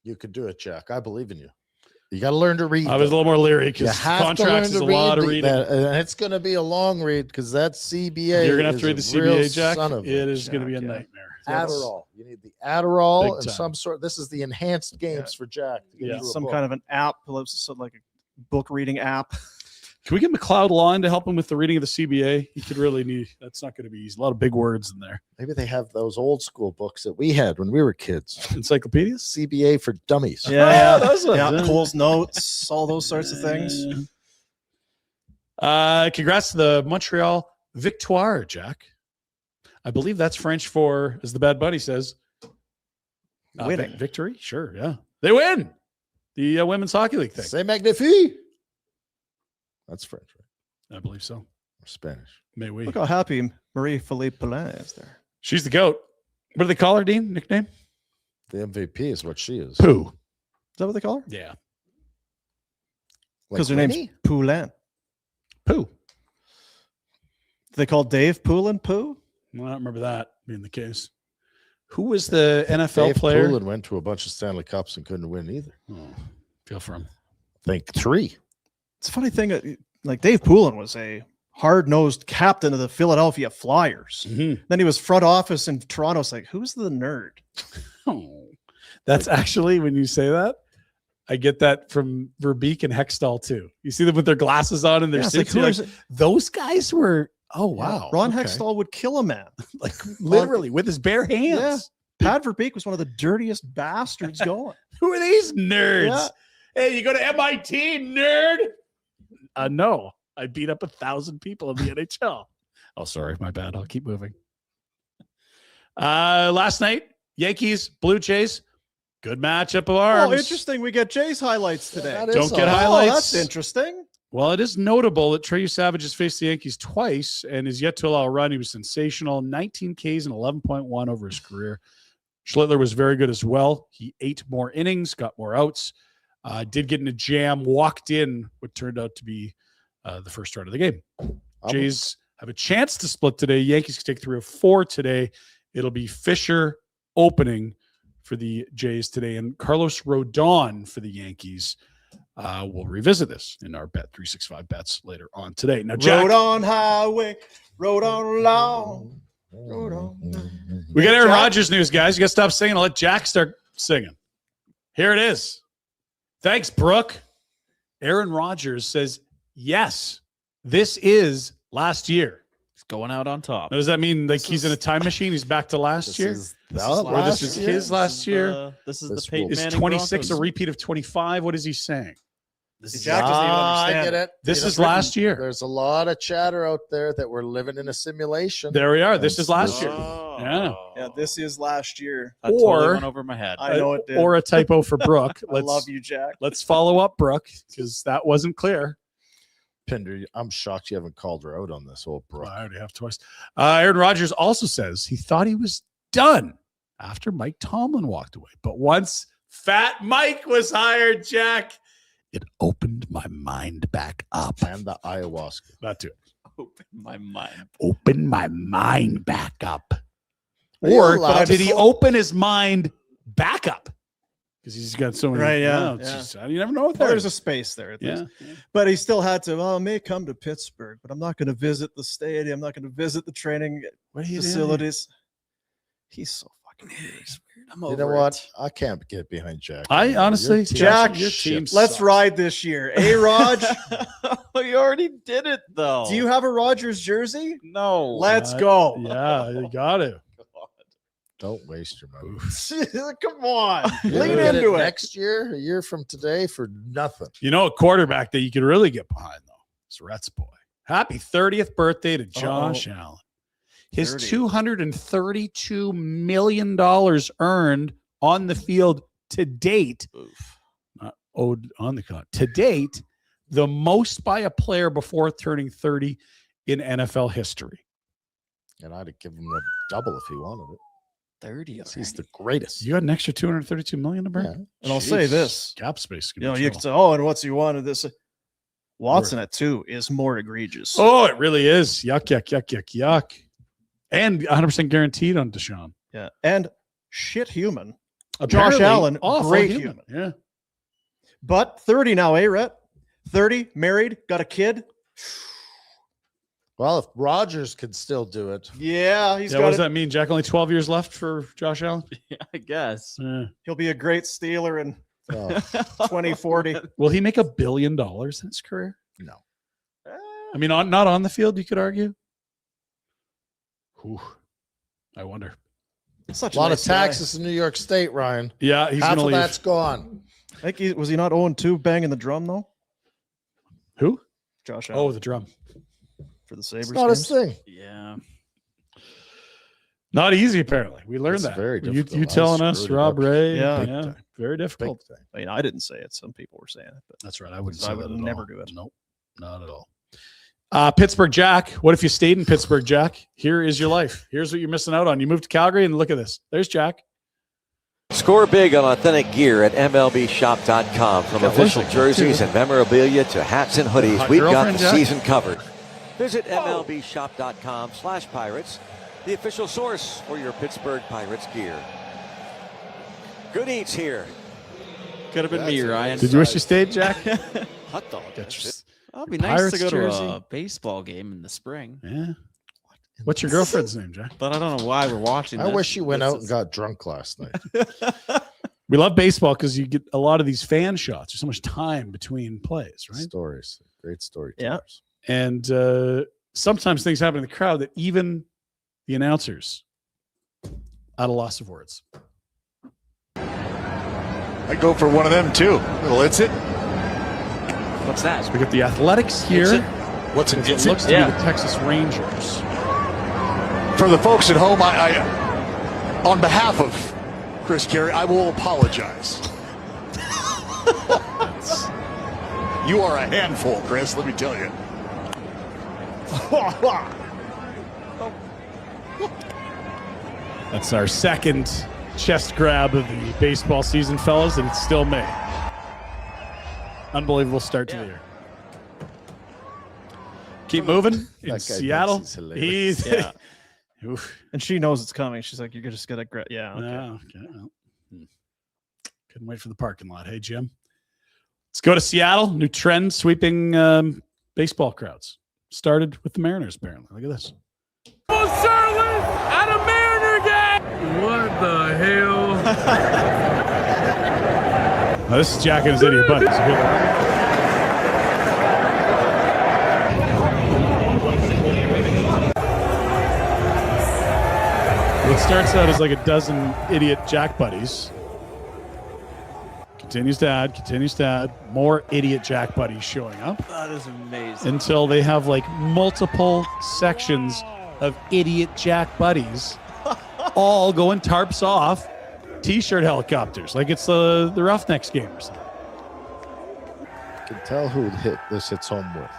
You could do it, Jack. I believe in you. You got to learn to read. I was a though. little more leery You because have to learn contracts to is a lot of the- reading. that, and it's going to be a long read because that CBA. You're going to have is to read the a real CBA, Jack. son of It a is going to be a Jack, yeah. nightmare. Adderall. You need the Adderall Big and time. some sort. This is the enhanced games for Jack. To get Yeah. through a Some book. kind of an app, like a book reading app. Can we get McLeod Lawn to help him with the reading of the CBA? He could really need. That's not going to be easy. A lot of big words in there. Maybe they have those old school books that we had when we were kids. Encyclopedias. CBA for dummies. Yeah, those ones, yeah. yeah. Cole's notes, all those sorts of things. Congrats to the Montreal Victoire, Jack. I believe that's French for, as the Bad Bunny says, Winning. victory. Sure, yeah, they win the women's hockey league thing. C'est magnifique. That's French, right? I believe so. Or Spanish. May we? Look how happy Marie-Philippe Poulin is there. She's the goat. What do they call her, Dean? Nickname? The MVP is what she is. Pooh. Is that what they call her? Yeah, Because Like her name's Winnie? Poulin. Pooh. They call Dave Poulin Pooh? Well, I don't remember that being the case. Who was the NFL Dave player? Poulin went to a bunch of Stanley Cups and couldn't win either. Oh, feel for him. I think 3. It's a funny thing. Like Dave Poulin was a hard-nosed captain of the Philadelphia Flyers. Mhm. Then he was front office in Toronto. It's like, who's the nerd? Oh, that's actually, when you say that, I get that from Verbeek and Hextall too. You see them with their glasses on and their Yeah, it's like, suits. You're like, who is it? those guys were Oh, wow. Ron Okay. Hextall would kill a man. Like literally with his bare hands. Pat Verbeek was one of the dirtiest bastards going. Who are these nerds? Yeah. Hey, you go to MIT, nerd? No, I beat up 1,000 people in the NHL. Oh, sorry, my bad. I'll keep moving. Last night, Yankees, Blue Jays, good matchup of arms. Oh, interesting. We get Jay's highlights today. That is Don't get all. highlights. Oh, that's interesting. Well, it is notable that Trey Savage has faced the Yankees twice and is yet to allow a run. He was sensational, 19 Ks and 11.1 over his career. Schlittler was very good as well. He 8 more innings, got more outs, did get in a jam, walked in what turned out to be the first start of the game. Jays have a chance to split today. Yankees can take 3 of 4 today. It'll be Fisher opening for the Jays today and Carlos Rodon for the Yankees. We'll revisit this in our Bet365 bets later on today. Now, Jack, Road on highway, road on long. Road on. we got Aaron Jack? Rodgers news, guys. You got to stop singing and let Jack start singing. Here it is. Thanks, Brooke. Aaron Rodgers says, yes, this is last year. He's going out on top. Now, does that mean like he's in a time machine? He's back to last year? Or this is his last year? This is This the Peyton will- Is Manning 26 a Broncos. repeat of 25? What is he saying? This is Jack doesn't even I understand get it. This You know, is last year. There's a lot of chatter out there that we're living in a simulation. There we are. This is last year. Oh. Yeah. Yeah, this is last year. That totally Or- went over my head. I know it did. Or a typo for Brooke. I love you, Jack. Let's follow up, Brooke, because that wasn't clear. Pinder, I'm shocked you haven't called her out on this whole bro. I already have twice. Aaron Rodgers also says he thought he was done after Mike Tomlin walked away. But once Fat Mike was hired, Jack, it opened my mind back up. And the ayahuasca. Not to Open my mind. open my mind back up. Are you Or allowed did to he call- open his mind back up? Because he's got so many. Right, yeah, Oh, yeah. geez, you never know what Well, there there's a is. space there. At Yeah. least. But he still had to, I may come to Pittsburgh, but I'm not going to visit the stadium. I'm not going to visit the training What are you doing? facilities. He's so fucking weird. I'm You over know what? it. I can't get behind Jack. I anymore. honestly, Your team- Jack, your shit. team Let's sucks. ride this year. Hey, Raj, You already did it though. do you have a Rogers jersey? No. Let's Uh, go. Yeah, you got to. Don't waste your money. Come on. You're Lean gonna get into it. next year, a year from today, for nothing. You know, a quarterback that you could really get behind, though, is Rhett's boy. Happy 30th birthday to Josh Allen. His 30. $232 million earned on the field to date, not owed on the clock, to date, the most by a player before turning 30 in NFL history. And I'd give him a double if he wanted it. 30. He's the greatest. You got an extra $232 million to burn? Yeah. And I'll say Jeez. this. Cap space. You know, you can say, oh, and what's he wanted this? Watson at 2 is more egregious. Oh, it really is. Yuck, yuck, yuck, yuck, yuck. And 100% guaranteed on Deshaun. Yeah. And shit human. Apparently, Allen, awful great human. Yeah. But 30 now, eh, Rhett? 30, married, got a kid. Well, if Rogers could still do it, Yeah, he's Yeah, got what does it. that mean? Jack, only 12 years left for Josh Allen? Yeah, I guess. Yeah. He'll be a great Steeler in oh, 2040. Will he make $1 billion in his career? no. I mean, not on the field, you could argue. Whew. I wonder. Such A lot nice of guy. taxes in New York State, Ryan. Yeah, he's Half going to of leave. that's gone. I think was he not 0-2 banging the drum though? Who? Josh Allen Oh, the drum. for the Sabres. It's not his games. thing. Yeah. Not easy, apparently. We learned It's that. very You difficult. I telling us, screwed it Rob up Ray. Yeah. Big yeah. time. Very Big difficult. thing. I mean, I didn't say it. Some people were saying it, but That's right. I wouldn't I say would that at never all. do it. Nope, not at all. Pittsburgh Jack. What if you stayed in Pittsburgh, Jack? Here is your life. Here's what you're missing out on. You moved to Calgary, and look at this. There's Jack. Score big on authentic gear at MLBshop.com. From Got official one like that, jerseys too. and memorabilia to hats and hoodies, Hot we've got girlfriend, the Jack? season covered. Visit MLBshop.com/Pirates, the official source for your Pittsburgh Pirates gear. Good eats here. Could have been me, Ryan. Did you wish you stayed, Jack? Hot dog. Get your- It'd be nice Pirates to go jersey. to a baseball game in the spring, yeah. What's your girlfriend's name, Jack? but I don't know why we're watching. I this. wish you went This out and is- got drunk last night. We love baseball because you get a lot of these fan shots. There's so much time between plays, right? Stories. Great story. Yeah. And sometimes things happen in the crowd that even the announcers at a loss of words. I go for one of them too. Little it's it. What's that? So we got the Athletics here. What's it? It It's looks it. to be the Texas Rangers. For the folks at home, I on behalf of Chris Carey, I will apologize. You are a handful, Chris. Let me tell you. That's our second chest grab of the baseball season, fellas, and it's still May. Unbelievable start to the year. Keep moving in guy Seattle. thinks he's hilarious. Yeah. Oof. And she knows it's coming. She's like, you're just gonna yeah. Okay. Yeah, okay, well, couldn't wait for the parking lot. Hey, Jim. Let's go to Seattle. New trend sweeping baseball crowds. Started with the Mariners, apparently. Look at this. At a Mariner game. What the hell? Now, this is Jack and his idiot buddies. It starts out as like a dozen idiot Jack buddies. Continues to add. More idiot Jack buddies showing up. That is amazing. Until they have like multiple sections of idiot Jack buddies all going tarps off t-shirt helicopters like it's the Roughnecks game or something. You can tell who this hits home with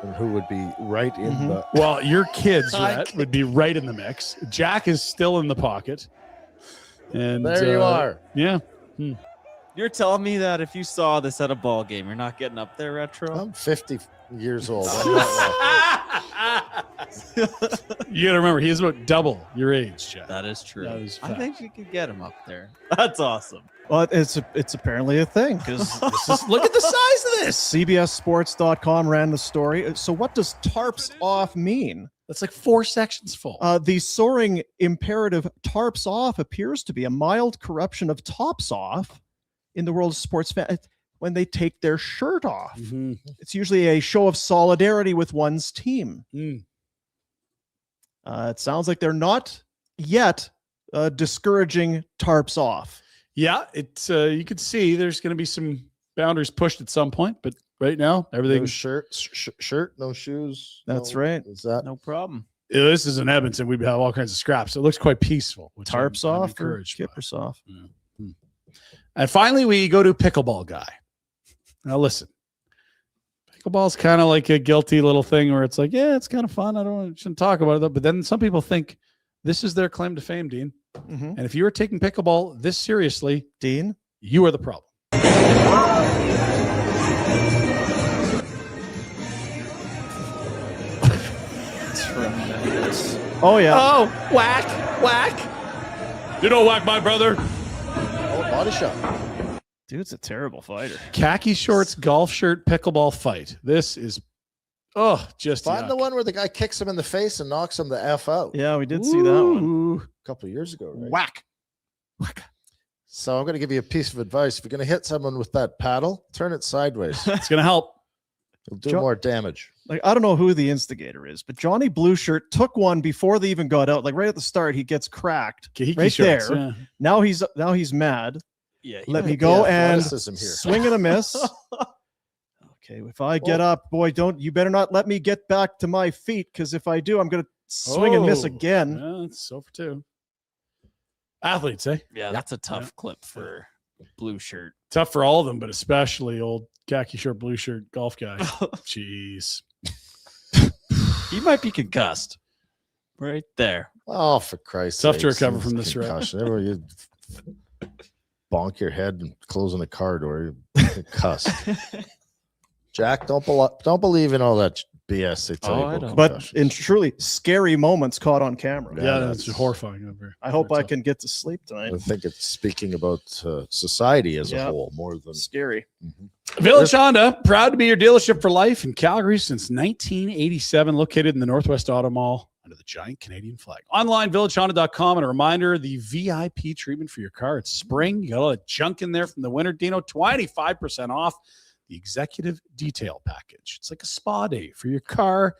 and who would be right in the. Well, your kids, Rhett, would be right in the mix. Jack is still in the pocket. And There you are. Yeah. You're telling me that if you saw this at a ball game, you're not getting up there, Retro? I'm 50 years old. You got to remember, he is about double your age, Jack. That is true. That is I fact. think you could get him up there. That's awesome. Well, it's apparently a thing because Look at the size of this. CBSSports.com ran the story. So what does tarps off mean? That's like 4 sections full. The soaring imperative tarps off appears to be a mild corruption of tops off in the world of sports when they take their shirt off. Mm-hmm. It's usually a show of solidarity with one's team. It sounds like they're not yet discouraging tarps off. Yeah, it's you could see there's going to be some boundaries pushed at some point, but right now everything. No shirt, no shoes. That's no- right. Is that No problem. This is in Edmonton. We have all kinds of scraps. It looks quite peaceful. Which Tarps I'm off or encouraged by. kippers off. And finally, we go to pickleball guy. Now listen, pickleball is kind of like a guilty little thing where it's like, yeah, it's kind of fun. Shouldn't talk about it, but then some people think this is their claim to fame, Dean. Mm-hmm. And if you are taking pickleball this seriously, Dean, you are the problem. Oh yeah. Oh, whack. You don't whack my brother. oh, body shot? Dude's a terrible fighter. Khaki shorts, golf shirt, pickleball fight. This is, just Find yuck. the one where the guy kicks him in the face and knocks him the F out. Yeah, we did see that one. Ooh. A couple of years ago, right? Whack. So I'm going to give you a piece of advice. If you're going to hit someone with that paddle, turn it sideways. It's going to help. It'll do Jo- more damage. Like, I don't know who the instigator is, but Johnny Blueshirt took one before they even got out. Like right at the start, he gets cracked. Khaki Right shorts, there. yeah. Now he's mad. Yeah. Let me might go be and athleticism here. swing and a miss. Okay, if I get up, boy, you better not let me get back to my feet, because if I do, I'm gonna swing and miss again. Yeah, it's so for two. Athletes, eh? Yeah, that's a tough clip for blue shirt. Tough for all of them, but especially old khaki short, blue shirt golf guy. Jeez. He might be concussed. Right there. Oh, for Christ's Tough to sakes, recover it's from this, right? concussion. Everywhere you bonk your head and closing the car door, you're concussed. Jack, don't believe in all that BS they tell Oh, you I about don't. But concussions. in truly scary moments caught on camera. Yeah, that's horrifying. I hope I can get to sleep tonight. I think it's speaking about society as a Yeah. whole more than Scary. Village Honda, proud to be your dealership for life in Calgary since 1987, located in the Northwest Auto Mall under the giant Canadian flag. Online, villagehonda.com, and a reminder, the VIP treatment for your car. It's spring. You got all the junk in there from the winter. Dino, 25% off the executive detail package. It's like a spa day for your car.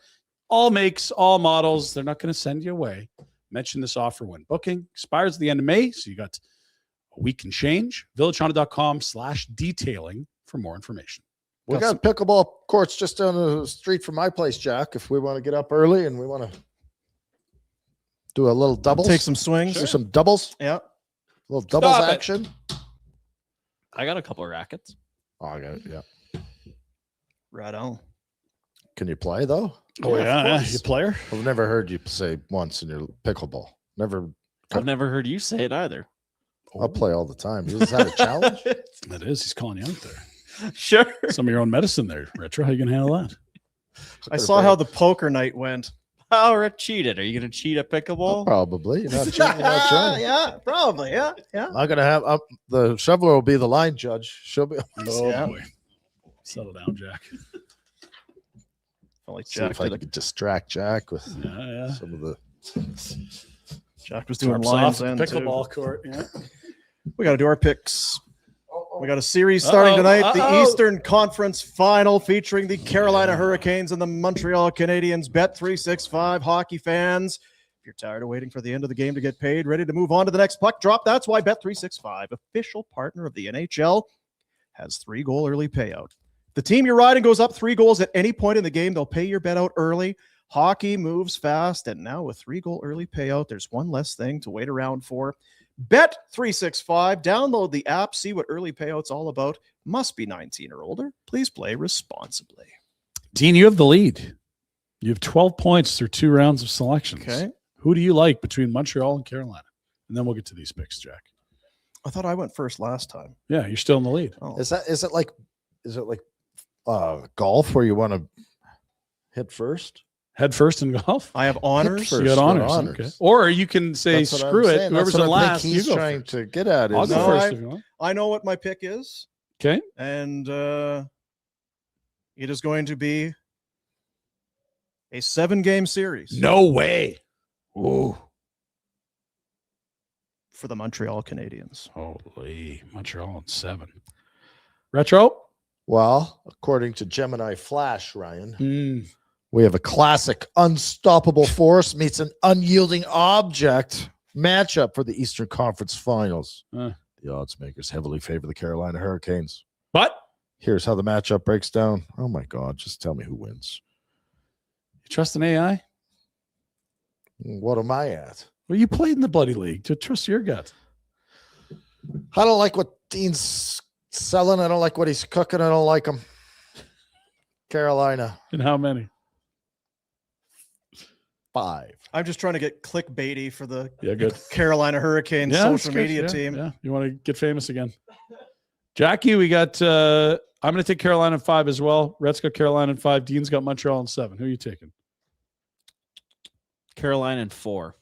All makes, all models. They're not going to send you away. Mention this offer when booking. Expires at the end of May, so you got a week and change. villagehonda.com/detailing for more information. We got pickleball courts just down the street from my place, Jack. If we want to get up early and we want to do a little doubles, Take some swings. do some doubles, Yeah. a little doubles Stop it. action. I got a couple of rackets. Oh, I got it. Yeah. Right on. Can you play though? Oh, yeah. You player? I've never heard you say once in your pickleball. Never. I've never heard you say it either. I'll play all the time. Is that a challenge? That is. He's calling you out there. Sure. Some of your own medicine there, Retro. How you going to handle that? I saw how the poker night went. How cheated? Are you going to cheat at pickleball? Probably. You're not cheating, you're not trying. Yeah, probably. Yeah. I'm gonna have the shoveler will be the line judge. She'll be. Oh, Yeah. boy. Settle down, Jack. Only See Jack if I did could distract Jack with Yeah. some of the. Jack was doing Drops lines off and the pickleball court. Yeah. We got to do our picks. We got a series starting tonight, the Eastern Conference Final featuring the Carolina Hurricanes and the Montreal Canadiens. Bet365 hockey fans. If you're tired of waiting for the end of the game to get paid, ready to move on to the next puck drop, that's why Bet365, official partner of the NHL, has 3-goal early payout. The team you're riding goes up 3 goals at any point in the game. They'll pay your bet out early. Hockey moves fast, and now with 3-goal early payout, there's one less thing to wait around for. Bet365. Download the app. See what early payout's all about. Must be 19 or older. Please play responsibly. Dean, you have the lead. You have 12 points through 2 rounds of selections. Okay. Who do you like between Montreal and Carolina? And then we'll get to these picks, Jack. I thought I went first last time. Yeah, you're still in the lead. Oh. Is it like golf where you want to hit first? Head first in golf? I have honors. First, You got honors. honors. Okay. Or you can say, That's what I'm screw it. saying. Whoever's That's in what I think last, you he's go trying first. to get at. I'll Is go No, first if you want. I know what my pick is, Okay. and it is going to be a 7-game series No way. Ooh. for the Montreal Canadiens. Holy. Montreal at 7. Retro? Well, according to Gemini Flash, Ryan, we have a classic unstoppable force meets an unyielding object matchup for the Eastern Conference Finals. The odds makers heavily favor the Carolina Hurricanes. But Here's how the matchup breaks down. Oh my God, just tell me who wins. you trust an AI? What am I at? Well, you played in the bloody league. To trust your gut. I don't like what Dean's selling. I don't like what he's cooking. I don't like him. Carolina, And how many? 5. I'm just trying to get clickbaity for the Yeah, good. Carolina Hurricanes Yeah, that's social good. media Yeah, team. Yeah, you want to get famous again. Jackie, we got I'm going to take Carolina in 5 as well. Rhett's got Carolina in 5. Dean's got Montreal in 7. Who are you taking? Carolina in 4.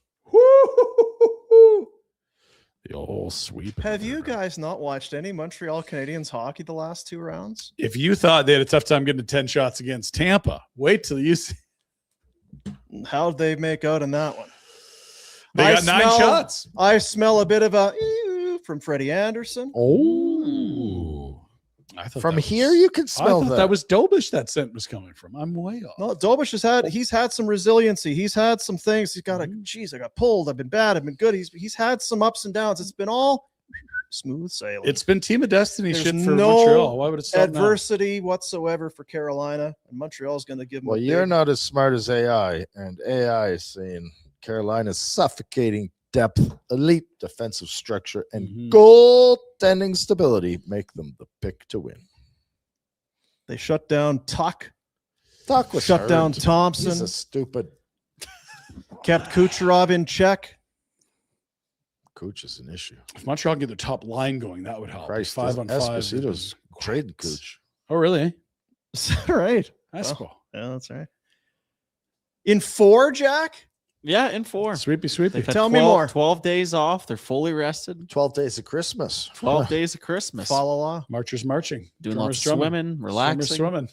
The old sweep. Have you guys not watched any Montreal Canadiens hockey the last 2 rounds? If you thought they had a tough time getting to 10 shots against Tampa, wait till you see. How'd they make out in that one? They got 9 shots. I smell a bit of a from Freddie Anderson. Oh. I thought From that here, was- you can I smell thought that was Dobish that scent was coming from. I'm way off. No, Dobish he's had some resiliency. He's had some things. He's got geez, I got pulled. I've been bad. I've been good. He's had some ups and downs. It's been all smooth sailing. It's been Team of Destiny There's shit for no Montreal. Why would it stop now? adversity whatsoever for Carolina, and Montreal's going to give them. Well, you're not as smart as AI, and AI is saying Carolina's suffocating depth, elite defensive structure, and goaltending stability make them the pick to win. They shut down Tuck. Tuck was shut hurt. down Thompson. He's a stupid. Kept Kucherov in check. Cooch is an issue. If Montreal can get their top line going, that would help. Christ, 5 on 5. Esposito's trading Cooch. Oh, really? Right. That's Well, cool. Yeah, that's right. In 4, Jack? Yeah, in 4. Sweepy, sweepy. They've had Tell me more. 12 days off. They're fully rested. 12 days of Christmas. 12 days of Christmas. Follow Marchers marching. Doing Drummers lots of drumming. swimming, relaxing. Drummers swimming.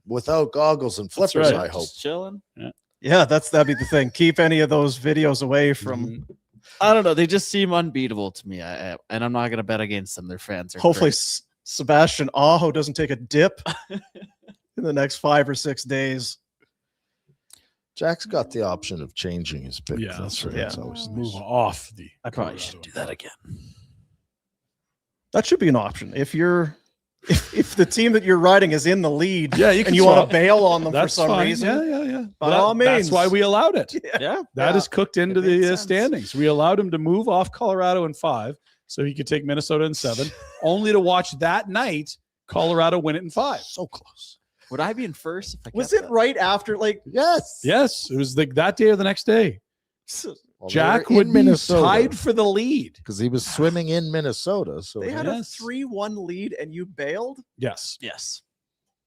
Without goggles and That's flippers, right. I hope. Just chilling. Yeah, that'd be the thing. Keep any of those videos away from. I don't know. They just seem unbeatable to me. And I'm not going to bet against them. Their fans are Hopefully, great. Sebastian Aho doesn't take a dip in the next 5 or 6 days. Jack's got the option of changing his pick. Yeah, that's right. It's always Move nice. off the. I probably should do that again. That should be an option. If the team that you're riding is in the lead, Yeah, you can and you want swap. to bail on them for That's some fine. reason, Yeah. by all means. That's why we allowed it. Yeah. That is cooked into It makes the sense. standings. We allowed him to move off Colorado in 5, so he could take Minnesota in 7, only to watch that night Colorado win it in 5. So close. Would I be in first if I Was kept it that? right after Yes. Yes, it was that day or the next day. Well, Jack they were in would be Minnesota tied for the lead. because he was swimming in Minnesota. So they had Yes. a 3-1 lead and you bailed? Yes, Yes.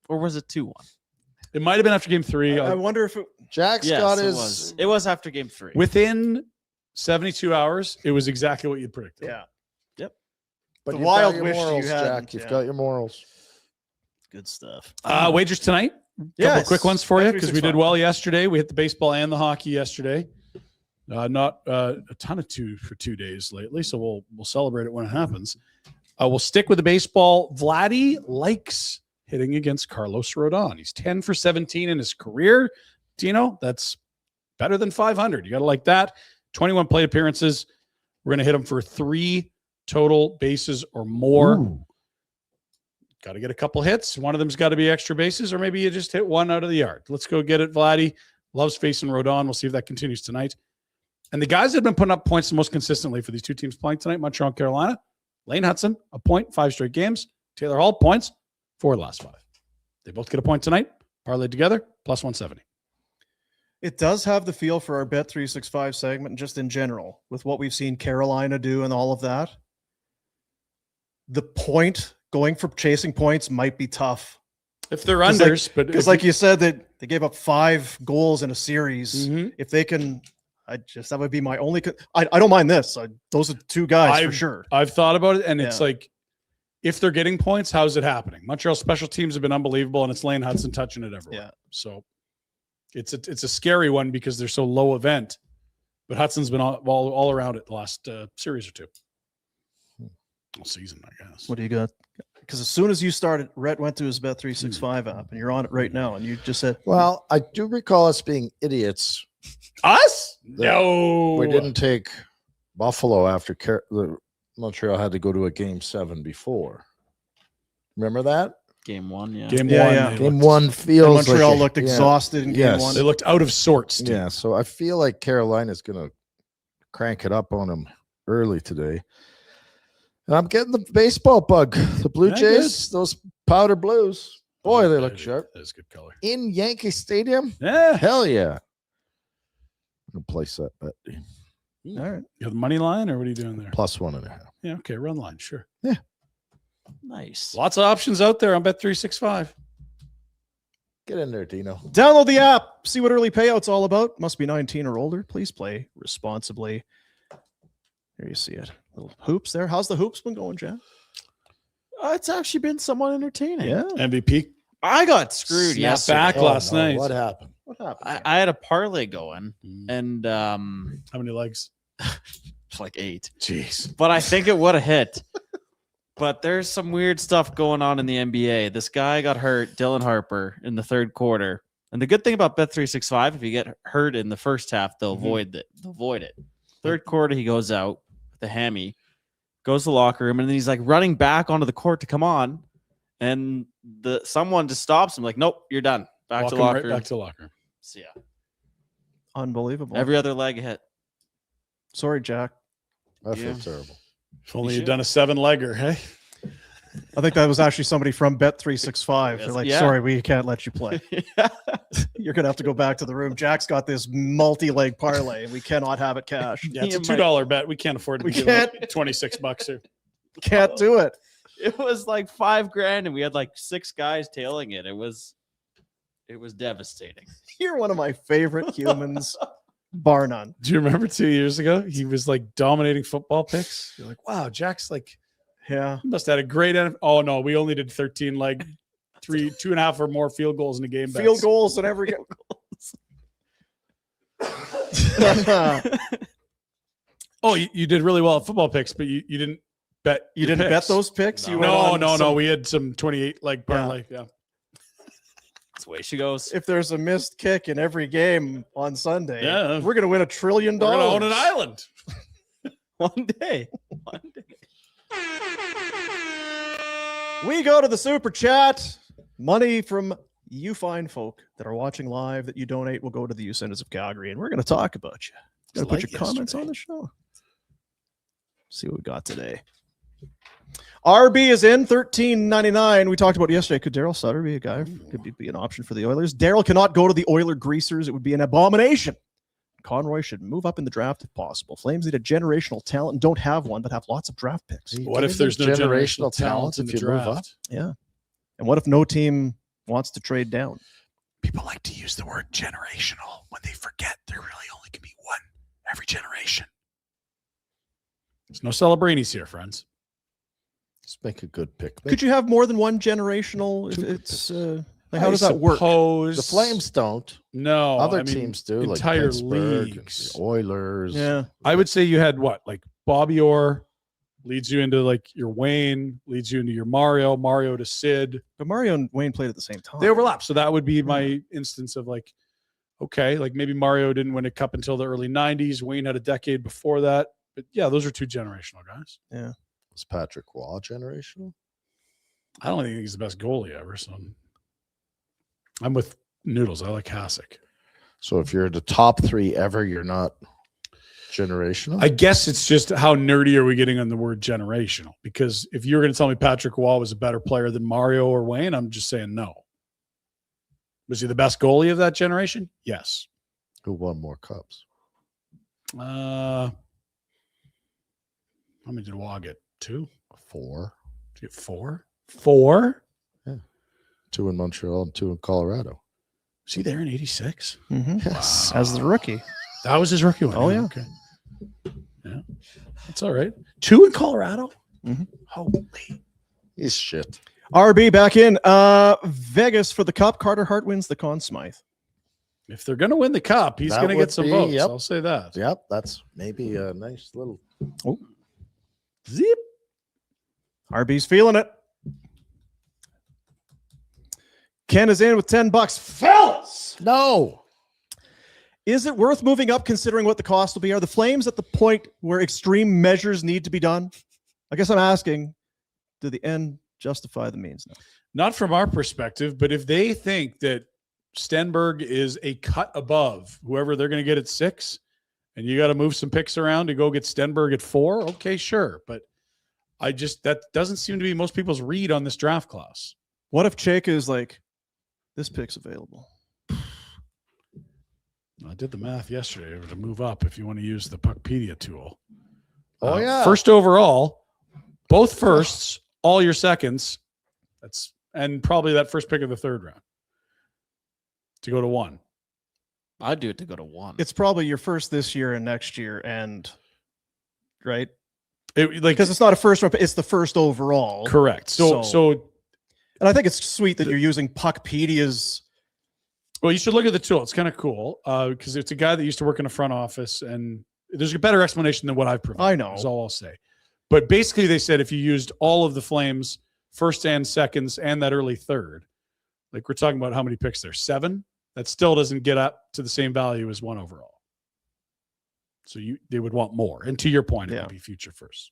Or was it 2-1? it might have been after game 3. I wonder if it Jack's Yes, got it his. was. It was after game 3. Within 72 hours, it was exactly what you'd predicted. yeah. But the you've wild got your wish you morals, hadn't, Jack. You've yeah. got your morals. Good stuff. Wagers tonight. Couple Yes. of quick ones for you because we did 365. well yesterday. We hit the baseball and the hockey yesterday. Not a ton of 2 for 2 days lately, so we'll celebrate it when it happens. We'll stick with the baseball. Vladdy likes hitting against Carlos Rodon. He's 10 for 17 in his career. Dino, that's better than 500. You got to like that. 21 plate appearances. We're going to hit him for 3 total bases or more. Got to get a couple hits. One of them's got to be extra bases, or maybe you just hit one out of the yard. Let's go get it, Vladdy. Loves facing Rodon. We'll see if that continues tonight. And the guys that have been putting up points the most consistently for these 2 teams playing tonight, Montreal and Carolina, Lane Hudson, a point, 5 straight games. Taylor Hall, points, 4 of the last 5. They both get a point tonight. Parlayed together, plus 170. It does have the feel for our Bet365 segment, and just in general, with what we've seen Carolina do and all of that. The point going for chasing points might be tough. If they're 'Cause unders, but Because, like you said, that they gave up 5 goals in a series. Mhm. If they can, that would be my only. I don't mind this. Those are 2 guys for sure. I've thought about it, and it's Yeah. like, if they're getting points, how's it happening? Montreal special teams have been unbelievable, and it's Lane Hudson touching it everywhere. Yeah. So it's a scary one because they're so low event, but Hudson's been all around it the last series or 2. All season, I guess. What do you got? Because as soon as you started, Rhett went to his Bet365 app, and you're on it right now, and you just said, Well, I do recall us being idiots. Us? No. We didn't take Buffalo after Montreal had to go to a game 7 before. Remember that? Game 1, yeah. Game Yeah, 1. yeah. they Game looked- 1 feels Montreal like looked exhausted in game Yes. 1. They looked out of sorts. Too. Yeah, so I feel like Carolina's going to crank it up on them early today. And I'm getting the baseball bug. The Blue Yeah, Jays, those powder blues. Boy, they look sharp. That's good color. In Yankee Stadium? Yeah. Hell yeah. I'm going to place that bet. All right. You have the money line, or what are you doing there? Plus 1.5. Yeah, okay, run line, sure. Nice. Lots of options out there on Bet365. Get in there, Dino. Download the app. See what early payout's all about. Must be 19 or older. Please play responsibly. There you see it. Little hoops there. How's the hoops been going, Jen? It's actually been somewhat entertaining. Yeah. MVP. I got screwed Snap yesterday. back last no. night. What happened? What happened? I had a parlay going, Mm. and How many legs? it's like 8. Jeez. But I think it would have hit. But there's some weird stuff going on in the NBA. This guy got hurt, Dylan Harper, in the 3rd quarter. And the good thing about Bet365, if you get hurt in the first half, they'll avoid it. They'll avoid it. 3rd quarter, he goes out with the hammy, goes to the locker room, and then he's like running back onto the court to come on. And someone just stops him, like, nope, you're done. Back Walk to him locker right room. back to locker room. So, yeah. Unbelievable. Every other leg hit. Sorry, Jack. I feel Yeah. terrible. If only You you'd done a 7-legger, hey? I think that was actually somebody from Bet365. They're like, Yeah. sorry, we can't let you play. You're going to have to go back to the room. Jack's got this multi-leg parlay, and we cannot have it cash. Yeah, it's a Me and $2 bet. We can't afford to We be giving can't. up $26 here. Can't do it. It was like $5,000, and we had like 6 guys tailing it. It was devastating. You're one of my favorite humans, bar none. Do you remember 2 years ago? He was like dominating football picks. You're like, wow, Jack's like, Yeah. he must have had a great NFL. Oh, no, we only did 13 leg, 2.5 or more field goals in a game. Field bets. goals in every game. Oh, you did really well at football picks, but you didn't bet. You your didn't bet picks. those picks? You went No, on no, some- no. We had some 28 leg parlay. Yeah. That's the way she goes. If there's a missed kick in every game on Sunday, Yeah. we're going to win $1 trillion. We're going to own an island. One day. We go to the super chat. Money from you fine folk that are watching live that you donate will go to the Youth Centers of Calgary, and we're going to talk about you. Got to put your comments on the show. See what we got today. RB is in $13.99. We talked about yesterday. Could Daryl Sutter be a guy? Could be an option for the Oilers? Daryl cannot go to the Oiler Greasers. It would be an abomination. Conroy should move up in the draft if possible. Flames need a generational talent and don't have one, but have lots of draft picks. What if there's no generational talent in the draft? Yeah. And what if no team wants to trade down? People like to use the word generational when they forget there really only can be one every generation. There's no Celebranis here, friends. Just make a good pick. Could you have more than one generational? It's like, how does that work? The Flames don't. No, other teams do. Entire like Pittsburgh, leagues. the Oilers. Yeah, I would say you had what, like Bobby Orr leads you into like your Wayne, leads you into your Mario to Sid. But Mario and Wayne played at the same time. They overlap, so that would be my instance of like, okay, like maybe Mario didn't win a cup until the early '90s. Wayne had a decade before that, but yeah, those are two generational guys. Yeah. Was Patrick Waugh generational? I don't think he's the best goalie ever. So I'm with Noodles. I like Hasek. So if you're the top 3 ever, you're not generational? I guess it's just how nerdy are we getting on the word generational? Because if you're going to tell me Patrick Waugh was a better player than Mario or Wayne, I'm just saying no. Was he the best goalie of that generation? Yes. Who won more cups? How many did Waugh get? 2? 4. Did he get 4? 4? Yeah. 2 in Montreal and 2 in Colorado. Was he there in '86? Mm-hmm. Yes. As the rookie. That was his rookie one. Oh, yeah. Okay. Yeah. That's all right. 2 in Colorado? Mm-hmm. Holy. He's shit. RB back in. Vegas for the Cup. Carter Hart wins the Conn Smythe. If they're going to win the cup, he's That going to would get some be- votes. yep. I'll say that. Yep, that's maybe a nice little. Oh. Zip. RB's feeling it. Ken is in with $10. Fellas! No. Is it worth moving up considering what the cost will be? Are the Flames at the point where extreme measures need to be done? I guess I'm asking, do the end justify the means now? Not from our perspective, but if they think that Stenberg is a cut above whoever they're going to get at 6, and you got to move some picks around to go get Stenberg at 4, okay, sure. But that doesn't seem to be most people's read on this draft class. What if Chayka is like, this pick's available? I did the math yesterday to move up if you want to use the Puckpedia tool. Oh, yeah. First overall, both firsts, all your seconds. And probably that first pick of the 3rd round to go to 1. I'd do it to go to 1. It's probably your first this year and next year, and right? Because it's not a first round, it's the first overall. Correct. So, and I think it's sweet that you're using Puckpedia's. Well, you should look at the tool. It's kind of cool because it's a guy that used to work in a front office, and there's a better explanation than what I've provided. I know. Is all I'll say. But basically, they said if you used all of the Flames first and seconds and that early 3rd, like we're talking about how many picks there? 7. That still doesn't get up to the same value as 1 overall. So they would want more. And to your point, it would be future first.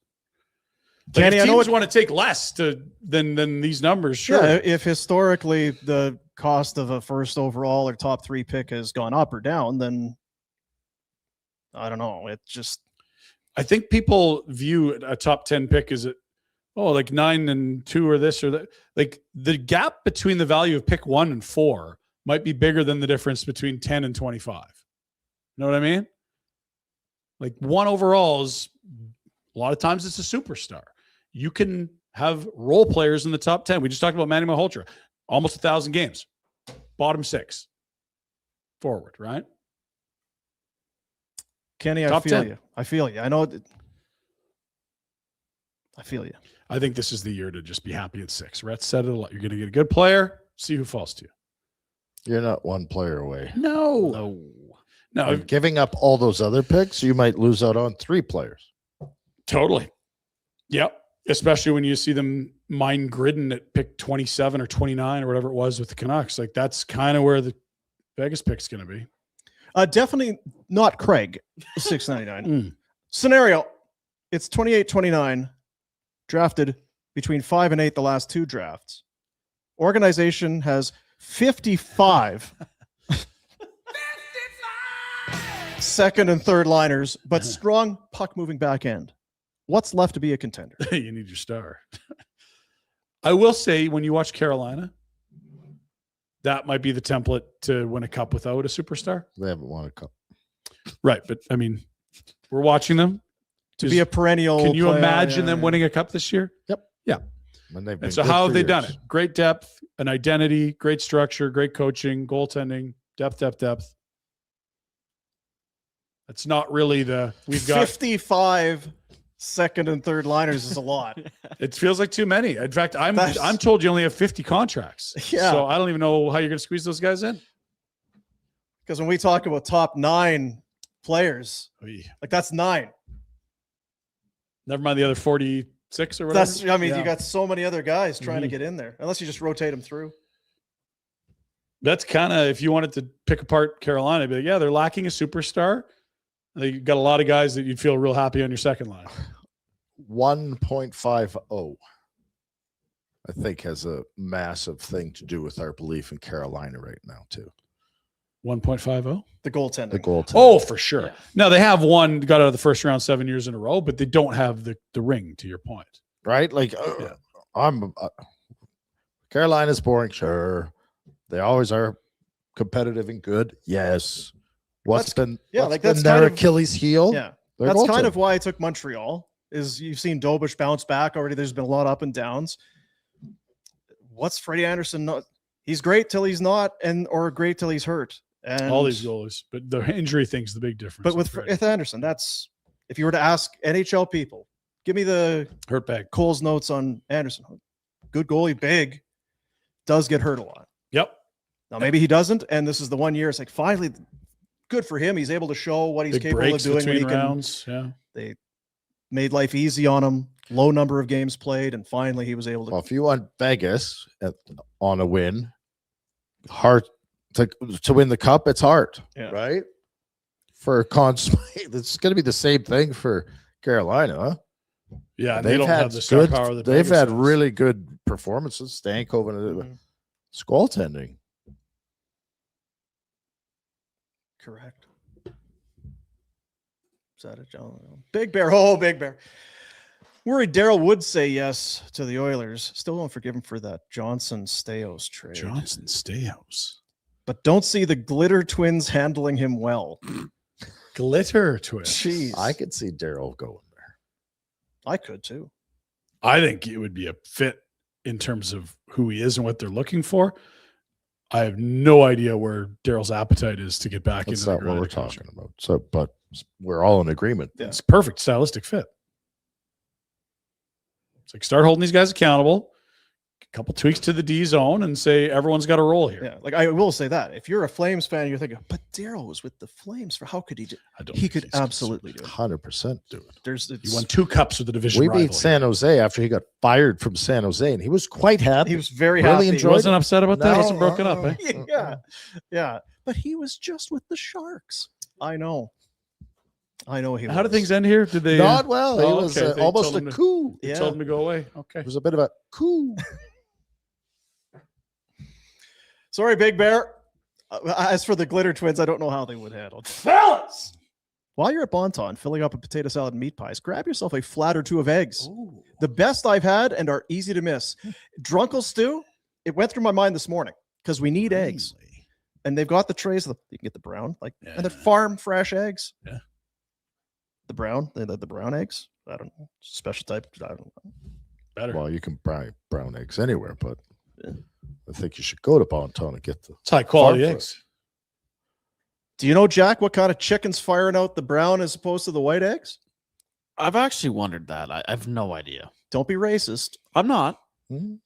Kenny, I know want to take less than these numbers. Sure. Yeah, if historically the cost of a first overall or top 3 pick has gone up or down, then I don't know. It just, I think people view a top 10 pick as like 9 and 2 or this or that. Like the gap between the value of pick 1 and 4 might be bigger than the difference between 10 and 25. You know what I mean? Like 1 overall is a lot of times it's a superstar. You can have role players in the top 10. We just talked about Manny Malhotra, almost 1,000 games, bottom 6 forward, right? Kenny, top I feel 10. you. I feel you. I know. I feel you. I think this is the year to just be happy at 6. Rhett said it a lot. You're going to get a good player. See who falls to you. You're not one player away. No. By giving up all those other picks, you might lose out on 3 players. Totally. Yep. Especially when you see them mine Gridden at pick 27 or 29 or whatever it was with the Canucks. Like that's kind of where the Vegas pick's going to be. Definitely not Craig, $6.99. Scenario, it's 28-29, drafted between 5 and 8 the last 2 drafts. Organization has 55 second and third liners, but strong puck moving back end. What's left to be a contender? You need your star. I will say, when you watch Carolina, that might be the template to win a cup without a superstar. They haven't won a cup. Right. But I mean, we're watching them. To be a perennial. Can you player, imagine them winning a cup this year? Yep. Yeah. And so how have they done it? Great depth, an identity, great structure, great coaching, goaltending, depth. That's not really we've got 55 second and third liners is a lot. It feels like too many. In fact, I'm told you only have 50 contracts. Yeah. So I don't even know how you're going to squeeze those guys in. Because when we talk about top 9 players, like that's 9. Never mind the other 46 or whatever. You got so many other guys trying to get in there, unless you just rotate them through. That's kind of, if you wanted to pick apart Carolina, be like, yeah, they're lacking a superstar. They got a lot of guys that you'd feel real happy on your second line. 1.50, I think, has a massive thing to do with our belief in Carolina right now, too. 1.50? The goaltending. The goaltending. Oh, for sure. Yeah. No, they have got out of the first round 7 years in a row, but they don't have the ring, to your point. Right? Like, Carolina's boring, sure. They always are competitive and good, yes. What's been their Achilles heel? Yeah, that's kind of why I took Montreal. Is you've seen Dobush bounce back already. There's been a lot of up and downs. What's Freddie Anderson not? He's great till he's not, or great till he's hurt. And all these goalies, but the injury thing's the big difference. But with Anderson, that's if you were to ask NHL people, give me the hurt bag. Cole's notes on Anderson. Good goalie, big, does get hurt a lot. Yep. Now maybe he doesn't, and this is the 1 year. It's like finally. Good for him. He's able to show what he's capable of doing when he rounds. Yeah. They made life easy on him. Low number of games played, and finally he was able to. Well, if you want Vegas on a win, Hart to win the cup, it's Hart, right? For it's going to be the same thing for Carolina, huh? Yeah, they don't have the star power that they've had really good performances. Stankoven, goaltending. Correct. Is that it, John? Big Bear. Oh, Big Bear. Worried Daryl would say yes to the Oilers. Still don't forgive him for that Johnson-Staios trade. Johnson-Staios. But don't see the Glitter Twins handling him well. Glitter Twins. Jeez. I could see Daryl going there. I could too. I think it would be a fit in terms of who he is and what they're looking for. I have no idea where Daryl's appetite is to get back into the what we're talking about. So, but we're all in agreement. Yeah. It's perfect stylistic fit. It's like start holding these guys accountable, a couple tweaks to the D zone, and say everyone's got a role here. Yeah, like I will say that if you're a Flames fan, you're thinking, but Daryl was with the Flames for how could he do? He could absolutely do it. 100% do it. He won 2 cups with the division. We beat San Jose after he got fired from San Jose, and he was quite happy. He was very happy. He wasn't upset about that. He wasn't broken up. Yeah. But he was just with the Sharks. I know. He How did things end here? Did they not well? It was almost a coup. They told him to go away. Okay. It was a bit of a coup. Sorry, Big Bear. As for the Glitter Twins, I don't know how they would handle it. Fellas! While you're at Bonton filling up a potato salad and meat pies, grab yourself a flat or 2 of eggs. Ooh. The best I've had and are easy to miss. Drunkle stew, it went through my mind this morning because we need eggs. And they've got the trays. You can get the brown, and the farm fresh eggs. Yeah. The brown, the brown eggs. I don't know. Special type. I don't know. Better. Well, you can buy brown eggs anywhere, but I think you should go to Bonton and get the high quality eggs. Do you know, Jack, what kind of chicken's firing out the brown as opposed to the white eggs? I've actually wondered that. I have no idea. Don't be racist. I'm not. Mm-hmm.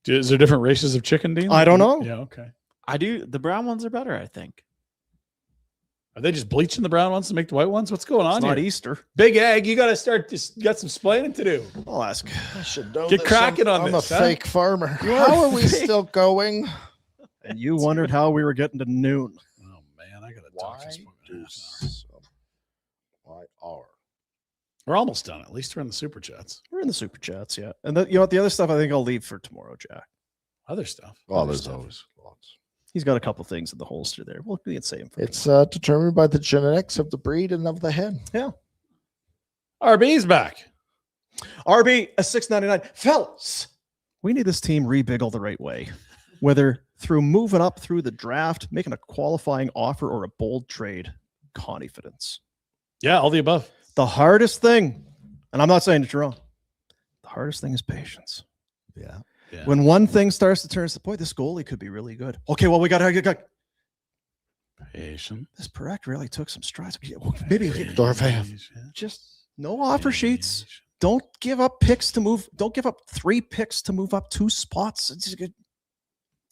Is there different races of chicken, Dean? I don't know. Yeah, okay. I do. The brown ones are better, I think. Are they just bleaching the brown ones to make the white ones? What's going on It's not here? Easter. Big Egg, you got to start. Just got some explaining to do. I'll ask. I should know Get this. cracking on I'm this, a huh? fake farmer. You are How are we fake. still going? And you wondered how we were getting to noon. Oh man, I got to talk to this woman. do some? Why are? We're almost done. At least we're in the super chats. We're in the super chats, yeah. And you know what? The other stuff I think I'll leave for tomorrow, Jack. Other stuff. Oh, Other there's stuff. always lots. He's got a couple things in the holster there. We'll be save him for It's determined by the genetics of the breed and of the hen. yeah. RB's back. RB a $6.99. Fellas, we need this team rebiggled the right way. Whether through moving up through the draft, making a qualifying offer, or a bold trade, confidence. Yeah, all the above. The hardest thing, and I'm not saying that you're wrong, the hardest thing is patience. Yeah. Yeah. When one thing starts to turn, it's boy, this goalie could be really good. Okay, well, we got Patient. this Perec really took some strides. Maybe Dorfan. just no offer sheets. Don't give up picks to move. Don't give up 3 picks to move up 2 spots. It's good.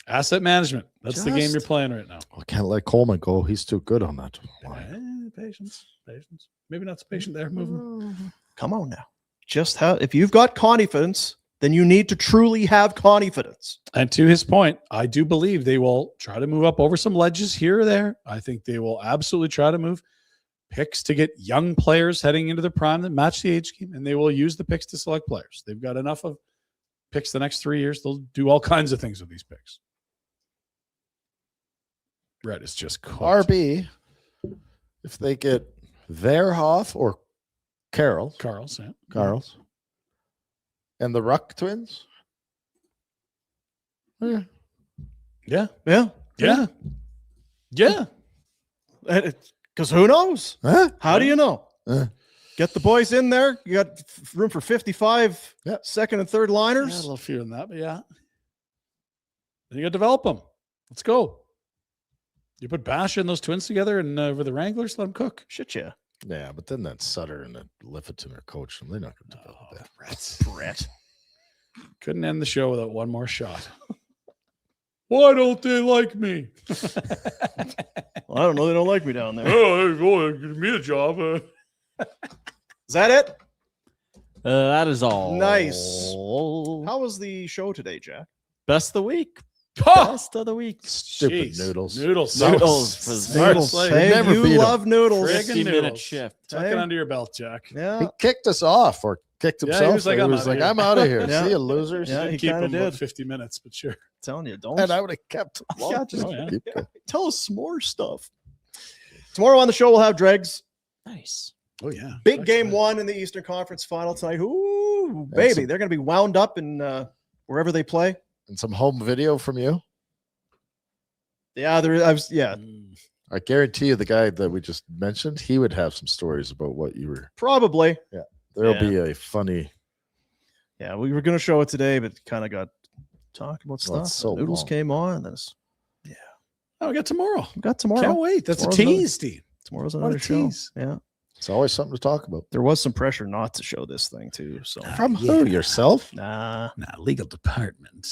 Asset management. That's the game Just- you're playing right now. I can't let Coleman go. He's too good on that line. Patience. Patience. Maybe not so patient there. Moving. Come on now. Just have, if you've got confidence, then you need to truly have confidence. And to his point, I do believe they will try to move up over some ledges here or there. I think they will absolutely try to move picks to get young players heading into the prime that match the age game, and they will use the picks to select players. They've got enough of picks the next 3 years. They'll do all kinds of things with these picks. Red is just cooked. RB, if they get Verhoff or Carroll, Carl's, yeah. Carl's, and the Ruck twins. Yeah. Yeah. Yeah. Yeah. Yeah. Because who knows? Huh? How do you know? Get the boys in there. You got room for 55 second and third Yeah, a liners. little fewer than that, but yeah. Then you got to develop them. Let's go. You put Basha and those twins together and over the Wranglers, let them cook. Shit, yeah. Yeah, but then that Sutter and that Lifferton are coaching. They're not going to develop that. Brett. Couldn't end the show without one more shot. Why don't they like me? Well, I don't know. They don't like me down there. Oh, give me a job. Is that it? That is all. Nice. How was the show today, Jack? Best of the week. Oh, Best of the week. Stupid jeez. noodles. Noodles. Noodles was Noodles. Like, Hey, never you beat 'em. love noodles. Friggin' 50-minute noodles. shift. Tuck Hey. it under your belt, Jack. Yeah. He kicked us off or kicked Yeah, he himself. was like, "I'm outta here." I'm out of here. Yeah. See you, losers. Yeah, he Didn't keep kinda him about did. 50 minutes, but sure. Telling you, don't. And I would have kept him. Yeah, just Oh, yeah. Keep going. tell us some more stuff. Tomorrow on the show, we'll have Dregs. Nice. Oh, yeah. Big game Excellent. 1 in the Eastern Conference Final tonight. Ooh, baby. Excellent. They're going to be wound up in wherever they play. And some home video from you. Yeah, I guarantee you the guy that we just mentioned, he would have some stories about what you were. probably. There'll Yeah. be a funny. Yeah, we were going to show it today, but kind of got talking about Well, stuff. it's so Noodles long. came on, and then Oh, we got tomorrow. we got tomorrow. Can't wait. That's a Tomorrow's another- tease, Steve. Tomorrow's What a another show. tease. Yeah, It's always something to talk about. there was some pressure not to show this thing too. So From who? Yourself? nah, Legal department.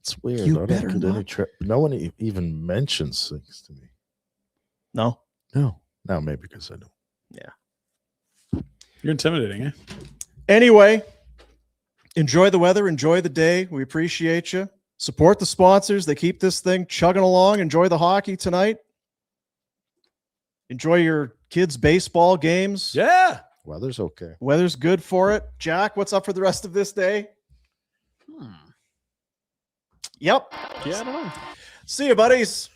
It's weird. You I don't better get any not. no one even mentions things to me. no. No. Now maybe because I know. You're intimidating, eh? Anyway, enjoy the weather, enjoy the day. We appreciate you. Support the sponsors. They keep this thing chugging along. Enjoy the hockey tonight. Enjoy your kids' baseball games. Yeah. Weather's okay. Weather's good for it. Jack, what's up for the rest of this day? Yep. Yeah, I don't know. See you, buddies.